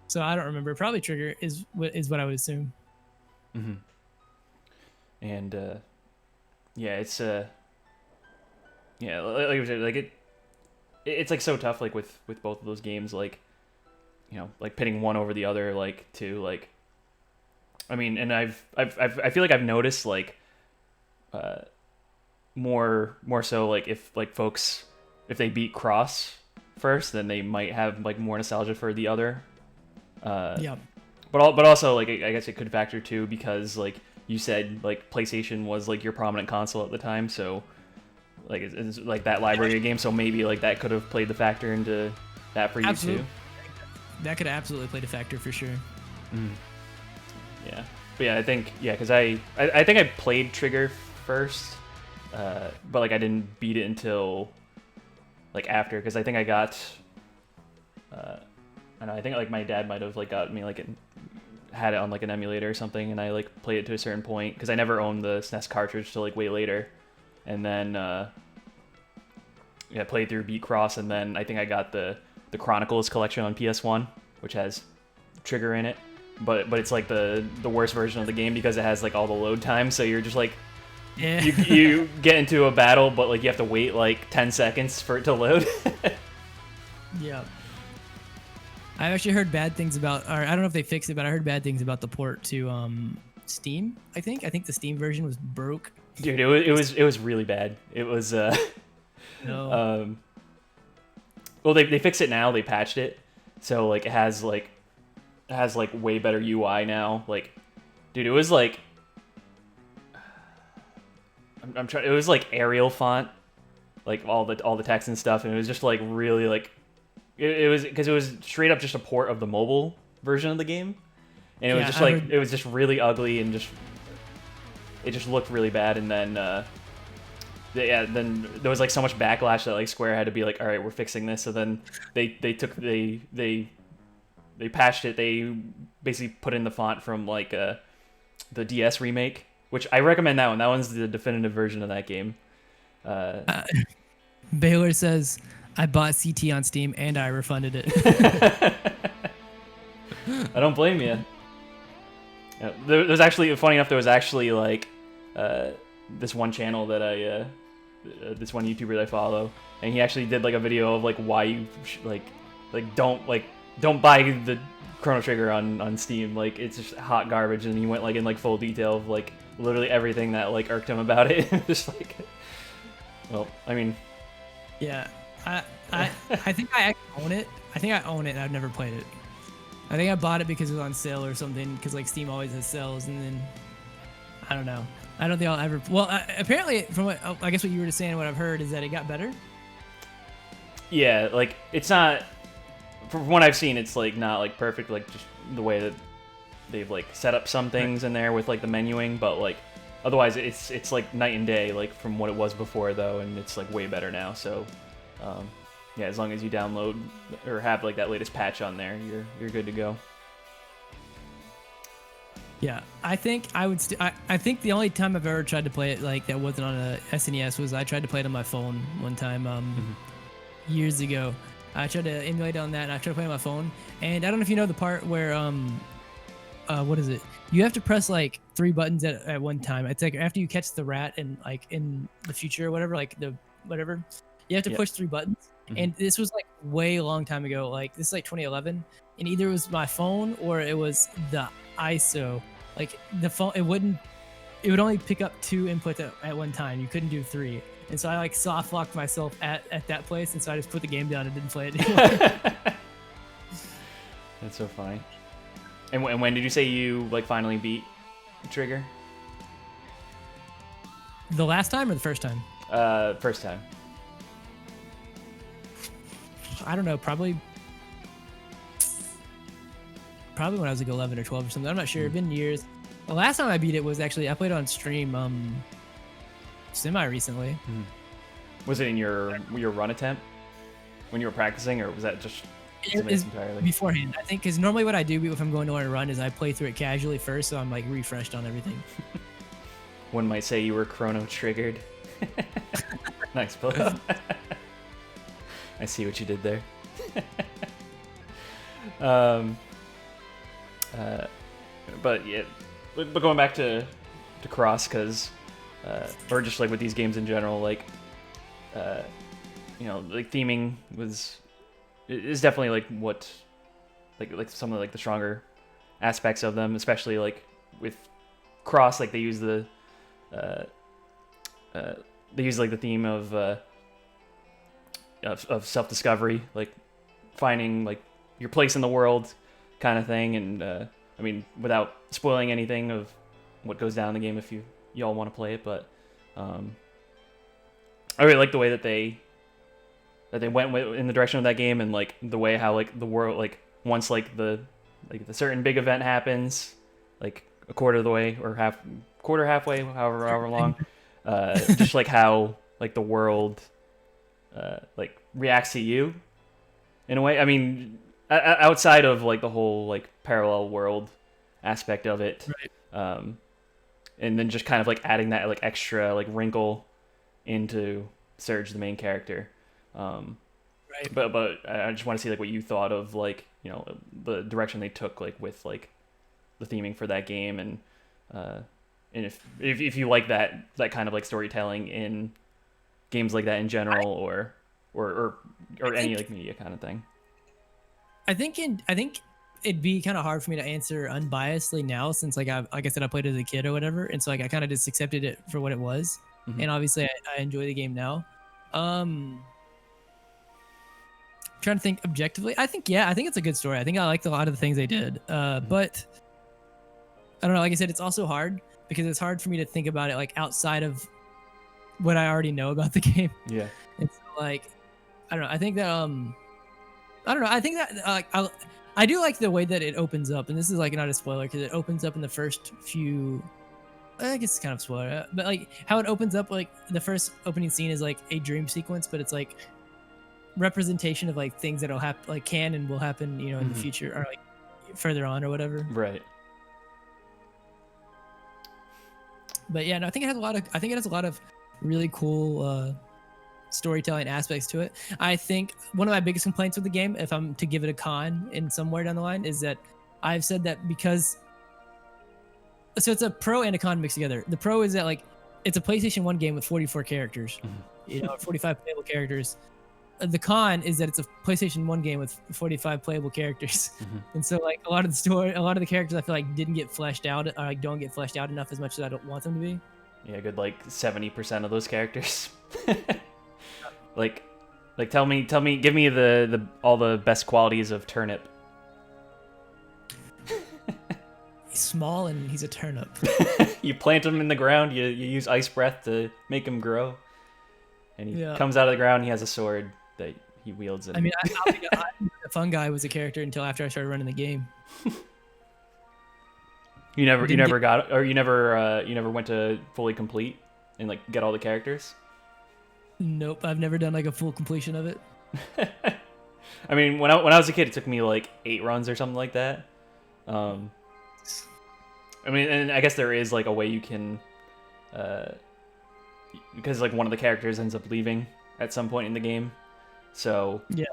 So I don't remember. Probably Trigger is what I would assume. And yeah, it's yeah, like I said, like it's like so tough, like with both of those games, like, you know, like pitting one over the other, like too, like, I mean, and I feel like I've noticed like more so like if like folks, if they beat Cross first, then they might have like more nostalgia for the other. Yeah. But also like I guess it could factor too, because like you said, like PlayStation was like your prominent console at the time, so like it's like that library of games, so maybe like that could have played the factor into that for you too. That could absolutely play the factor for sure. Yeah, but yeah, I think because I think I played Trigger first, but like I didn't beat it until like after, because I think I got I don't know, I think like my dad might have like got me like had it on like an emulator or something, and I like played it to a certain point, because I never owned the SNES cartridge till like way later, and then yeah, played through beat Cross, and then I think I got the Chronicles collection on PS1, which has Trigger in it, but it's like the worst version of the game, because it has like all the load time, so you're just like, yeah, you get into a battle, but like you have to wait like 10 seconds for it to load. Yeah. I've actually heard bad things about, or I don't know if they fixed it, but I heard bad things about the port to Steam. I think the Steam version was broke. Dude, it was really bad. It was no. Well, they fixed it now. They patched it, so like it has like way better UI now. Like Dude, it was like I'm trying. It was like Arial font, like all the text and stuff, and it was just like really like it was because it was straight up just a port of the mobile version of the game, and it was Yeah, just I like heard- it was just really ugly and just it just looked really bad. And then yeah, then there was like so much backlash that like Square had to be like, all right, we're fixing this. So then they patched it. They basically put in the font from like the DS remake, which I recommend that one. That one's the definitive version of that game. Baylor says, I bought CT on Steam and I refunded it. I don't blame you. There's actually, funny enough, there was actually like this one channel that this one YouTuber that I follow, and he actually did like a video of like why you don't buy the Chrono Trigger on Steam. Like it's just hot garbage, and he went like in like full detail of like literally everything that like irked him about it. Just like, well, I mean, Yeah, I think I actually own it. I think I own it. And I've never played it. I think I bought it because it was on sale or something. Because like Steam always has sales, and then I don't know. I don't think I'll ever. Well, apparently, from what I guess what you were just saying, what I've heard is that it got better. yeah, like it's not. From what I've seen, it's like not like perfect, like just the way that they've like set up some things in there with like the menuing, but like otherwise it's like night and day like from what it was before though, and it's like way better now. So yeah, as long as you download or have like that latest patch on there, you're good to go. Yeah, I think I would. I think the only time I've ever tried to play it like that wasn't on a SNES was I tried to play it on my phone one time years ago. I tried to emulate it on that, and I tried to play it on my phone. And I don't know if you know the part where what is it? You have to press like 3 buttons at one time. It's like after you catch the rat and like in the future or whatever, like the whatever, you have to push 3 buttons. And this was like way long time ago. Like this is like 2011, and either it was my phone or it was the ISO. Like the phone, it would only pick up 2 inputs at one time. You couldn't do 3. And so I like soft locked myself at that place, and so I just put the game down and didn't play it anymore. That's so funny. And when did you say you like finally beat Trigger? The last time or the first time? First time. I don't know, probably when I was like 11 or 12 or something. I'm not sure. It's been years. The last time I beat it was actually I played it on stream semi recently. Was it in your run attempt when you were practicing, or was that just It is beforehand, I think, because normally what I do if I'm going to a run is I play through it casually first, so I'm like refreshed on everything. One might say you were Chrono triggered. Nice, Bill. I see what you did there. But yeah, but going back to Cross, because or just like with these games in general, like you know, like theming is definitely like what like some of like the stronger aspects of them, especially like with Cross, like they use like the theme of self-discovery, like finding like your place in the world kind of thing. And I mean, without spoiling anything of what goes down in the game if y'all want to play it, but I really like the way that they went in the direction of that game, and like the way how like the world, like once like the certain big event happens, like a quarter of the way or halfway, however long, just like how like the world like reacts to you in a way. I mean, outside of like the whole like parallel world aspect of it, Right. And then just kind of like adding that like extra like wrinkle into Serge, the main character. Right. But I just want to see like what you thought of like, you know, the direction they took like with like the theming for that game, and if you like that kind of like storytelling in games like that in general, or any like media kind of thing. I think it'd be kind of hard for me to answer unbiasedly now, since like I said, I played it as a kid or whatever, and so like I kind of just accepted it for what it was. Mhm. And obviously I enjoy the game now. Trying to think objectively, I think it's a good story. I think I liked a lot of the things they did, but I don't know. Like I said, it's also hard because it's hard for me to think about it like outside of what I already know about the game. Yeah. And so, like, I don't know. I think that I don't know. I think that I do like the way that it opens up, and this is like not a spoiler because it opens up in the first few. I guess it's kind of spoiler, but like how it opens up, like the first opening scene is like a dream sequence, but it's like representation of like things that'll happen, like can and will happen, you know, in the future or like further on or whatever. Right. But yeah, no, I think it has a lot of really cool storytelling aspects to it. I think one of my biggest complaints with the game, if I'm to give it a con in somewhere down the line, is that I've said that because so it's a pro and a con mixed together. The pro is that like it's a PlayStation 1 game with 44 characters, you know, 45 playable characters. The con is that it's a PlayStation 1 game with 45 playable characters. And so like a lot of the characters I feel like didn't get fleshed out or like don't get fleshed out enough as much as I don't want them to be. Yeah, good like 70% of those characters. like tell me, give me the all the best qualities of Turnip. He's small and he's a turnip. You plant him in the ground, you use ice breath to make him grow. And he comes out of the ground, he has a sword that he wields. I mean, I think the fun guy was a character until after I started running the game. You never went to fully complete and like get all the characters? Nope, I've never done like a full completion of it. I mean, when I was a kid, it took me like 8 runs or something like that. I mean, and I guess there is like a way you can, because like one of the characters ends up leaving at some point in the game, so yeah,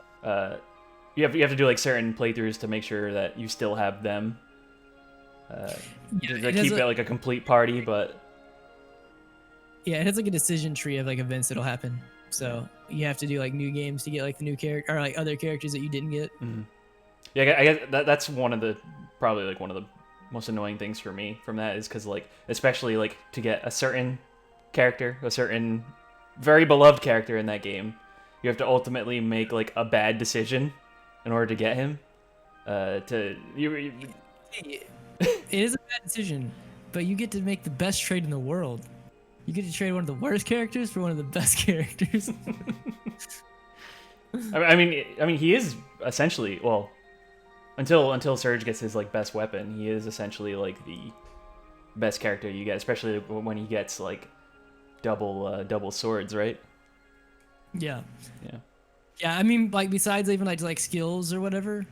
you have to do like certain playthroughs to make sure that you still have them. To keep it like a complete party, but yeah, it has like a decision tree of like events that'll happen. So you have to do like new games to get like the new character or like other characters that you didn't get. Yeah, I guess that's one of the probably like one of the most annoying things for me from that is because like especially like to get a certain character, a certain very beloved character in that game, you have to ultimately make like a bad decision in order to get him. It is a bad decision, but you get to make the best trade in the world. You get to trade one of the worst characters for one of the best characters. I mean, he is essentially until Surge gets his like best weapon, he is essentially like the best character you get, especially when he gets like double swords, right? Yeah. I mean, like besides even like skills or whatever,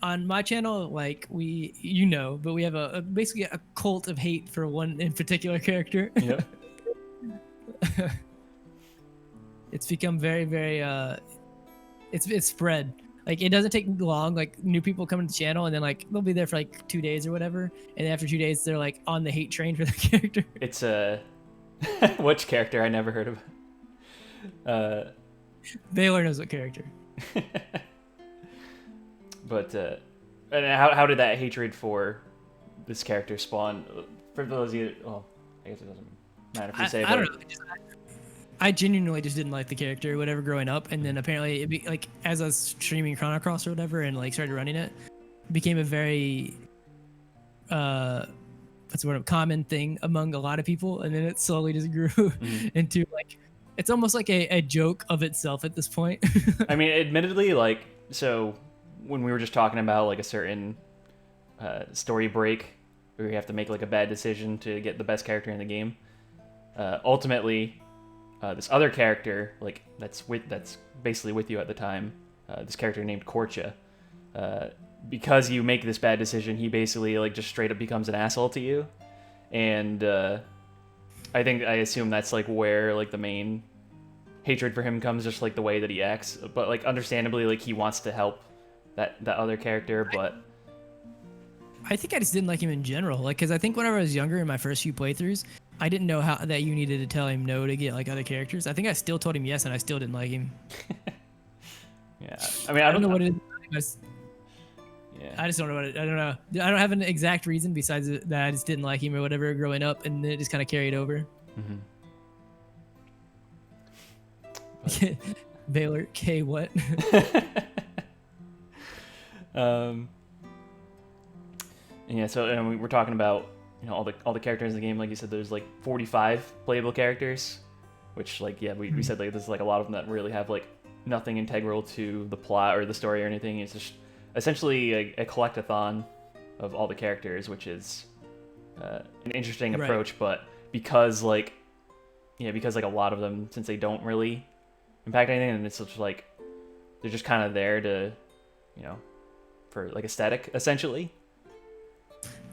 on my channel, like but we have basically a cult of hate for one in particular character. Yep. It's become very, very it's spread. Like it doesn't take long. Like new people come to the channel and then like they'll be there for like 2 days or whatever, and after 2 days they're like on the hate train for the character. It's which character I never heard of. Baylor knows what character. But and how did that hatred for this character spawn? For those of you, well, I guess it doesn't matter if you say. I don't know. I genuinely just didn't like the character, whatever, growing up, and then apparently like as I was streaming Chrono or whatever, and like started running it, became a very common thing among a lot of people, and then it slowly just grew into like it's almost like a joke of itself at this point. I mean, admittedly, like so when we were just talking about like a certain story break where you have to make like a bad decision to get the best character in the game, ultimately. This other character, like that's basically with you at the time, this character named Korcha, because you make this bad decision, he basically like just straight up becomes an asshole to you, and I assume that's like where like the main hatred for him comes, just like the way that he acts. But like understandably, like he wants to help that other character, but I think I just didn't like him in general, like because I think whenever I was younger in my first few playthroughs. I didn't know that you needed to tell him no to get like other characters. I think I still told him yes, and I still didn't like him. Yeah, I mean, I don't know what it is. Yeah, I just don't know what it. I don't know. I don't have an exact reason besides that I just didn't like him or whatever growing up, and then it just kind of carried over. Baylor K what? yeah, so and we were talking about all the characters in the game. Like you said, there's like 45 playable characters, which like we said like there's like a lot of them that really have like nothing integral to the plot or the story or anything. It's just essentially a collectathon of all the characters, which is an interesting approach. But because like a lot of them, since they don't really impact anything, and it's just like they're just kind of there to for like aesthetic essentially.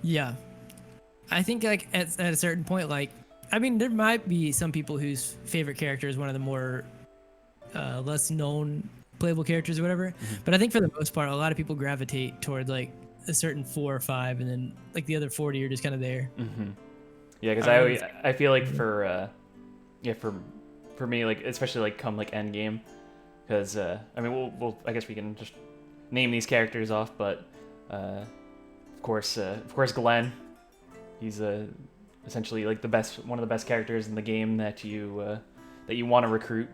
Yeah, I think like at a certain point, like I mean, there might be some people whose favorite character is one of the more less known playable characters or whatever. But I think for the most part, a lot of people gravitate towards like a certain 4 or 5, and then like the other 40 are just kind of there. Yeah, because I feel like for me, like especially like come like end game, because I mean we'll I guess we can just name these characters off, but of course Glenn, he's essentially like one of the best characters in the game that you want to recruit.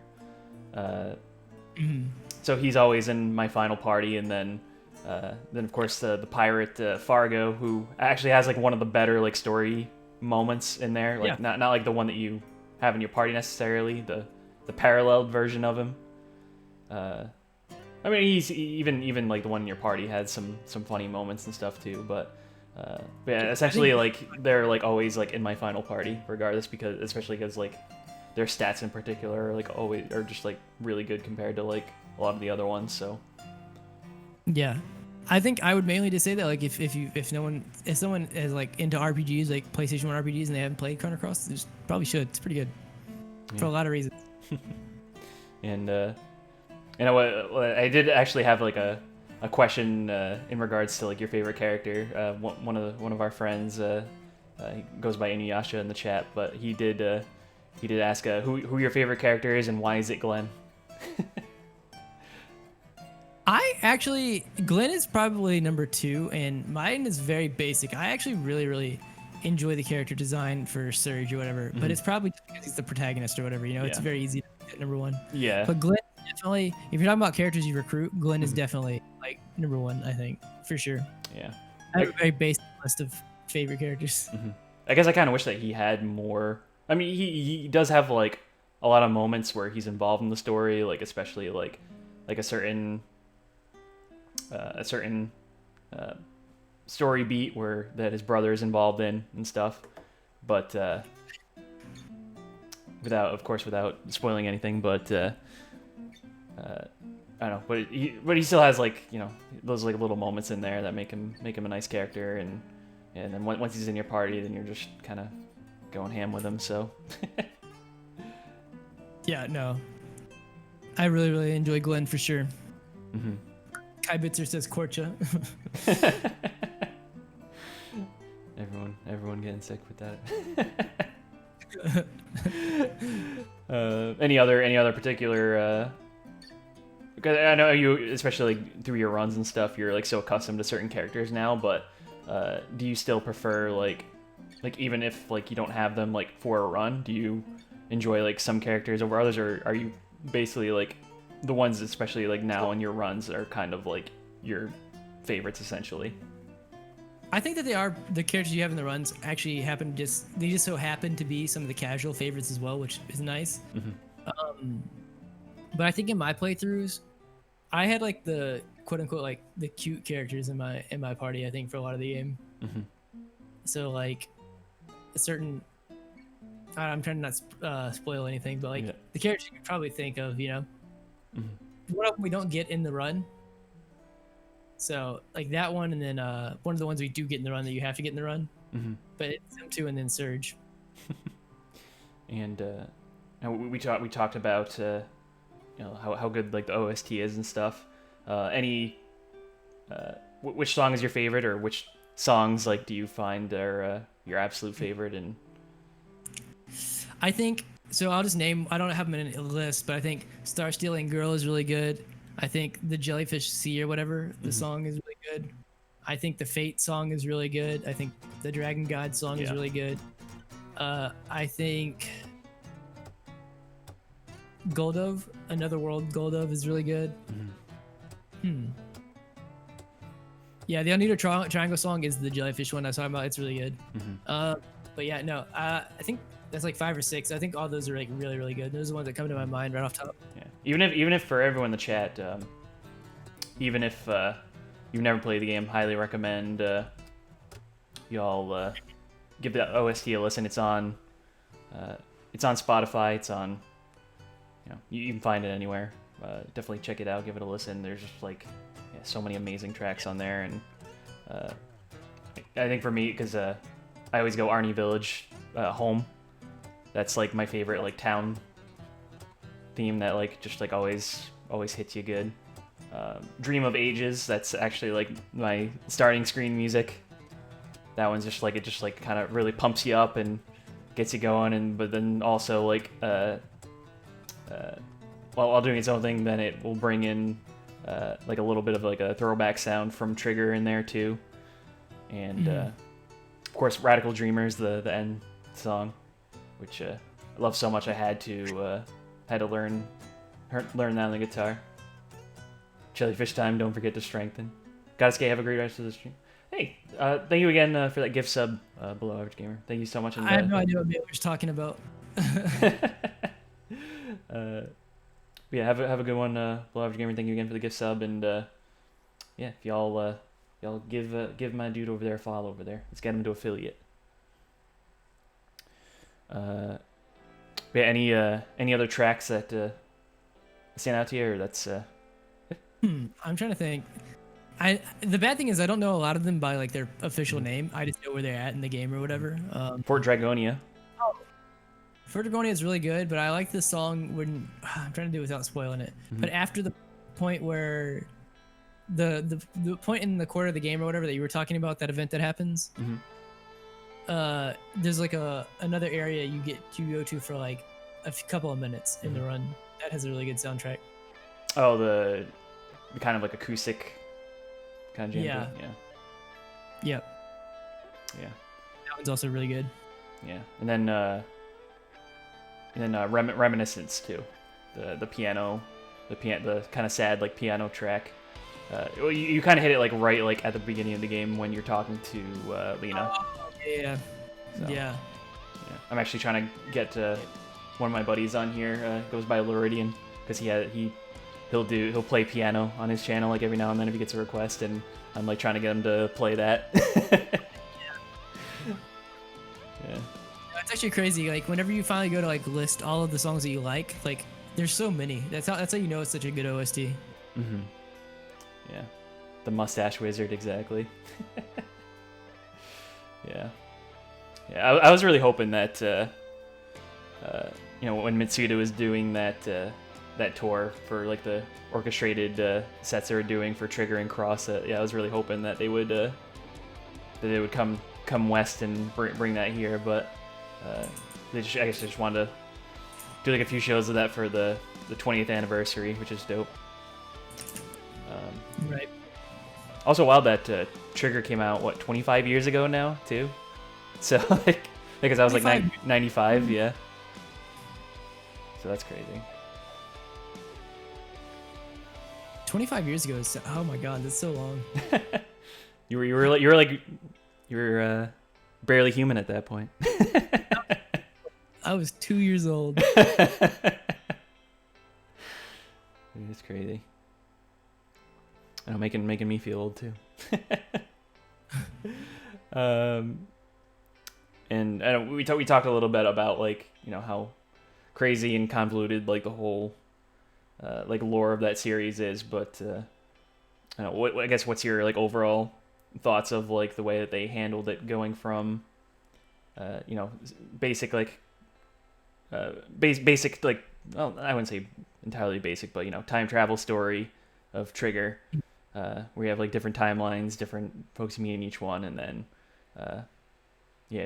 So he's always in my final party, and then of course the pirate Fargo, who actually has like one of the better like story moments in there, like not like the one that you have in your party necessarily, the paralleled version of him. I mean, he's even like the one in your party had some funny moments and stuff too, but yeah, essentially like they're like always like in my final party regardless, especially because like their stats in particular are like always are just like really good compared to like a lot of the other ones. So yeah, I think I would mainly just say that like if someone is like into RPGs, like PlayStation 1 RPGs, and they haven't played Chrono Cross, they just probably should. It's pretty good for a lot of reasons. And you know what? I did actually have like a question in regards to like your favorite character. One of our friends he goes by Inuyasha in the chat, but he did ask who your favorite character is and why is it Glenn? Glenn is probably number 2, and mine is very basic. I actually really enjoy the character design for Surge or whatever, but it's probably because he's the protagonist or whatever. It's very easy to get number 1. Yeah. But Glenn definitely, if you're talking about characters you recruit, Glenn is definitely like number 1, I think, for sure. Yeah. I have a very basic list of favorite characters. I guess I kind of wish that he had more. I mean, he does have like a lot of moments where he's involved in the story, like especially like a certain story beat that his brother is involved in and stuff, but without spoiling anything, but I don't know, but he still has like those like little moments in there that make him a nice character, and then once he's in your party, then you're just kind of going ham with him. So yeah, no, I really enjoy Glenn for sure. Kai Bitzer says Korcha. Everyone getting sick with that. Any other particular? Because I know you, especially like through your runs and stuff, you're like so accustomed to certain characters now. But do you still prefer like even if like you don't have them like for a run, do you enjoy like some characters over others, or are you basically like the ones, especially like now in your runs, are kind of like your favorites essentially? I think that the characters you have in the runs actually they just so happen to be some of the casual favorites as well, which is nice. But I think in my playthroughs, I had like the quote unquote like the cute characters in my party, I think, for a lot of the game. So like a certain, I'm trying to not spoil anything, but like the characters you could probably think of, one of them we don't get in the run. So like that one, and then one of the ones we do get in the run that you have to get in the run. But it's them 2 and then Surge. And we talked about how good like the OST is and stuff. Which song is your favorite, or which songs like do you find are your absolute favorite? And I think so. I'll just name. I don't have them in a list, but I think "Star Stealing Girl" is really good. I think the Jellyfish Sea or whatever the song is really good. I think the Fate song is really good. I think the Dragon God song is really good. I think Goldove, Another World Goldove is really good. Yeah, the Uneater Triangle song is the Jellyfish one I was talking about. It's really good. But yeah, no, I think that's like 5 or 6. I think all those are like really, really good. Those are the ones that come to my mind right off top. Yeah. Even if for everyone in the chat, even if you've never played the game, highly recommend y'all give the OST a listen. It's on Spotify. It's on, you can find it anywhere. Definitely check it out. Give it a listen. There's just like so many amazing tracks on there, and I think for me, because I always go Arnie Village home. That's like my favorite like town theme that like just like always hits you good. Dream of Ages, that's actually like my starting screen music. That one's just like, it just like kind of really pumps you up and gets you going, and but then also like while doing its own thing, then it will bring in like a little bit of like a throwback sound from Trigger in there too, and of course Radical Dreamers, the end song, which I love so much I had to learn that on the guitar. Jellyfish time, don't forget to strengthen. Gotta have a great rest of the stream. Hey, thank you again for that gift sub, Below Average Gamer. Thank you so much. I have no idea what Baylor's talking about. Yeah, have a good one, Below Average Gamer. Thank you again for the gift sub, and yeah, if y'all give my dude over there a follow over there. Let's get him to affiliate. Yeah, any other tracks that stand out to you, or that's I'm trying to think. The bad thing is I don't know a lot of them by like their official name. I just know where they're at in the game or whatever. Fort Dragonia. Fort Dragonia is really good, but I like this song when I'm trying to do it without spoiling it. But after the point where the point in the quarter of the game or whatever that you were talking about, that event that happens, there's like another area you get to go to for like a couple of minutes in the run. That has a really good soundtrack. Oh, the kind of like acoustic kind of jam. Yeah. Yep. Yeah. That one's also really good. Yeah, and then Reminiscence too, the piano, the kind of sad like piano track. You kind of hit it like right like at the beginning of the game when you're talking to Lena. Oh, yeah. So, yeah. I'm actually trying to get one of my buddies on here. Goes by Luridian, because he'll play piano on his channel like every now and then if he gets a request, and I'm like trying to get him to play that. Yeah. It's actually crazy. Like whenever you finally go to like list all of the songs that you like there's so many. That's how you know it's such a good OST. Yeah, the Mustache Wizard, exactly. Yeah. I was really hoping that when Mitsuda was doing that tour for like the orchestrated sets they were doing for Trigger and Cross, I was really hoping that they would come west and bring that here, but I guess they just wanted to do like a few shows of that for the 20th anniversary, which is dope. Right. Also wild that Trigger came out 25 years ago now too. So like because I was like 95, yeah. So that's crazy. 25 years ago is, oh my god, that's so long. you were barely human at that point. I was 2 years old. It's crazy. I know, making me feel old too. And I know we talked a little bit about like how crazy and convoluted like the whole like lore of that series is, but I don't know, I guess what's your like overall thoughts of like the way that they handled it, going from basic like basic like, well, I wouldn't say entirely basic, but time travel story of Trigger, where you have like different timelines, different folks you meet in each one, and then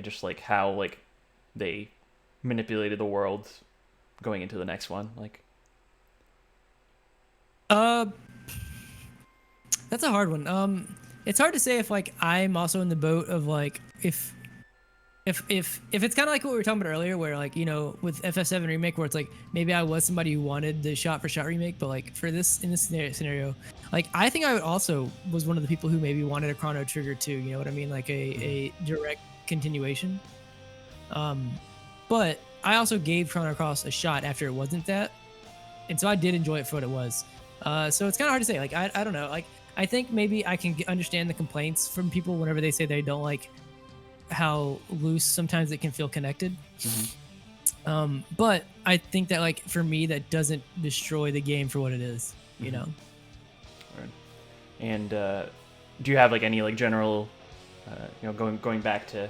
just like how like they manipulated the world going into the next one, like. That's a hard one. It's hard to say if like I'm also in the boat of like if if it's kind of like what we were talking about earlier, where like with FF7 remake, where it's like maybe I was somebody who wanted the shot for shot remake, but like for this in this scenario, like I think I would also was one of the people who maybe wanted a Chrono Trigger too. You know what I mean? Like a direct continuation. But I also gave Chrono Cross a shot after it wasn't that, and so I did enjoy it for what it was. So it's kind of hard to say. Like I don't know. Like I think maybe I can understand the complaints from people whenever they say they don't like how loose sometimes it can feel connected. But I think that like for me that doesn't destroy the game for what it is, you know. Right. And do you have like any like general going back to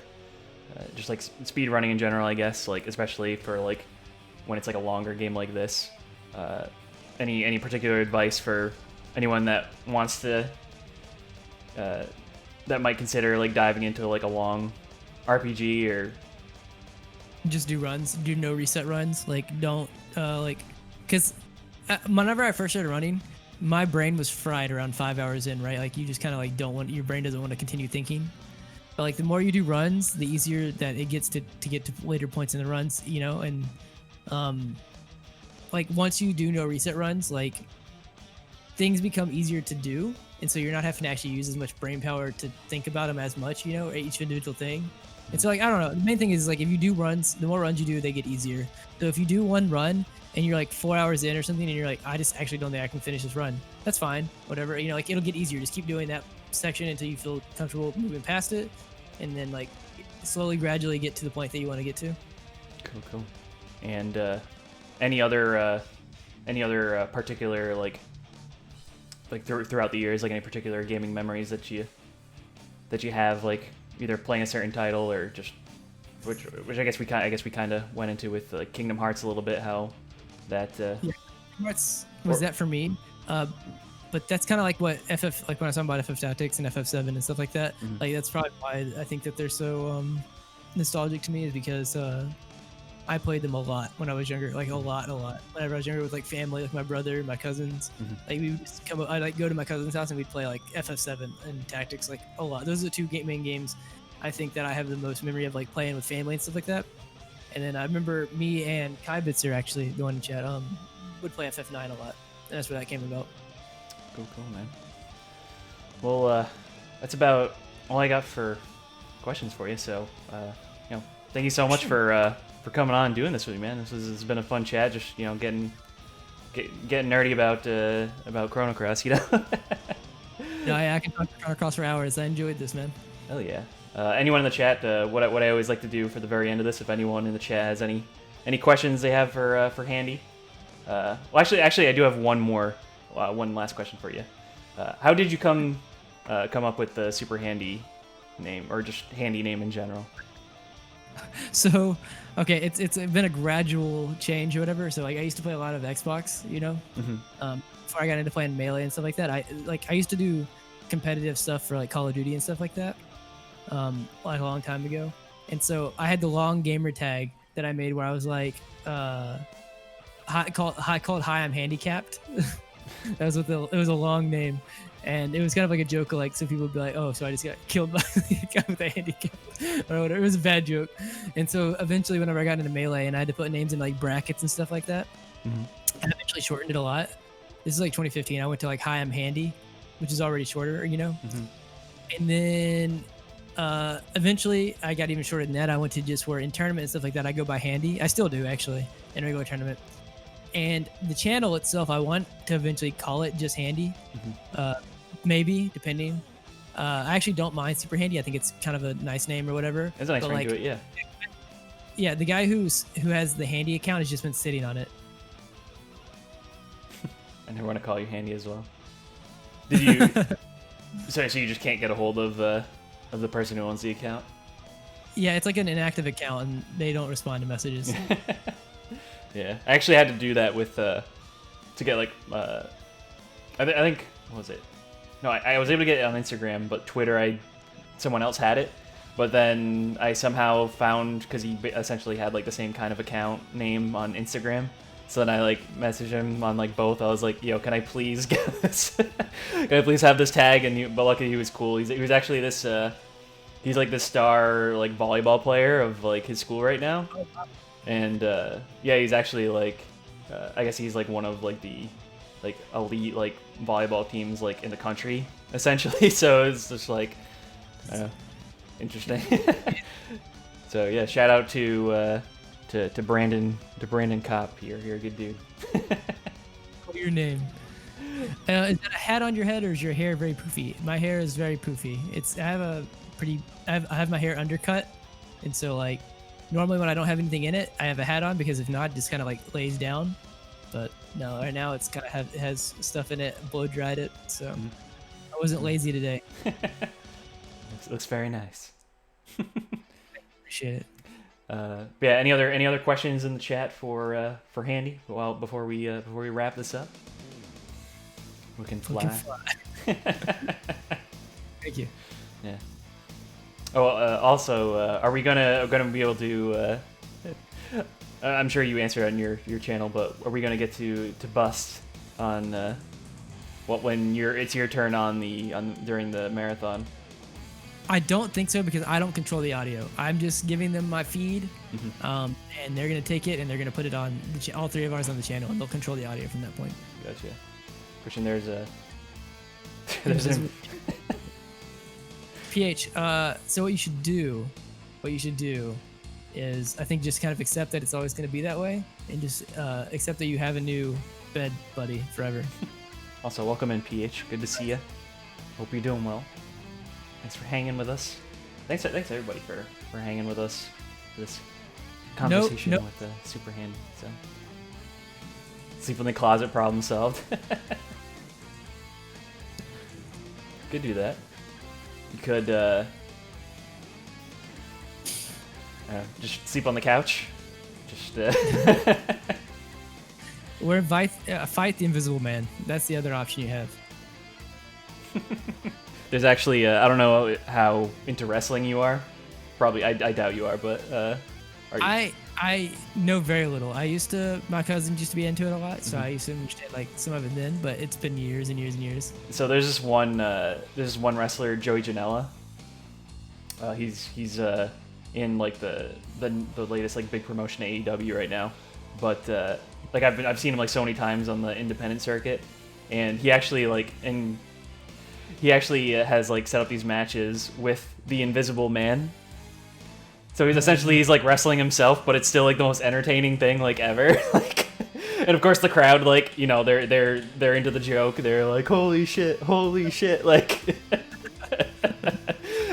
just like speed running in general, I guess, like especially for like when it's like a longer game like this, any particular advice for anyone that wants to that might consider like diving into like a long RPG? Or just do runs, do no reset runs, like don't because whenever I first started running, my brain was fried around 5 hours in, right? Like you just kind of like your brain doesn't want to continue thinking. But like the more you do runs, the easier that it gets to get to later points in the runs, and like once you do no reset runs, like things become easier to do, and so you're not having to actually use as much brain power to think about them as much, each individual thing. And so like I don't know, the main thing is like if you do runs, the more runs you do, they get easier. So if you do one run and you're like 4 hours in or something and you're like, I just actually don't think I can finish this run, that's fine, whatever, like it'll get easier. Just keep doing that section until you feel comfortable moving past it, and then like slowly gradually get to the point that you want to get to. Cool. And any other particular like throughout the years, like any particular gaming memories that you have, like either playing a certain title or just which I guess we kind of went into with like Kingdom Hearts a little bit, how that Hearts was that for me, but that's kind of like what FF, like when I was talking about FF Tactics and FF7 and stuff like that. Like that's probably why I think that they're so nostalgic to me, is because I played them a lot when I was younger, like a lot. Whenever I was younger with like family, like my brother, my cousins, like we would just I'd like go to my cousin's house and we'd play like FF7 and Tactics like a lot. Those are the two main games I think that I have the most memory of, like playing with family and stuff like that. And then I remember me and Kai Bitzer, actually the one in chat, would play FF9 a lot, and that's where that came about. Cool, man. Well, that's about all I got for questions for you. So, thank you so much for coming on and doing this with me, man. This has been a fun chat. Just getting nerdy about Chrono Cross. Yeah, I can talk Chrono Cross for hours. I enjoyed this, man. Hell yeah. Anyone in the chat, what I always like to do for the very end of this, if anyone in the chat has any questions they have for Handy. Well, actually, I do have one last question for you. How did you come up with the SuperHandi name, or just Handy name in general? So, okay, it's been a gradual change or whatever. So like I used to play a lot of Xbox, before I got into playing Melee and stuff like that. I used to do competitive stuff for like Call of Duty and stuff like that, like a long time ago. And so I had the long gamer tag that I made where I was like, called Hi, I'm Handicapped. That was it was a long name. And it was kind of like a joke, like so people would be like, "Oh, so I just got killed by a guy with a handicap," or whatever. It was a bad joke. And so eventually, whenever I got into Melee and I had to put names in like brackets and stuff like that, I eventually shortened it a lot. This is like 2015. I went to like Hi, I'm Handy, which is already shorter, And then eventually, I got even shorter than that. I went to just where in tournament and stuff like that, I go by Handy. I still do actually in regular tournament. And the channel itself, I want to eventually call it just Handy. Maybe, depending. I actually don't mind SuperHandi. I think it's kind of a nice name or whatever. It's a nice ring to it, yeah. Yeah, the guy who has the Handy account has just been sitting on it. I never want to call you Handy as well. Did you? so you just can't get a hold of the person who owns the account? Yeah, it's like an inactive account, and they don't respond to messages. Yeah, I actually had to do that with to get like I think what was it? No, I was able to get it on Instagram, but Twitter, someone else had it. But then I somehow found, because he essentially had like the same kind of account name on Instagram. So then I like messaged him on like both. I was like, "Yo, can I please get this? Can I please have this tag?" But luckily he was cool. He was actually this he's like the star like volleyball player of like his school right now, and yeah, he's actually like I guess he's like one of like the like elite like volleyball teams like in the country essentially. So it's just like interesting. So yeah, shout out to Brandon Kopp here. You're a good dude. What's your name? Is that a hat on your head, or is your hair very poofy? My hair is very poofy. I have my hair undercut, and so like normally when I don't have anything in it, I have a hat on, because if not, it just kind of like lays down. But no, right now it's kind of it has stuff in it, blow dried it, so I wasn't lazy today. Looks very nice. Appreciate it. Yeah. Any other questions in the chat for Handy? Well, before we wrap this up, we can fly. Thank you. Yeah. Oh, also, are we gonna be able to? I'm sure you answered on your channel, but are we gonna get to bust on when it's your turn during the marathon? I don't think so, because I don't control the audio. I'm just giving them my feed, and they're gonna take it and they're gonna put it on all three of ours on the channel, and they'll control the audio from that point. Gotcha. Christian, there's PH. So what you should do is, I think, just kind of accept that it's always going to be that way, and just accept that you have a new bed buddy forever. Also, welcome in, PH. Good to see you. Hope you're doing well. Thanks for hanging with us. Thanks everybody for hanging with us for this conversation with the SuperHandi. So, sleep in the closet, problem solved. Could do that. You could just sleep on the couch. Just or fight the Invisible Man. That's the other option you have. There's actually I don't know how into wrestling you are. Probably I doubt you are, but are you? I know very little. My cousin used to be into it a lot, so I used to understand like some of it then, but it's been years and years and years. So there's this one wrestler, Joey Janela. He's in like the latest like big promotion AEW right now, but like I've seen him like so many times on the independent circuit, and he actually has like set up these matches with the Invisible Man. So he's like wrestling himself, but it's still like the most entertaining thing like ever. Like, and of course the crowd, like, you know, they're into the joke. They're like, holy shit, like,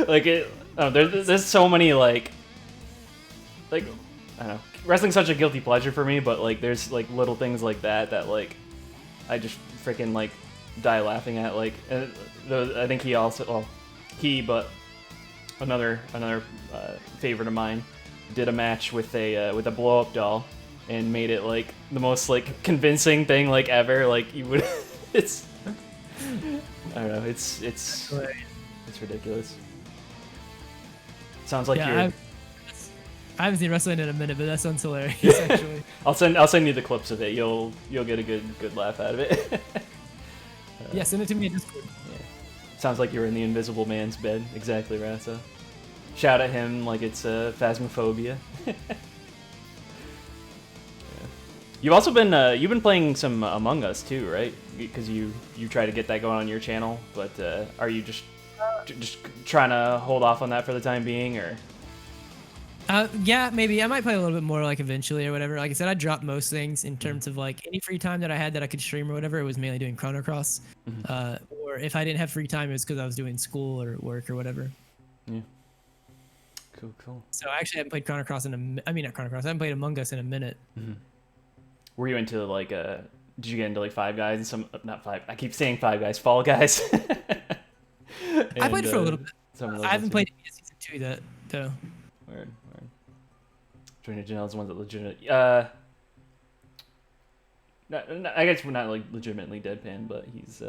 like it. Oh, there's so many like I don't know. Wrestling's such a guilty pleasure for me, but like there's like little things like that like I just freaking like die laughing at. Like, I think but another favorite of mine did a match with a blow up doll and made it like the most like convincing thing like ever. Like you would, it's I don't know. It's ridiculous. Sounds like I haven't seen wrestling in a minute, but that sounds hilarious. Actually, I'll send you the clips of it. You'll get a good laugh out of it. Yeah, send it to me in Discord. Yeah. Sounds like you're in the Invisible Man's bed. Exactly, Rasa. Shout at him like it's Phasmophobia. Yeah. You've also been playing some Among Us too, right? Because you try to get that going on your channel, but are you just trying to hold off on that for the time being, or? Yeah, maybe I might play a little bit more like eventually or whatever. Like I said, I dropped most things in terms of like any free time that I had that I could stream or whatever. It was mainly doing Chrono Cross, or if I didn't have free time, it was because I was doing school or work or whatever. Yeah. Cool. So I actually haven't played Chrono Cross not Chrono Cross. I haven't played Among Us in a minute. Mm-hmm. Were you into like did you get into like Five Guys and not Five? I keep saying Five Guys, Fall Guys. I played it for a little bit. I haven't played season 2 yet though. Word. Johnny Janelle's the ones that legitimate. I guess we're not like legitimately deadpan, but he's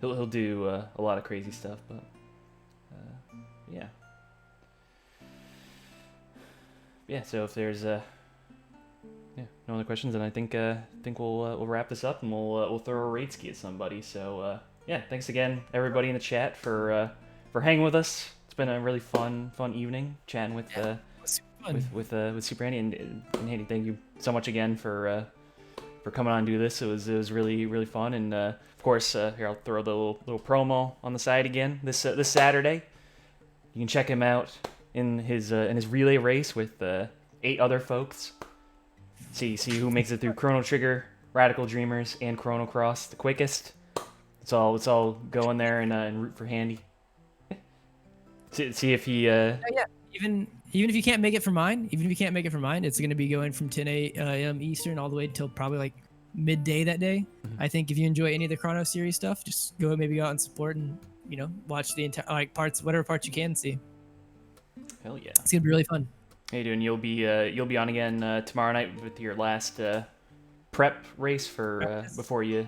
he'll do a lot of crazy stuff. But yeah. So if there's no other questions, then I think we'll wrap this up and we'll throw a raid ski at somebody. So yeah, thanks again everybody in the chat for hanging with us it's been a really fun evening chatting with with SuperHandi and Handy. Thank you so much again for coming on and do this. It was really fun. And of course, here I'll throw the little promo on the side again. This Saturday, you can check him out in his relay race with 8 other folks. See who makes it through Chrono Trigger, Radical Dreamers, and Chrono Cross the quickest. Let's all go in there and root for Handy. See if he. Yeah. Even if you can't make it for mine, it's going to be going from 10 a.m. Eastern all the way till probably like midday that day. Mm-hmm. I think if you enjoy any of the Chrono series stuff, just go out and support and watch the entire whatever parts you can see. Hell yeah! It's gonna be really fun. Hey, dude, and you'll be on again tomorrow night with your last prep race for before you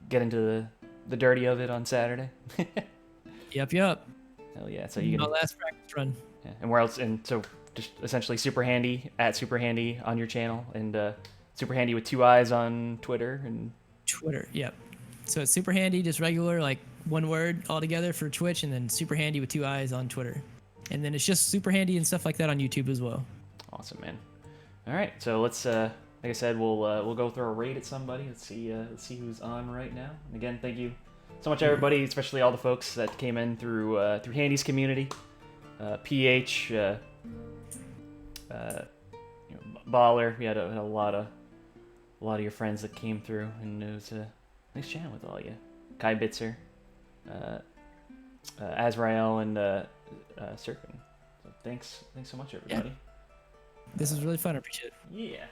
get into the dirty of it on Saturday. Yep. Hell yeah! So you can last practice run. Yeah, and where else? And so just essentially SuperHandi at SuperHandi on your channel, and SuperHandi with 2 eyes on Twitter and Twitter. Yep. So it's SuperHandi, just regular, like one word all together for Twitch, and then SuperHandi with 2 eyes on Twitter, and then it's just SuperHandi and stuff like that on YouTube as well. Awesome, man. All right, so let's like I said, we'll go throw a raid at somebody. Let's see who's on right now. And again, thank you so much, everybody, especially all the folks that came in through Handy's community. PH, Baller. We had a lot of your friends that came through, and it was a nice chatting with all you. Kai Bitzer, Azrael, and Serpent. So thanks so much, everybody. Yeah. This was really fun. I appreciate it. Yeah.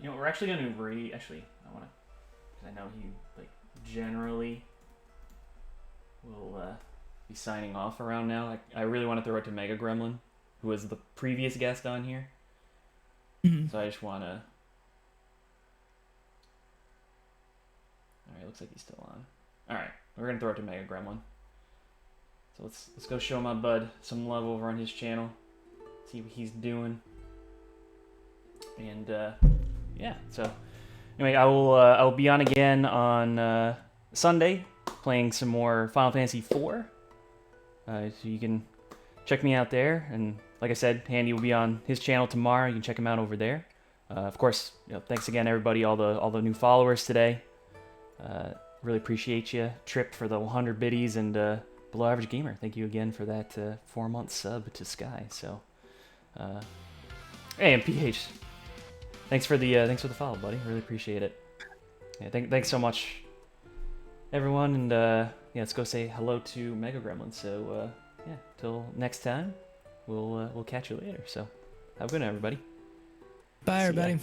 We're actually gonna Actually, I wanna, because I know he generally will be signing off around now. I really want to throw it to Mega Gremlin, who was the previous guest on here. Mm-hmm. So I just want to. All right, looks like he's still on. All right, we're gonna throw it to Mega Gremlin. So let's go show my bud some love over on his channel. See what he's doing. And yeah. So anyway, I will be on again on Sunday, playing some more Final Fantasy IV. So you can check me out there, and like I said, Handy will be on his channel tomorrow. You can check him out over there. Of course, thanks again, everybody, all the new followers today. Really appreciate you, Trip, for the 100 biddies, and Below Average Gamer. Thank you again for that 4-month sub to Sky. So, hey, and PH, thanks for the follow, buddy. Really appreciate it. Yeah, thanks so much, everyone, and yeah, let's go say hello to Mega Gremlin. So yeah, till next time, we'll catch you later. So have a good night, everybody. Bye, everybody.